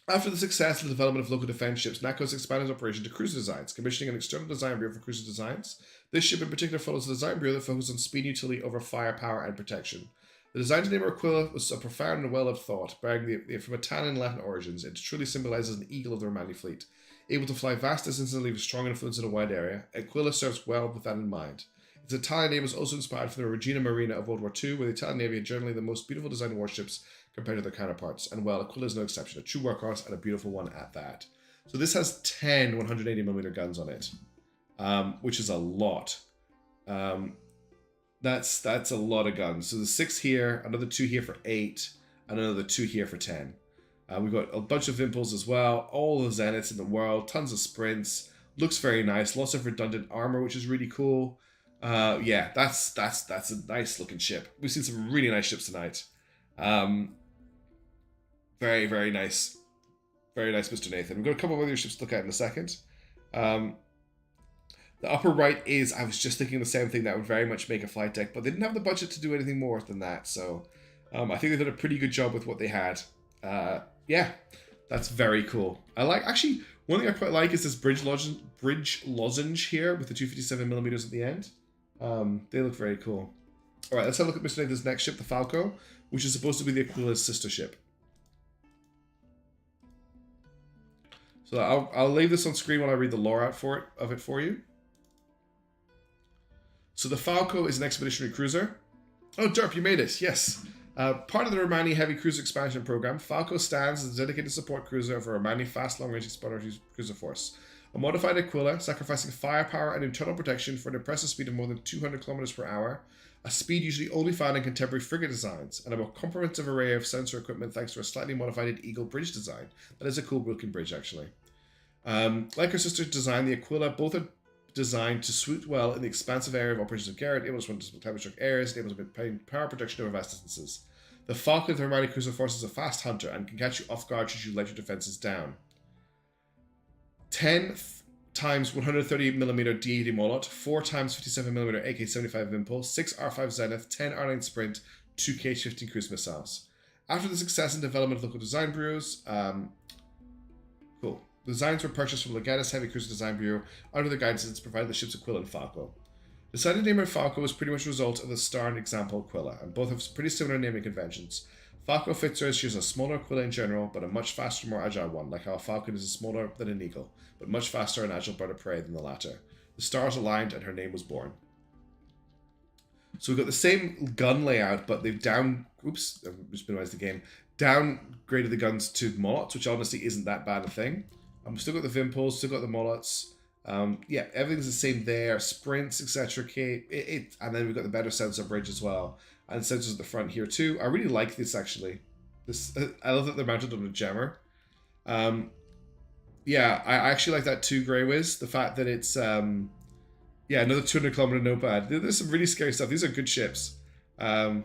After the success of the development of local defense ships, NACO's expanded its operation to cruiser designs, commissioning an external design bureau for cruiser designs. This ship in particular follows a design bureau that focuses on speed and utility over firepower and protection. The design to name Aquila was a profound and well-loved thought, bearing from Italian and Latin origins. It truly symbolizes an eagle of the Romani fleet. Able to fly vast distances and leave a strong influence in a wide area, Aquila serves well with that in mind. Its Italian name was also inspired from the Regina Marina of World War II, where the Italian Navy had generally the most beautiful designed warships compared to their counterparts. And well, Aquila is no exception, a true workhorse and a beautiful one at that. So this has 10 180mm guns on it. which is a lot. That's a lot of guns. So there's 6 here, another 2 here for 8, and another 2 here for 10. We've got a bunch of Vimples as well, all the Zeniths in the world, tons of sprints. Looks very nice. Lots of redundant armor, which is really cool. Yeah, that's a nice looking ship. We've seen some really nice ships tonight. Very, very nice. Very nice, Mr. Nathan. We've got a couple of other ships to look at in a second. The upper right is, I was just thinking the same thing, that would very much make a flight deck, but they didn't have the budget to do anything more than that. So I think they did a pretty good job with what they had. Yeah, that's very cool. I like, actually, one thing I quite like is this bridge lozenge here with the 257mm at the end. They look very cool. All right, let's have a look at Mr. Nathan's next ship, the Falco, which is supposed to be the Aquila's sister ship. So I'll leave this on screen while I read the lore out of it for you. So the Falco is an expeditionary cruiser. Oh, Derp, you made it. Yes. Part of the Romani Heavy Cruiser Expansion Program, Falco stands as a dedicated support cruiser of a Romani Fast Long-Range Explorer Cruiser Force. A modified Aquila, sacrificing firepower and internal protection for an impressive speed of more than 200 km per hour, a speed usually only found in contemporary frigate designs, and a more comprehensive array of sensor equipment thanks to a slightly modified Eagle bridge design. That is a cool looking bridge, actually. Like her sister design, the Aquila, both are designed to suit well in the expansive area of operations of Garrett, able to swim to temperature areas, able to maintain power protection over vast distances. The Falcon of the Romani Cruiser Force is a fast hunter and can catch you off guard should you let your defenses down. 10 times 130mm D80 Molot, 4 times 57mm AK-75 Impulse, 6 R5 Zenith, 10 R9 Sprint, 2 KH-15 cruise missiles. After the success and development of local design bureaus, cool. The designs were purchased from Legatus Heavy Cruiser Design Bureau under the guidance provided the ships Aquila and Falco. The decided name of Falco was pretty much a result of the star and example Aquila, and both have pretty similar naming conventions. Falco fits her as she is a smaller Aquila in general, but a much faster, more agile one, like how a Falcon is smaller than an Eagle, but much faster and agile bird of prey than the latter. The stars aligned and her name was born. So we've got the same gun layout, but they've oops, I've just minimized the game, downgraded the guns to Molots, which honestly isn't that bad a thing. We've still got the Vimpols, still got the Molots. Yeah, everything's the same there. Sprints, etc. And then we've got the better sensor bridge as well, and sensors at the front here too. I really like this actually. I love that they're mounted on a jammer. Yeah, I actually like that too, Grey Wiz. The fact that it's yeah, another 200km notepad. There's some really scary stuff. These are good ships. I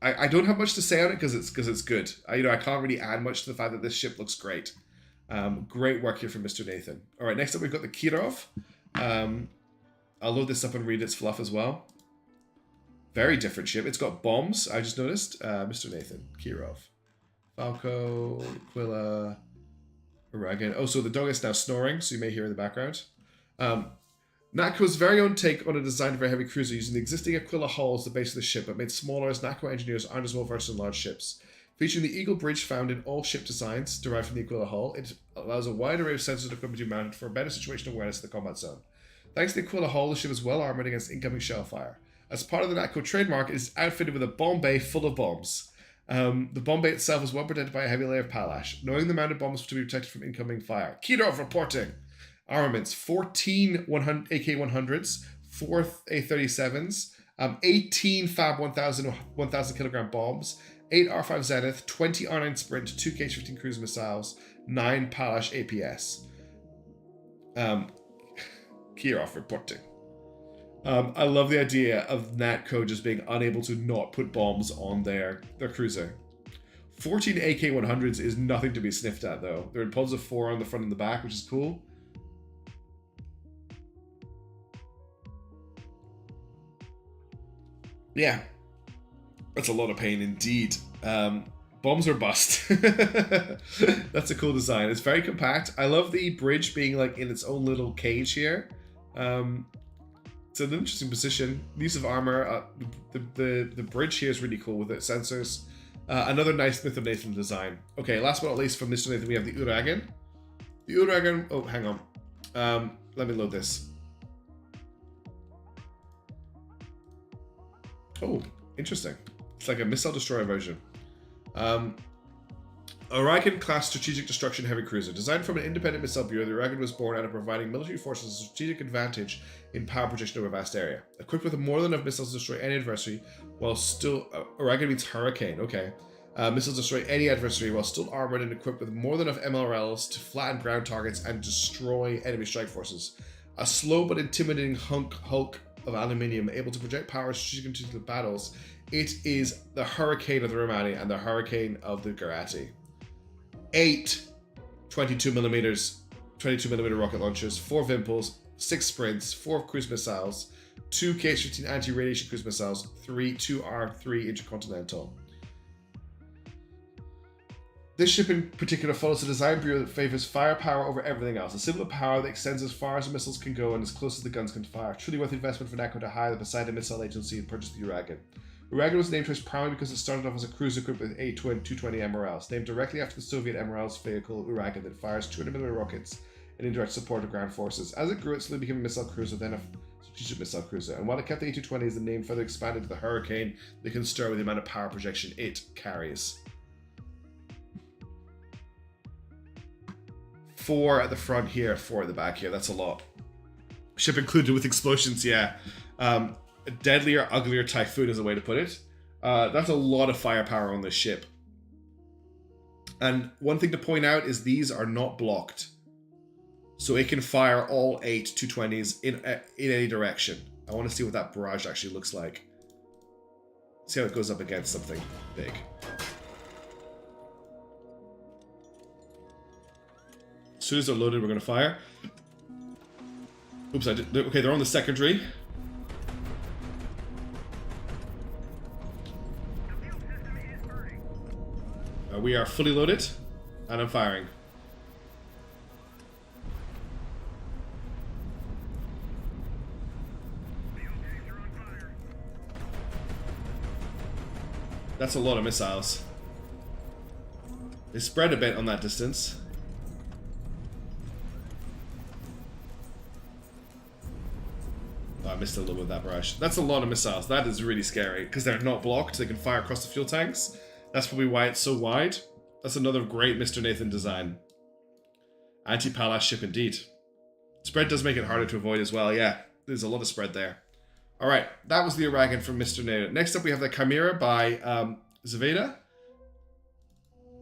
don't have much to say on it because it's good. I can't really add much to the fact that this ship looks great. Great work here from Mr. Nathan. All right, next up we've got the Kirov. I'll load this up and read its fluff as well. Very different ship. It's got bombs, I just noticed. Mr. Nathan, Kirov. Falco, Aquila, Uragan. Oh, so the dog is now snoring, so you may hear in the background. NACO's very own take on a design for a heavy cruiser using the existing Aquila hull as the base of the ship, but made smaller as NACO engineers aren't as well versed in large ships. Featuring the Eagle bridge found in all ship designs derived from the Aquila hull, it allows a wide array of sensors and equipment to be mounted for a better situational awareness of the combat zone. Thanks to the Aquila hull, the ship is well armored against incoming shell fire. As part of the NACO trademark, it is outfitted with a bomb bay full of bombs. The bomb bay itself is well protected by a heavy layer of PHALANX, knowing the mounted bombs to be protected from incoming fire. Keaor reporting. Armaments: 14 AK-100s, 4 A-37s, 18 Fab 1000 kilogram bombs, 8 R5 Zenith, 20 R9 Sprint, 2 KH-15 cruise missiles, 9 PHALANX APS. Keaor reporting. I love the idea of NATCO just being unable to not put bombs on their cruiser. 14 AK-100s is nothing to be sniffed at, though. They're in pods of 4 on the front and the back, which is cool. Yeah, that's a lot of pain indeed. Bombs are bust. That's a cool design. It's very compact. I love the bridge being like in its own little cage here. It's an interesting position. Use of armor. The bridge here is really cool with its sensors. Another nice Myth of Nathan design. Okay, last but not least from Mr. Nathan, we have the Uragan. The Uragan. Oh, hang on. Let me load this. Oh, interesting. It's like a missile destroyer version. Uragan class strategic destruction heavy cruiser. Designed from an independent missile bureau, the Uragan was born out of providing military forces a strategic advantage in power projection over a vast area. Equipped with more than enough missiles to destroy any adversary while still... Uragan means hurricane, okay. Missiles destroy any adversary while still armored and equipped with more than enough MLRLs to flatten ground targets and destroy enemy strike forces. A slow but intimidating hulk of aluminium able to project power strategically into the battles. It is the Hurricane of the Romani and the Hurricane of the Garati. 8 22mm rocket launchers, 4 Vimpels, 6 sprints, 4 cruise missiles, 2 KH-15 anti-radiation cruise missiles, 2 R3 intercontinental. This ship in particular follows a design bureau that favors firepower over everything else. A symbol of power that extends as far as the missiles can go and as close as the guns can fire. Truly worth the investment for NACO to hire the Poseidon Missile Agency and purchase the Uragan. Uragan was named choice primarily because it started off as a cruiser equipped with A220 MRLs, named directly after the Soviet MRL's vehicle Uragan that fires 200mm rockets in indirect support of ground forces. As it grew, it slowly became a missile cruiser, then a strategic missile cruiser. And while it kept the A220s, the name further expanded to the Hurricane that can stir with the amount of power projection it carries. 4 at the front here, 4 at the back here. That's a lot. Ship included with explosions, yeah. A deadlier, uglier typhoon is a way to put it. That's a lot of firepower on this ship. And one thing to point out is these are not blocked. So it can fire all 8 220s in any direction. I want to see what that barrage actually looks like. See how it goes up against something big. As soon as they're loaded, we're going to fire. Oops, I did. Okay, they're on the secondary. We are fully loaded, and I'm firing. That's a lot of missiles. They spread a bit on that distance. Oh, I missed a little bit of that brush. That's a lot of missiles. That is really scary because they're not blocked. They can fire across the fuel tanks. That's probably why it's so wide. That's another great Mr. Nathan design. Anti-Palace ship indeed. Spread does make it harder to avoid as well. Yeah, there's a lot of spread there. Alright, that was the Uragan from Mr. Nathan. Next up we have the Chimera by Zaveda.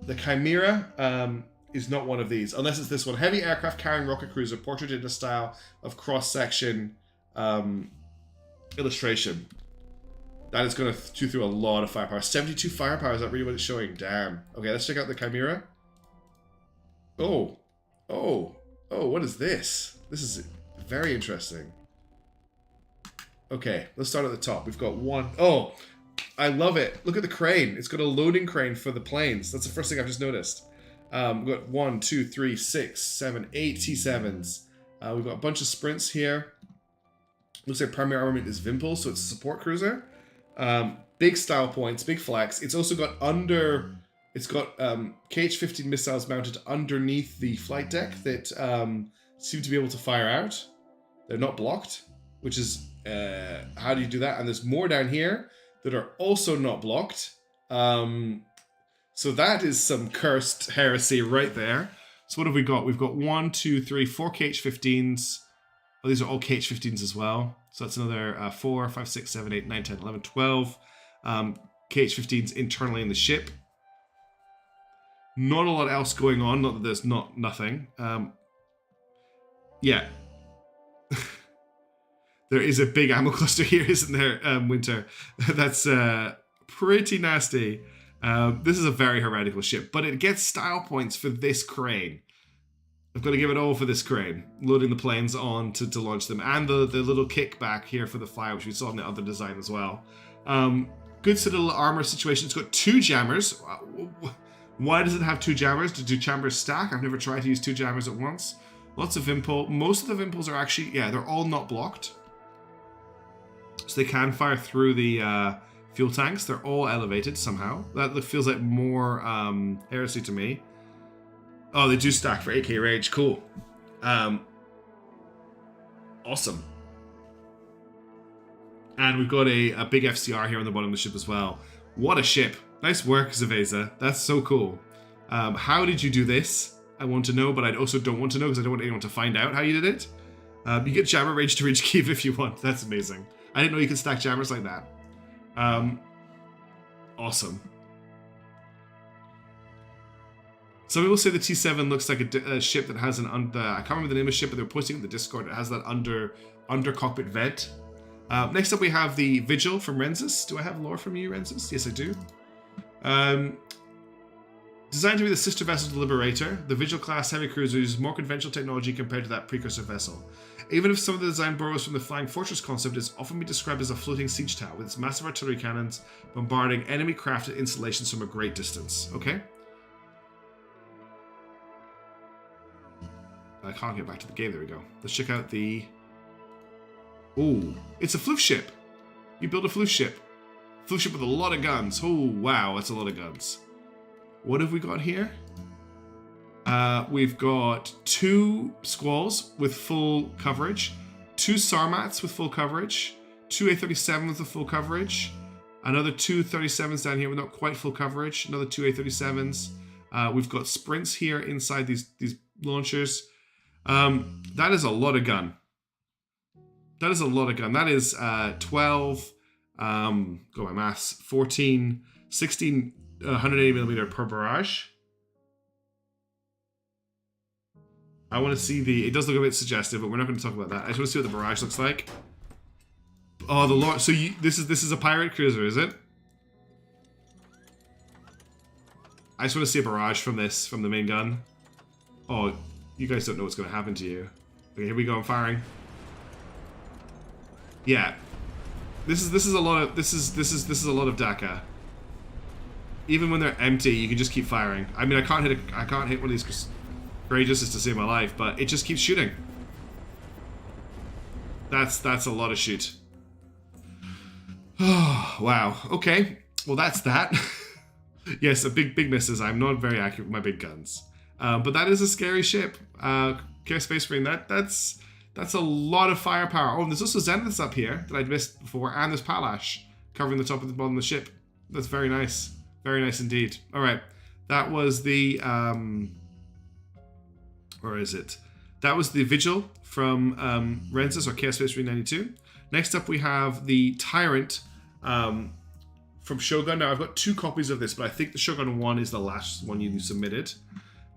The Chimera is not one of these, unless it's this one. Heavy aircraft carrying rocket cruiser, portraited in a style of cross-section illustration. That is going to chew through a lot of firepower. 72 firepower, is that really what it's showing? Damn. Okay, let's check out the Chimera. Oh, what is this? This is very interesting. Okay, let's start at the top. We've got one. Oh, I love it. Look at the crane. It's got a loading crane for the planes. That's the first thing I've just noticed. We've got 1, 2, 3, 6, 7, 8 T7s. We've got a bunch of sprints here. Looks like primary armament is Vimpel, so it's a support cruiser. Big style points, big flex. It's also got KH-15 missiles mounted underneath the flight deck that seem to be able to fire out. They're not blocked, which is, how do you do that? And there's more down here that are also not blocked. So that is some cursed heresy right there. So what have we got? We've got 1, 2, 3, 4 KH-15s. Oh, these are all KH-15s as well. So that's another 4, 5, 6, 7, 8, 9, 10, 11, 12 KH-15s internally in the ship. Not a lot else going on. Not that there's nothing. Yeah. There is a big ammo cluster here, isn't there, Winter? That's pretty nasty. This is a very heretical ship, but it gets style points for this crane. I've got to give it all for this crane. Loading the planes on to launch them. And the little kickback here for the fire, which we saw in the other design as well. Good little armor situation. It's got 2 jammers. Why does it have 2 jammers? Do jammers stack? I've never tried to use 2 jammers at once. Lots of Vimpel. Most of the Vimpels are actually, yeah, they're all not blocked. So they can fire through the fuel tanks. They're all elevated somehow. That feels like more heresy to me. Oh, they do stack for 8k range. Cool. Awesome. And we've got a big FCR here on the bottom of the ship as well. What a ship. Nice work, Zaveza. That's so cool. How did you do this? I want to know, but I also don't want to know because I don't want anyone to find out how you did it. You get jammer range to reach Kiev if you want. That's amazing. I didn't know you could stack jammers like that. Awesome. Some people say the T7 looks like a ship that has an I can't remember the name of the ship, but they're posting it in the Discord. It has that under cockpit vent. Next up we have the Vigil from Rensis. Do I have lore from you, Rensis? Yes, I do. Designed to be the sister vessel to the Liberator, the Vigil class heavy cruiser uses more conventional technology compared to that precursor vessel. Even if some of the design borrows from the Flying Fortress concept, it is often been described as a floating siege tower with its massive artillery cannons bombarding enemy crafted installations from a great distance. Okay. I can't get back to the game. There we go. Let's check out the... Ooh, it's a floof ship. You build a floof ship. Floof ship with a lot of guns. Oh, wow, that's a lot of guns. What have we got here? We've got 2 Squalls with full coverage, 2 Sarmats with full coverage, 2 A37s with full coverage, another 2 37s down here with not quite full coverage, another 2 A37s. We've got sprints here inside these launchers. That is a lot of gun. That is a lot of gun. That is 12, go my maths, 14, 16, 180mm per barrage. I want to see the... It does look a bit suggestive, but we're not going to talk about that. I just want to see what the barrage looks like. Oh, the Lord... So this is a pirate cruiser, is it? I just want to see a barrage from this, from the main gun. Oh, you guys don't know what's going to happen to you. Okay, here we go. I'm firing. Yeah, this is a lot of this is a lot of DACA. Even when they're empty, you can just keep firing. I mean, I can't hit one of these courageouses to save my life, but it just keeps shooting. That's a lot of shoot. Oh wow. Okay. Well, that's that. Yes, a big misses. I'm not very accurate with my big guns. But that is a scary ship. Chaos Space Marine, that's a lot of firepower. Oh, and there's also Zeniths up here that I'd missed before, and there's Palash covering the top and the bottom of the ship. That's very nice. Very nice indeed. Alright, that was the, where is it? That was the Vigil from Rensis, or Chaos Space Marine 92. Next up we have the Tyrant from Shogun. Now I've got 2 copies of this, but I think the Shogun 1 is the last one you submitted.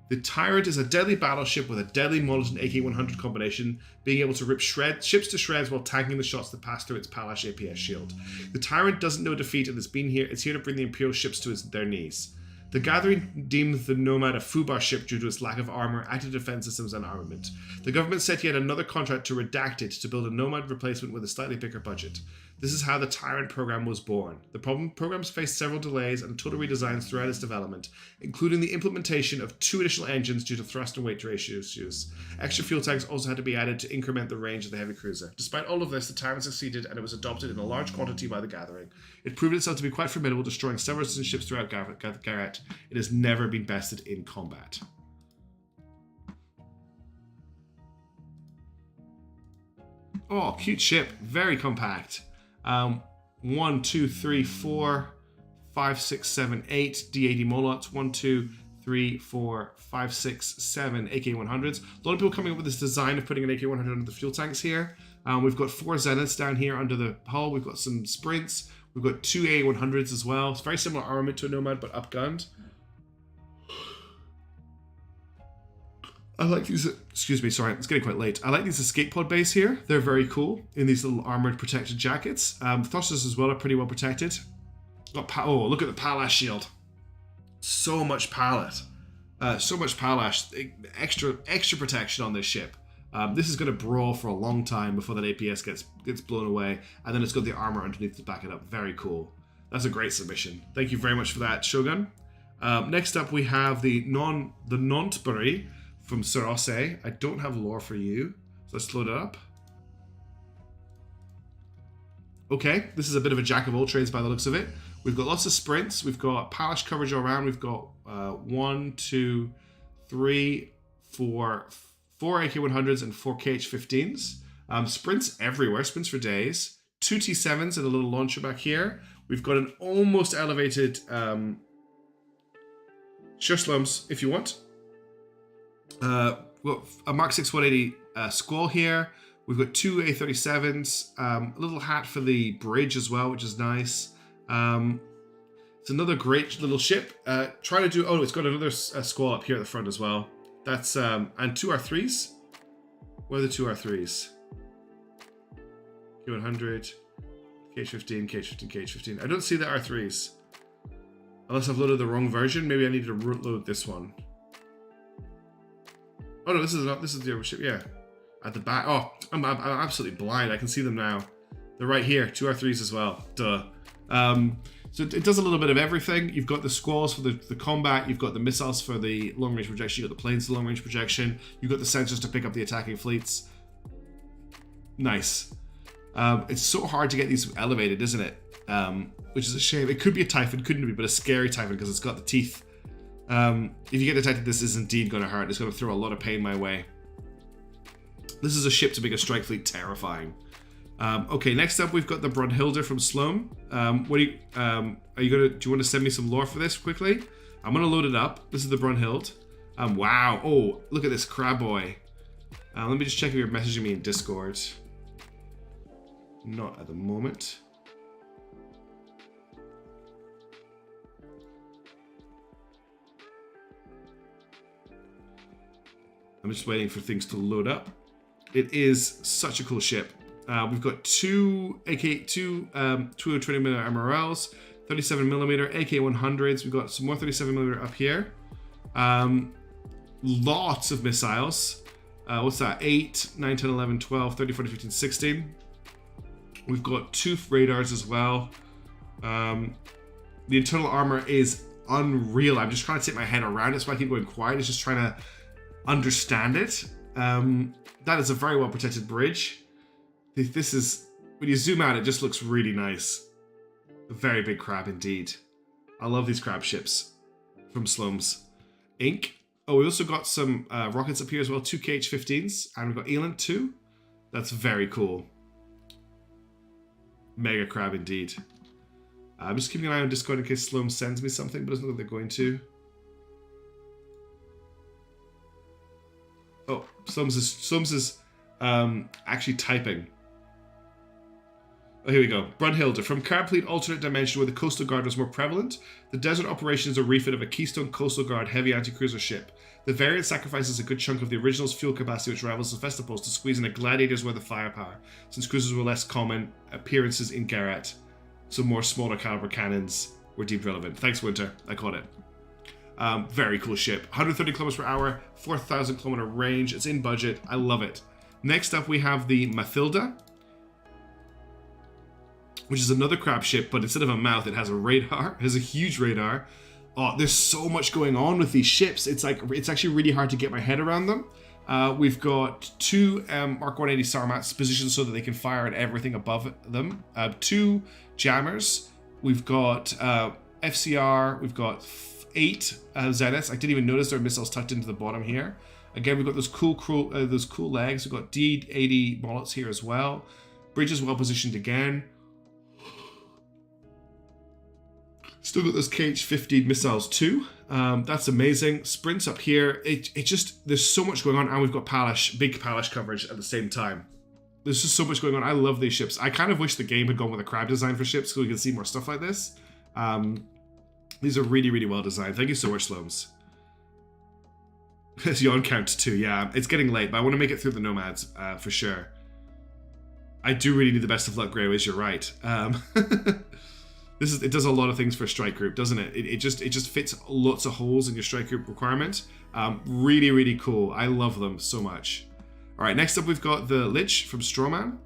The Tyrant is a deadly battleship with a deadly Molotov AK-100 combination, being able to rip ships to shreds while tanking the shots that pass through its Palash APS shield. The Tyrant doesn't know defeat and it's here to bring the Imperial ships to their knees. The Gathering deemed the Nomad a FUBAR ship due to its lack of armor, active defense systems, and armament. The government set yet another contract to redact it to build a Nomad replacement with a slightly bigger budget. This is how the Tyrant program was born. The program's faced several delays and total redesigns throughout its development, including the implementation of 2 additional engines due to thrust and weight ratio issues. Extra fuel tanks also had to be added to increment the range of the heavy cruiser. Despite all of this, the Tyrant succeeded and it was adopted in a large quantity by the Gathering. It proved itself to be quite formidable, destroying several resistance ships throughout Garrett. It has never been bested in combat. Oh, cute ship. Very compact. 1, 2, 3, 4, 5, 6, 7, 8 D80 Molots. 1, 2, 3, 4, 5, 6, 7 AK-100s. A lot of people coming up with this design of putting an AK-100 under the fuel tanks here. We've got 4 Zeniths down here under the hull. We've got some Sprints. We've got 2 AA-100s as well. It's very similar armament to a Nomad, but upgunned. I like these, excuse me, sorry, it's getting quite late. I like these escape pod bays here. They're very cool in these little armored protected jackets. Thrusters as well are pretty well protected. Oh, look at the Palash shield. So much pallet. So much Palash. Extra protection on this ship. This is going to brawl for a long time before that APS gets blown away. And then it's got the armor underneath to back it up. Very cool. That's a great submission. Thank you very much for that, Shogun. Next up we have the Nontbury from Sarose. I don't have lore for you, so let's load it up. Okay, this is a bit of a jack of all trades by the looks of it. We've got lots of sprints. We've got Palash coverage all around. We've got 1, 2, 3, 4 AK-100s and 4 KH-15s. Sprints everywhere, sprints for days. 2 T7s and a little launcher back here. We've got an almost elevated Sure, Slomes, if you want. We've got a Mark 6 180 Squall here. We've got two A37s, a little hat for the bridge as well, which is nice. It's another great little ship. Trying to do, oh, it's got another Squall up here at the front as well. That's, and two R3s. Where are the two R3s? Q100, KH15, KH15, KH15. I don't see the R3s. Unless I've loaded the wrong version, maybe I need to load this one. Oh no, this is not. This is the other ship. Yeah, at the back. Oh, I'm absolutely blind. I can see them now. They're right here. Two R3s as well. Duh. So it does a little bit of everything. You've got the squalls for the combat. You've got the missiles for the long range projection. You've got the planes for the long range projection. You've got the sensors to pick up the attacking fleets. Nice. It's so hard to get these elevated, isn't it? Which is a shame. It could be a Typhon, couldn't it be? But a scary Typhon because it's got the teeth. If you get detected, this is indeed going to hurt. It's going to throw a lot of pain my way. This is a ship to make a strike fleet terrifying. Okay, next up we've got the Brunhilde from Slome. What do you want to send me some lore for this quickly? I'm gonna load it up. This is the Brunhilde. Wow. Oh, look at this crab boy. Let me just check if you're messaging me in Discord. Not at the moment. I'm just waiting for things to load up. It is such a cool ship. We've got two 220mm MRLs, 37mm AK-100s. We've got some more 37mm up here. Lots of missiles. What's that? 8, 9, 10, 11, 12, 13, 14, 15, 16. We've got two radars as well. The internal armor is unreal. I'm just trying to take my head around it. That's why I keep going quiet. It's just trying to understand it. That is a very well protected bridge. This is, when you zoom out, it just looks really nice. A very big crab indeed. I love these crab ships from Slomes Inc. Oh, we also got some rockets up here as well, two KH-15s, and we've got Eland too. That's very cool. Mega crab indeed. I'm just keeping an eye on Discord in case Slomes sends me something, but it doesn't look like they're going to. Oh, Slomes is actually typing. Oh, here we go. Brunhilde. From Crabfleet alternate dimension where the coastal guard was more prevalent, the desert operation is a refit of a Keystone Coastal Guard heavy anti-cruiser ship. The variant sacrifices a good chunk of the original's fuel capacity which rivals the Festivals to squeeze in a gladiator's worth of firepower, since cruisers were less common appearances in Garrett, so more smaller caliber cannons were deemed relevant. Thanks, Winter. I caught it. Very cool ship. 130 kilometers per hour, 4,000 kilometer range. It's in budget. I love it. Next up, we have the Mathilda, which is another crab ship, but instead of a mouth, it has a radar. It has a huge radar. Oh, there's so much going on with these ships. It's actually really hard to get my head around them. We've got two Mark 180 Sarmats positioned so that they can fire at everything above them. Two jammers. We've got FCR. We've got 8 Zeniths. I didn't even notice there are missiles tucked into the bottom here. Again, we've got those cool legs. We've got D80 Mollets here as well. Bridge is well positioned again. Still got those KH-15 missiles too. That's amazing. Sprints up here. It just, there's so much going on, and we've got Palash, big Palash coverage at the same time. There's just so much going on. I love these ships. I kind of wish the game had gone with a crab design for ships so we could see more stuff like this. These are really, really well designed. Thank you so much, Slomes. It's yawn count too. Yeah, it's getting late, but I want to make it through the Nomads for sure. I do really need the best of luck, Greyways. You're right. It does a lot of things for a strike group, doesn't it? It just fits lots of holes in your strike group requirement. Really, really cool. I love them so much. All right, next up we've got the Lich from Strawman.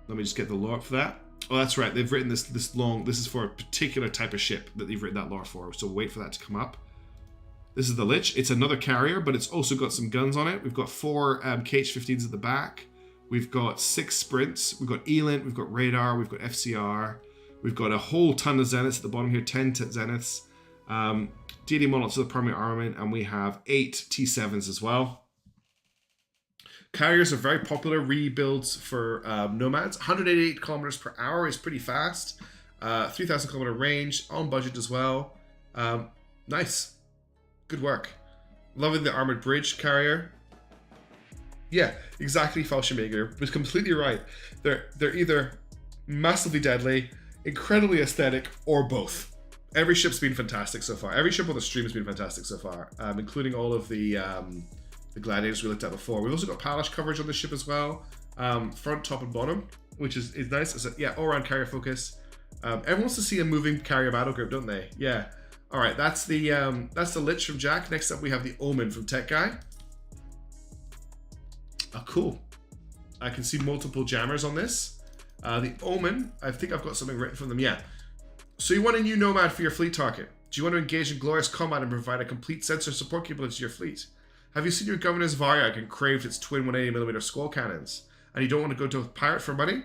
Let me just get the lore for that. Oh, that's right. They've written this long. This is for a particular type of ship that they've written that lore for. So wait for that to come up. This is the Lich. It's another carrier, but it's also got some guns on it. We've got 4 KH-15s at the back. We've got 6 sprints. We've got Elant. We've got radar. We've got FCR. We've got a whole ton of Zeniths at the bottom here. 10 Zeniths. DD models to the primary armament, and we have 8 T7s as well. Carriers are very popular rebuilds for Nomads. 188 kilometers per hour is pretty fast. 3,000 kilometer range, on budget as well. Nice. Good work. Loving the armored bridge carrier. Yeah, exactly. Fallschirmjäger was completely right. They're either massively deadly, incredibly aesthetic, or both. Every ship's been fantastic so far. Every ship on the stream has been fantastic so far, including all of the gladiators we looked at before. We've also got PHALANX coverage on this ship as well, front, top, and bottom, which is nice. So, yeah, all-around carrier focus. Everyone wants to see a moving carrier battle group, don't they? Yeah. All right, that's the Lich from Jack. Next up, we have the Omen from Tekguy. Oh, cool. I can see multiple jammers on this. The Omen, I think I've got something written from them. Yeah. So you want a new Nomad for your fleet target? Do you want to engage in glorious combat and provide a complete sensor support capability to your fleet? Have you seen your governor's Varyag and craved its twin 180mm squall cannons? And you don't want to go to a pirate for money?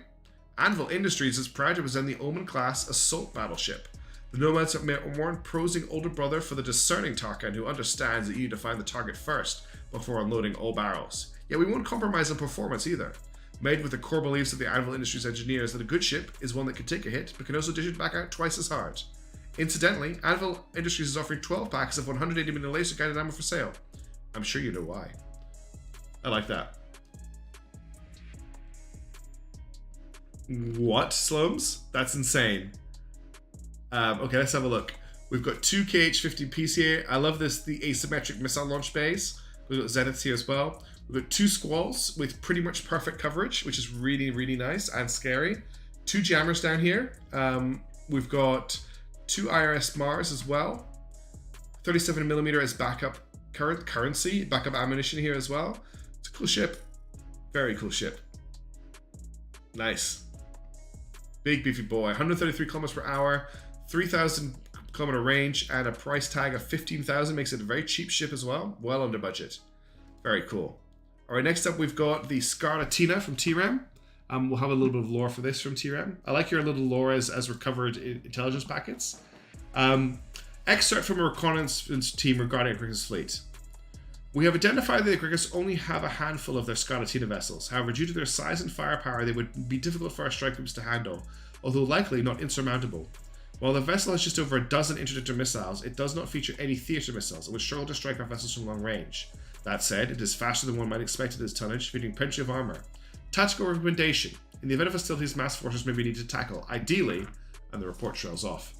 Anvil Industries is proud to present the Omen class assault battleship. The Nomads have a more imposing older brother for the discerning Tarkan who understands that you need to find the target first before unloading all barrels. Yet we won't compromise on performance either. Made with the core beliefs of the Anvil Industries engineers that a good ship is one that can take a hit but can also dish it back out twice as hard. Incidentally, Anvil Industries is offering 12 packs of 180mm laser guided ammo for sale. I'm sure you know why. I like that. What, Slomes? That's insane. Okay, let's have a look. We've got 2 KH-50 here. I love this, the asymmetric missile launch bays. We've got Zeniths here as well. We've got 2 squalls with pretty much perfect coverage, which is really, really nice and scary. 2 jammers down here. We've got 2 IRS Mars as well. 37mm as backup currency, backup ammunition here as well. It's a cool ship. Very cool ship. Nice. Big beefy boy. 133 kilometers per hour, 3,000 kilometer range, and a price tag of 15,000 makes it a very cheap ship as well. Well under budget. Very cool. All right, next up we've got the Scarlet ATHENA from T Rem. We'll have a little bit of lore for this from T Rem. I like your little lore as recovered intelligence packets. Excerpt from a reconnaissance team regarding Agrico's fleet. We have identified that the Agrico's only have a handful of their Scarlet ATHENA vessels. However, due to their size and firepower, they would be difficult for our strike groups to handle, although likely not insurmountable. While the vessel has just over a dozen interdictor missiles, it does not feature any theater missiles and would struggle to strike our vessels from long range. That said, it is faster than one might expect at its tonnage, featuring plenty of armor. Tactical recommendation. In the event of hostilities, mass forces may be needed to tackle, ideally, and the report trails off.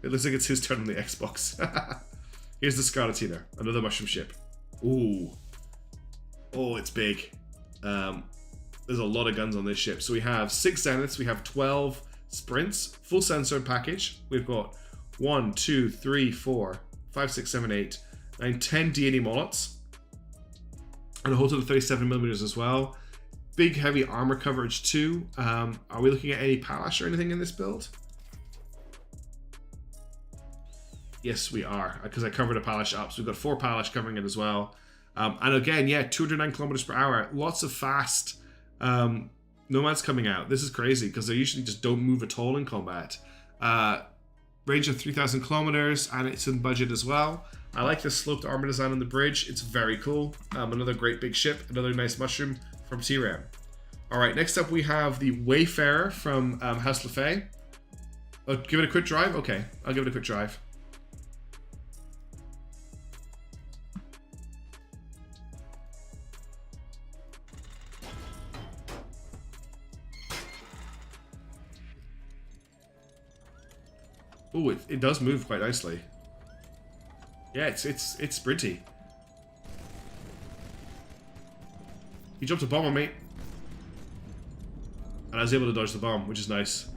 It looks like it's his turn on the Xbox. Here's the Scarlet ATHENA, another mushroom ship. Ooh. Oh, it's big. There's a lot of guns on this ship. So we have 6 Zeniths, we have 12 Sprints, full sensor package. We've got 1, 2, 3, 4, 5, 6, 7, 8, 9, 10 D&E Molots. And a whole total of 37mm as well. Big heavy armor coverage too. Are we looking at any Palash or anything in this build? Yes, we are, because I covered a Palash up. So we've got 4 Palash covering it as well. And again, yeah, 209 kilometers per hour. Lots of fast Nomads coming out. This is crazy, because they usually just don't move at all in combat. Range of 3,000 kilometers, and it's in budget as well. I like this sloped armor design on the bridge. It's very cool. Another great big ship. Another nice mushroom from T Rem. Alright, next up we have the Wayfarer from House Lefay. Oh, give it a quick drive? Okay, I'll give it a quick drive. Oh, it does move quite nicely. Yeah, it's sprinty. He dropped a bomb on me. And I was able to dodge the bomb, which is nice.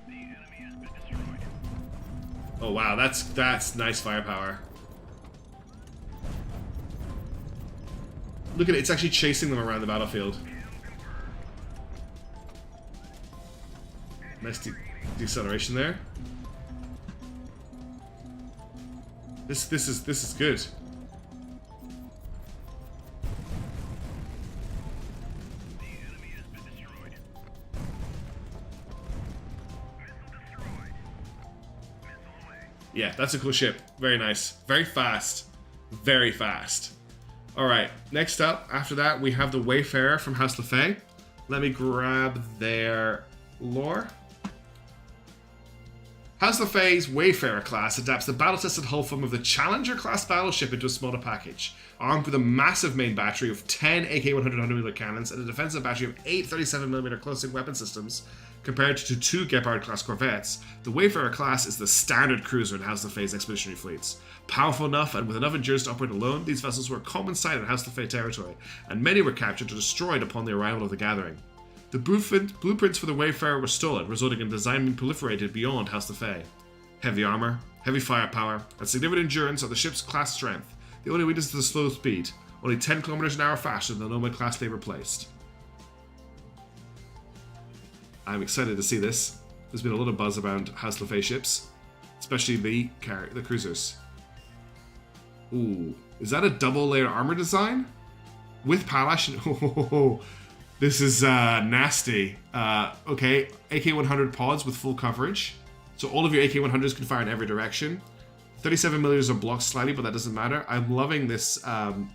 The enemy has been destroyed. Oh wow, that's nice firepower. Look at it, it's actually chasing them around the battlefield. Nice deceleration there. This is good. The enemy has been destroyed. Missile destroyed. Missile away. Yeah, that's a cool ship. Very nice. Very fast. Very fast. Alright, next up, after that, we have the Wayfarer from House Lefay. Let me grab their lore. House of Fae's Wayfarer class adapts the battle-tested hull form of the Challenger-class battleship into a smaller package, armed with a massive main battery of 10 AK-100 100mm cannons and a defensive battery of 8 37mm close-in weapon systems. Compared to 2 Gepard-class corvettes, the Wayfarer class is the standard cruiser in House of Fae's expeditionary fleets. Powerful enough and with enough endurance to operate alone, these vessels were a common sight in House of Fae territory, and many were captured or destroyed upon the arrival of the Gathering. The blueprints for the Wayfarer were stolen, resulting in design being proliferated beyond House of Fae. Heavy armor, heavy firepower, and significant endurance are the ship's class strength. The only weakness is the slow speed, only 10 km an hour faster than the Nomad class they replaced. I'm excited to see this. There's been a lot of buzz around House of Fae ships, especially the cruisers. Ooh, is that a double layer armor design? With PHALANX? Oh, this is nasty. Okay, AK-100 pods with full coverage. So all of your AK-100s can fire in every direction. 37mm are blocked slightly, but that doesn't matter. I'm loving this. There's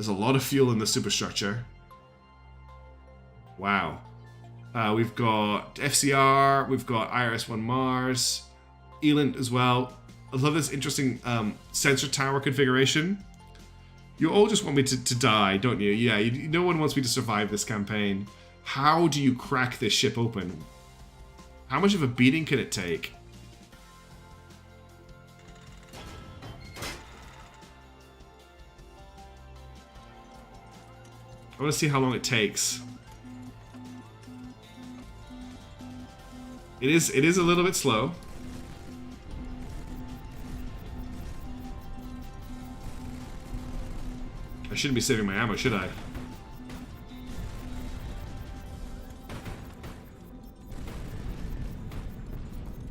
a lot of fuel in the superstructure. Wow. We've got FCR, we've got IRS-1 Mars, Elant as well. I love this interesting sensor tower configuration. You all just want me to die, don't you? Yeah, no one wants me to survive this campaign. How do you crack this ship open? How much of a beating can it take? I want to see how long it takes. It is a little bit slow. I shouldn't be saving my ammo, should I?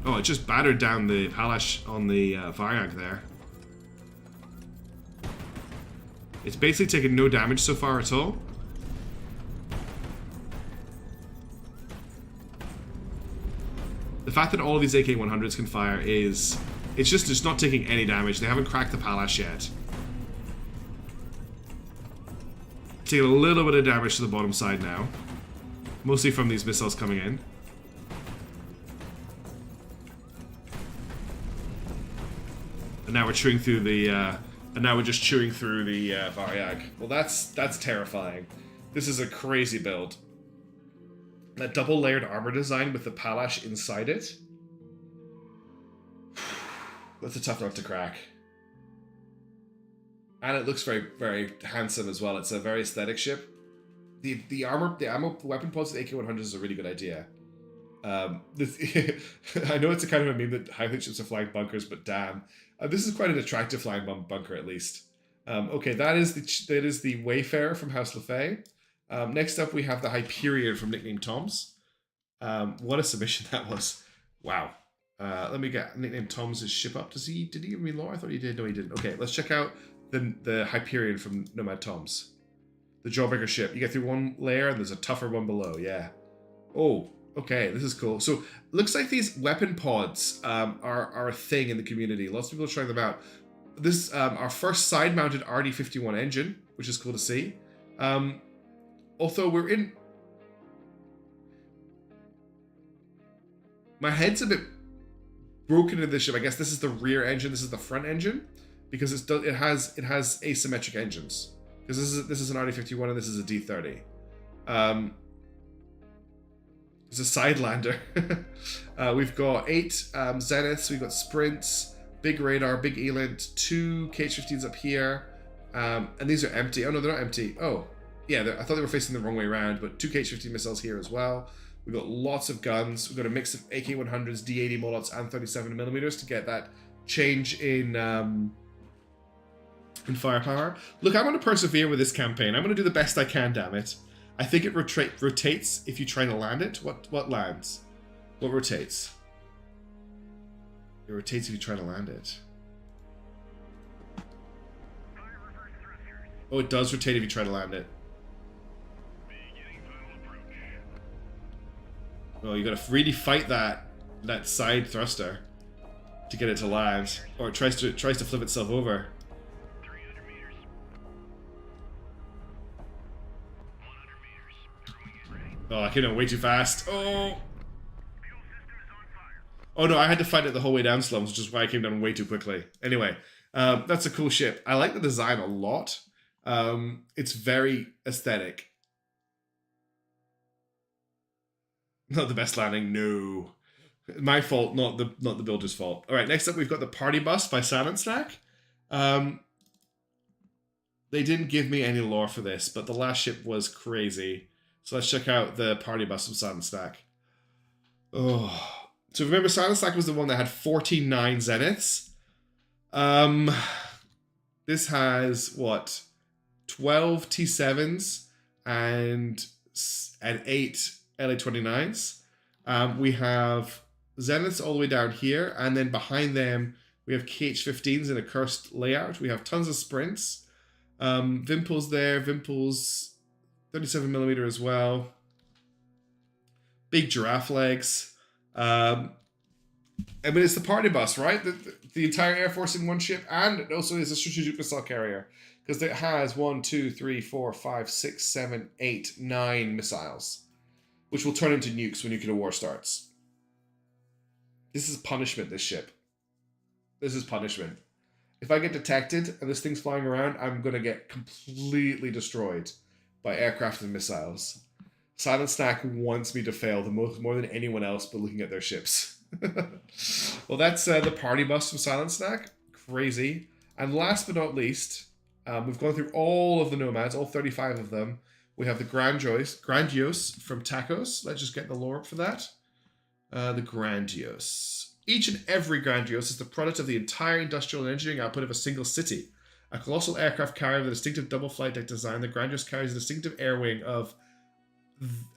Oh, it just battered down the PHALANX on the Varyag there. It's basically taken no damage so far at all. The fact that all of these AK-100s can fire is... It's just not taking any damage. They haven't cracked the PHALANX yet. Taking a little bit of damage to the bottom side now. Mostly from these missiles coming in. And now we're chewing through the... and now we're just chewing through the Varyag. Well, that's terrifying. This is a crazy build. That double layered armor design with the PHALANX inside it. That's a tough nut to crack. And it looks very, very handsome as well. It's a very aesthetic ship. The ammo weapon pods with AK-100s is a really good idea. I know it's a kind of a meme that high-tech ships are flying bunkers, but damn. This is quite an attractive flying bunker, at least. Okay, that is the Wayfarer from House of Fae. Next up, we have the Hyperion from Nickname Toms. What a submission that was. Wow. Let me get Nickname Toms' ship up. Did he give me lore? I thought he did. No, he didn't. Okay, let's check out the Hyperion from Nomad Toms. The Jawbreaker ship. You get through one layer and there's a tougher one below. Yeah. Oh, okay. This is cool. So, looks like these weapon pods are a thing in the community. Lots of people are trying them out. This our first side-mounted RD-51 engine, which is cool to see. Although we're in... My head's a bit broken in this ship. I guess this is the rear engine, this is the front engine. Because it has asymmetric engines. Because this is an RD-51 and this is a D-30. It's a Sidelander. We've got 8 Zeniths, we've got Sprints, big radar, big Elant, 2 KH-15s up here. And these are empty. Oh no, they're not empty. Oh. Yeah, I thought they were facing the wrong way around, but 2 KH-15 missiles here as well. We've got lots of guns. We've got a mix of AK-100s, D-80 Molots, and 37mm to get that change in firepower. Look, I'm going to persevere with this campaign. I'm going to do the best I can, damn it. I think it rotates if you try to land it. What lands? What rotates? It rotates if you try to land it. Oh, it does rotate if you try to land it. Well, you gotta really fight that side thruster to get it to land, or it tries to flip itself over. 300 meters. 100 Oh, I came down way too fast. Oh. Oh no, I had to fight it the whole way down, Slomes, which is why I came down way too quickly. Anyway, that's a cool ship. I like the design a lot. It's very aesthetic. Not the best landing, no. My fault, not the builder's fault. All right, next up we've got the Party Bus by SNAK. They didn't give me any lore for this, but the last ship was crazy. So let's check out the Party Bus from SNAK. Oh. So remember, SNAK was the one that had 49 zeniths. This has, what, 12 T7s and 8 LA-29s. We have zeniths all the way down here, and then behind them we have KH-15s in a cursed layout. We have tons of sprints. Vimples there, Vimples 37mm as well. Big giraffe legs. I mean, it's the party bus, right? The entire Air Force in one ship, and it also is a strategic missile carrier because it has 1, 2, 3, 4, 5, 6, 7, 8, 9 missiles, which will turn into nukes when nuclear war starts. This is punishment, this ship. This is punishment. If I get detected and this thing's flying around, I'm going to get completely destroyed by aircraft and missiles. SNAK wants me to fail more than anyone else by looking at their ships. Well, that's the party bus from SNAK. Crazy. And last but not least, we've gone through all of the nomads, all 35 of them. We have the Grandiose from Tacos. Let's just get the lore up for that. The Grandiose. Each and every Grandiose is the product of the entire industrial and engineering output of a single city. A colossal aircraft carrier with a distinctive double flight deck design, the Grandiose carries a distinctive air wing of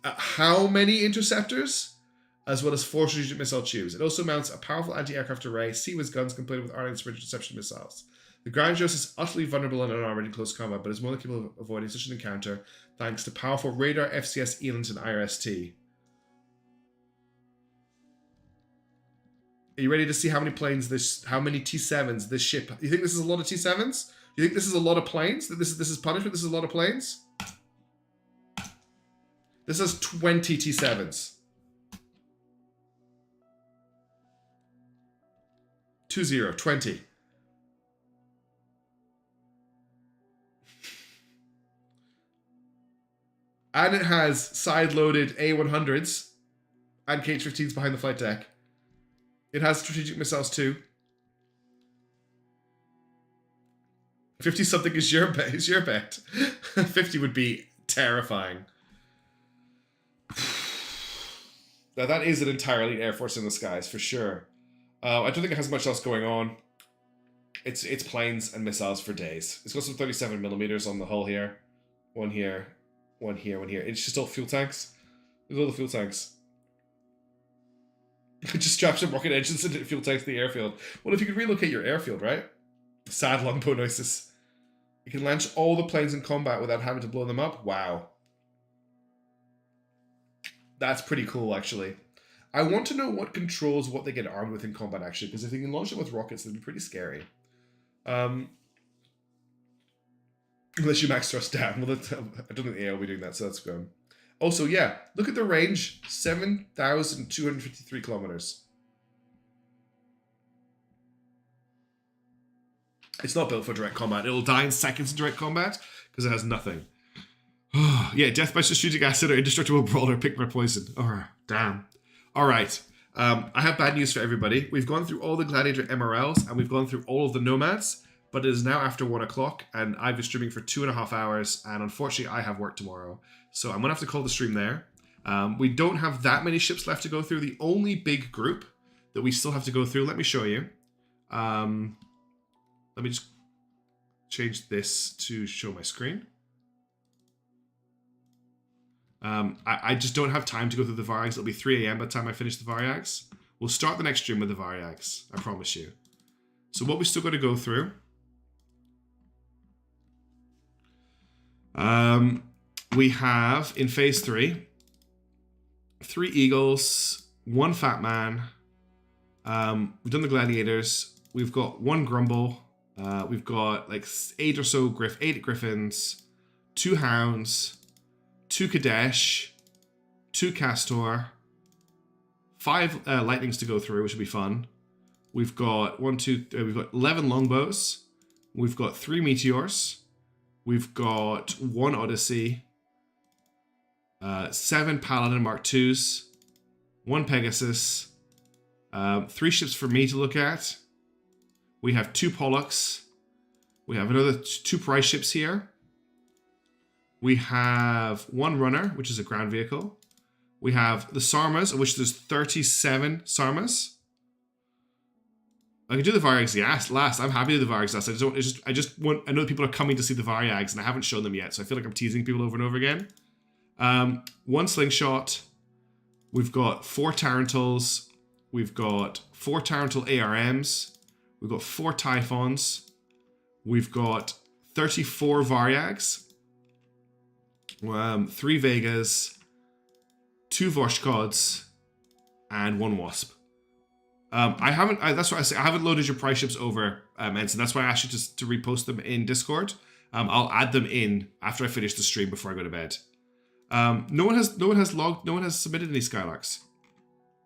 how many interceptors? As well as 4 strategic missile tubes. It also mounts a powerful anti-aircraft array, Sea-Wiz guns completed with Arctic sprint interception missiles. The Grandiose is utterly vulnerable and unarmored in close combat, but is more than capable of avoiding such an encounter thanks to powerful radar, FCS, ELINT, and IRST. Are you ready to see how many planes how many T7s this ship? You think this is a lot of T7s? You think this is a lot of planes? That this is punishment? This is a lot of planes? This has 20 T7s. 20. And it has side-loaded A100s and KH-15s behind the flight deck. It has strategic missiles too. 50-something is your bet. 50 would be terrifying. Now that is an entirely Air Force in the skies, for sure. I don't think it has much else going on. It's planes and missiles for days. It's got some 37mm on the hull here. One here, one here, one here. It's just all fuel tanks. There's all the fuel tanks. Just strap some rocket engines into fuel tanks to the airfield. Well, if you could relocate your airfield, right? Sad longbow noises. You can launch all the planes in combat without having to blow them up. Wow. That's pretty cool, actually. I want to know what controls what they get armed with in combat, actually, because if they can launch it with rockets, that'd be pretty scary. Unless you max thrust down. Well, I don't think the AI will be doing that, so that's good. Also, yeah, look at the range. 7,253 kilometers. It's not built for direct combat. It'll die in seconds in direct combat because it has nothing. Yeah, death by strategic acid or indestructible brawler picked by poison. Oh, damn. All right. I have bad news for everybody. We've gone through all the Gladiator MRLs and we've gone through all of the Nomads, but it is now after 1 o'clock and I've been streaming for 2.5 hours and unfortunately I have work tomorrow. So I'm going to have to call the stream there. We don't have that many ships left to go through. The only big group that we still have to go through, let me show you. Let me just change this to show my screen. I just don't have time to go through the Varyags. It'll be 3 AM by the time I finish the Varyags. We'll start the next stream with the Varyags, I promise you. So what we still got to go through. We have, in phase 3, 3 Eagles, 1 Fat Man. We've done the Gladiators. We've got 1 Grumble. We've got like 8 or so 8 Griffins, 2 Hounds, 2 Kadesh, 2 Castor, 5 Lightnings to go through, which will be fun. We've got we've got 11 Longbows. We've got 3 Meteors. We've got 1 Odyssey. 7 Paladin Mark IIs. 1 Pegasus. 3 ships for me to look at. We have 2 Pollux. We have another 2 prize ships here. We have 1 Runner, which is a ground vehicle. We have the Sarmas, of which there's 37 Sarmas. I can do the Varyags last. I'm happy to do the Varyags last. I know people are coming to see the Varyags, and I haven't shown them yet, so I feel like I'm teasing people over and over again. 1 Slingshot. We've got 4 Tarantals. We've got 4 Tarantal ARMs. We've got 4 Typhons. We've got 34 Varyags. 3 Vegas. 2 Vorshkods. And 1 Wasp. That's why I say I haven't loaded your prize ships over, Ensign. That's why I asked you to repost them in Discord. I'll add them in after I finish the stream before I go to bed. No one has submitted any Skylarks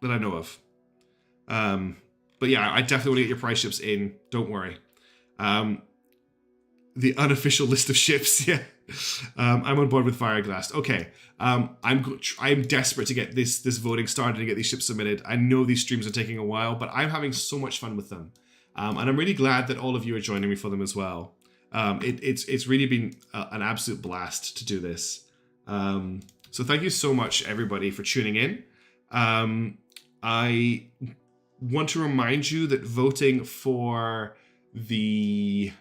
that I know of. But yeah, I definitely want to get your prize ships in. Don't worry. The unofficial list of ships. Yeah, I'm on board with Fireglast. Okay, I'm desperate to get this voting started and get these ships submitted. I know these streams are taking a while, but I'm having so much fun with them, and I'm really glad that all of you are joining me for them as well. It's really been an absolute blast to do this. So thank you so much, everybody, for tuning in. I want to remind you that voting for the...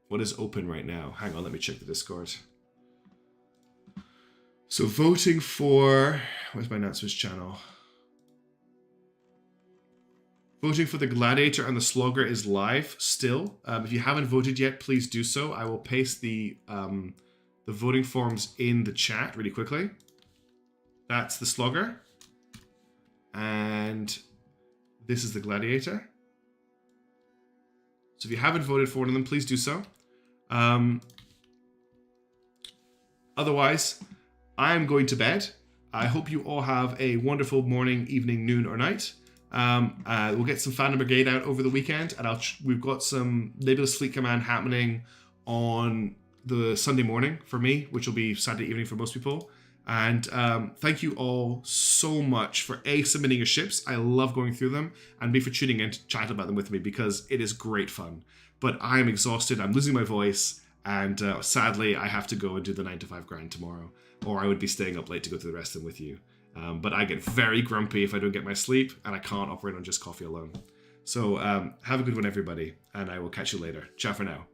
What is open right now? Hang on, let me check the Discord. So voting for... Where's my announcements channel? Voting for the Gladiator and the Slogger is live still. If you haven't voted yet, please do so. I will paste the voting forms in the chat really quickly. That's the Slogger. And this is the Gladiator. So if you haven't voted for one of them, please do so. Otherwise, I'm going to bed. I hope you all have a wonderful morning, evening, noon, or night. We'll get some Phantom Brigade out over the weekend, and we've got some Nebulous Fleet Command happening on the Sunday morning for me, which will be Saturday evening for most people. And thank you all so much for submitting your ships. I love going through them, and B, for tuning in to chat about them with me, because it is great fun. But I am exhausted. I'm losing my voice, and sadly, I have to go and do the 9 to 5 grind tomorrow, or I would be staying up late to go through the rest of them with you. But I get very grumpy if I don't get my sleep, and I can't operate on just coffee alone. So have a good one, everybody, and I will catch you later. Ciao for now.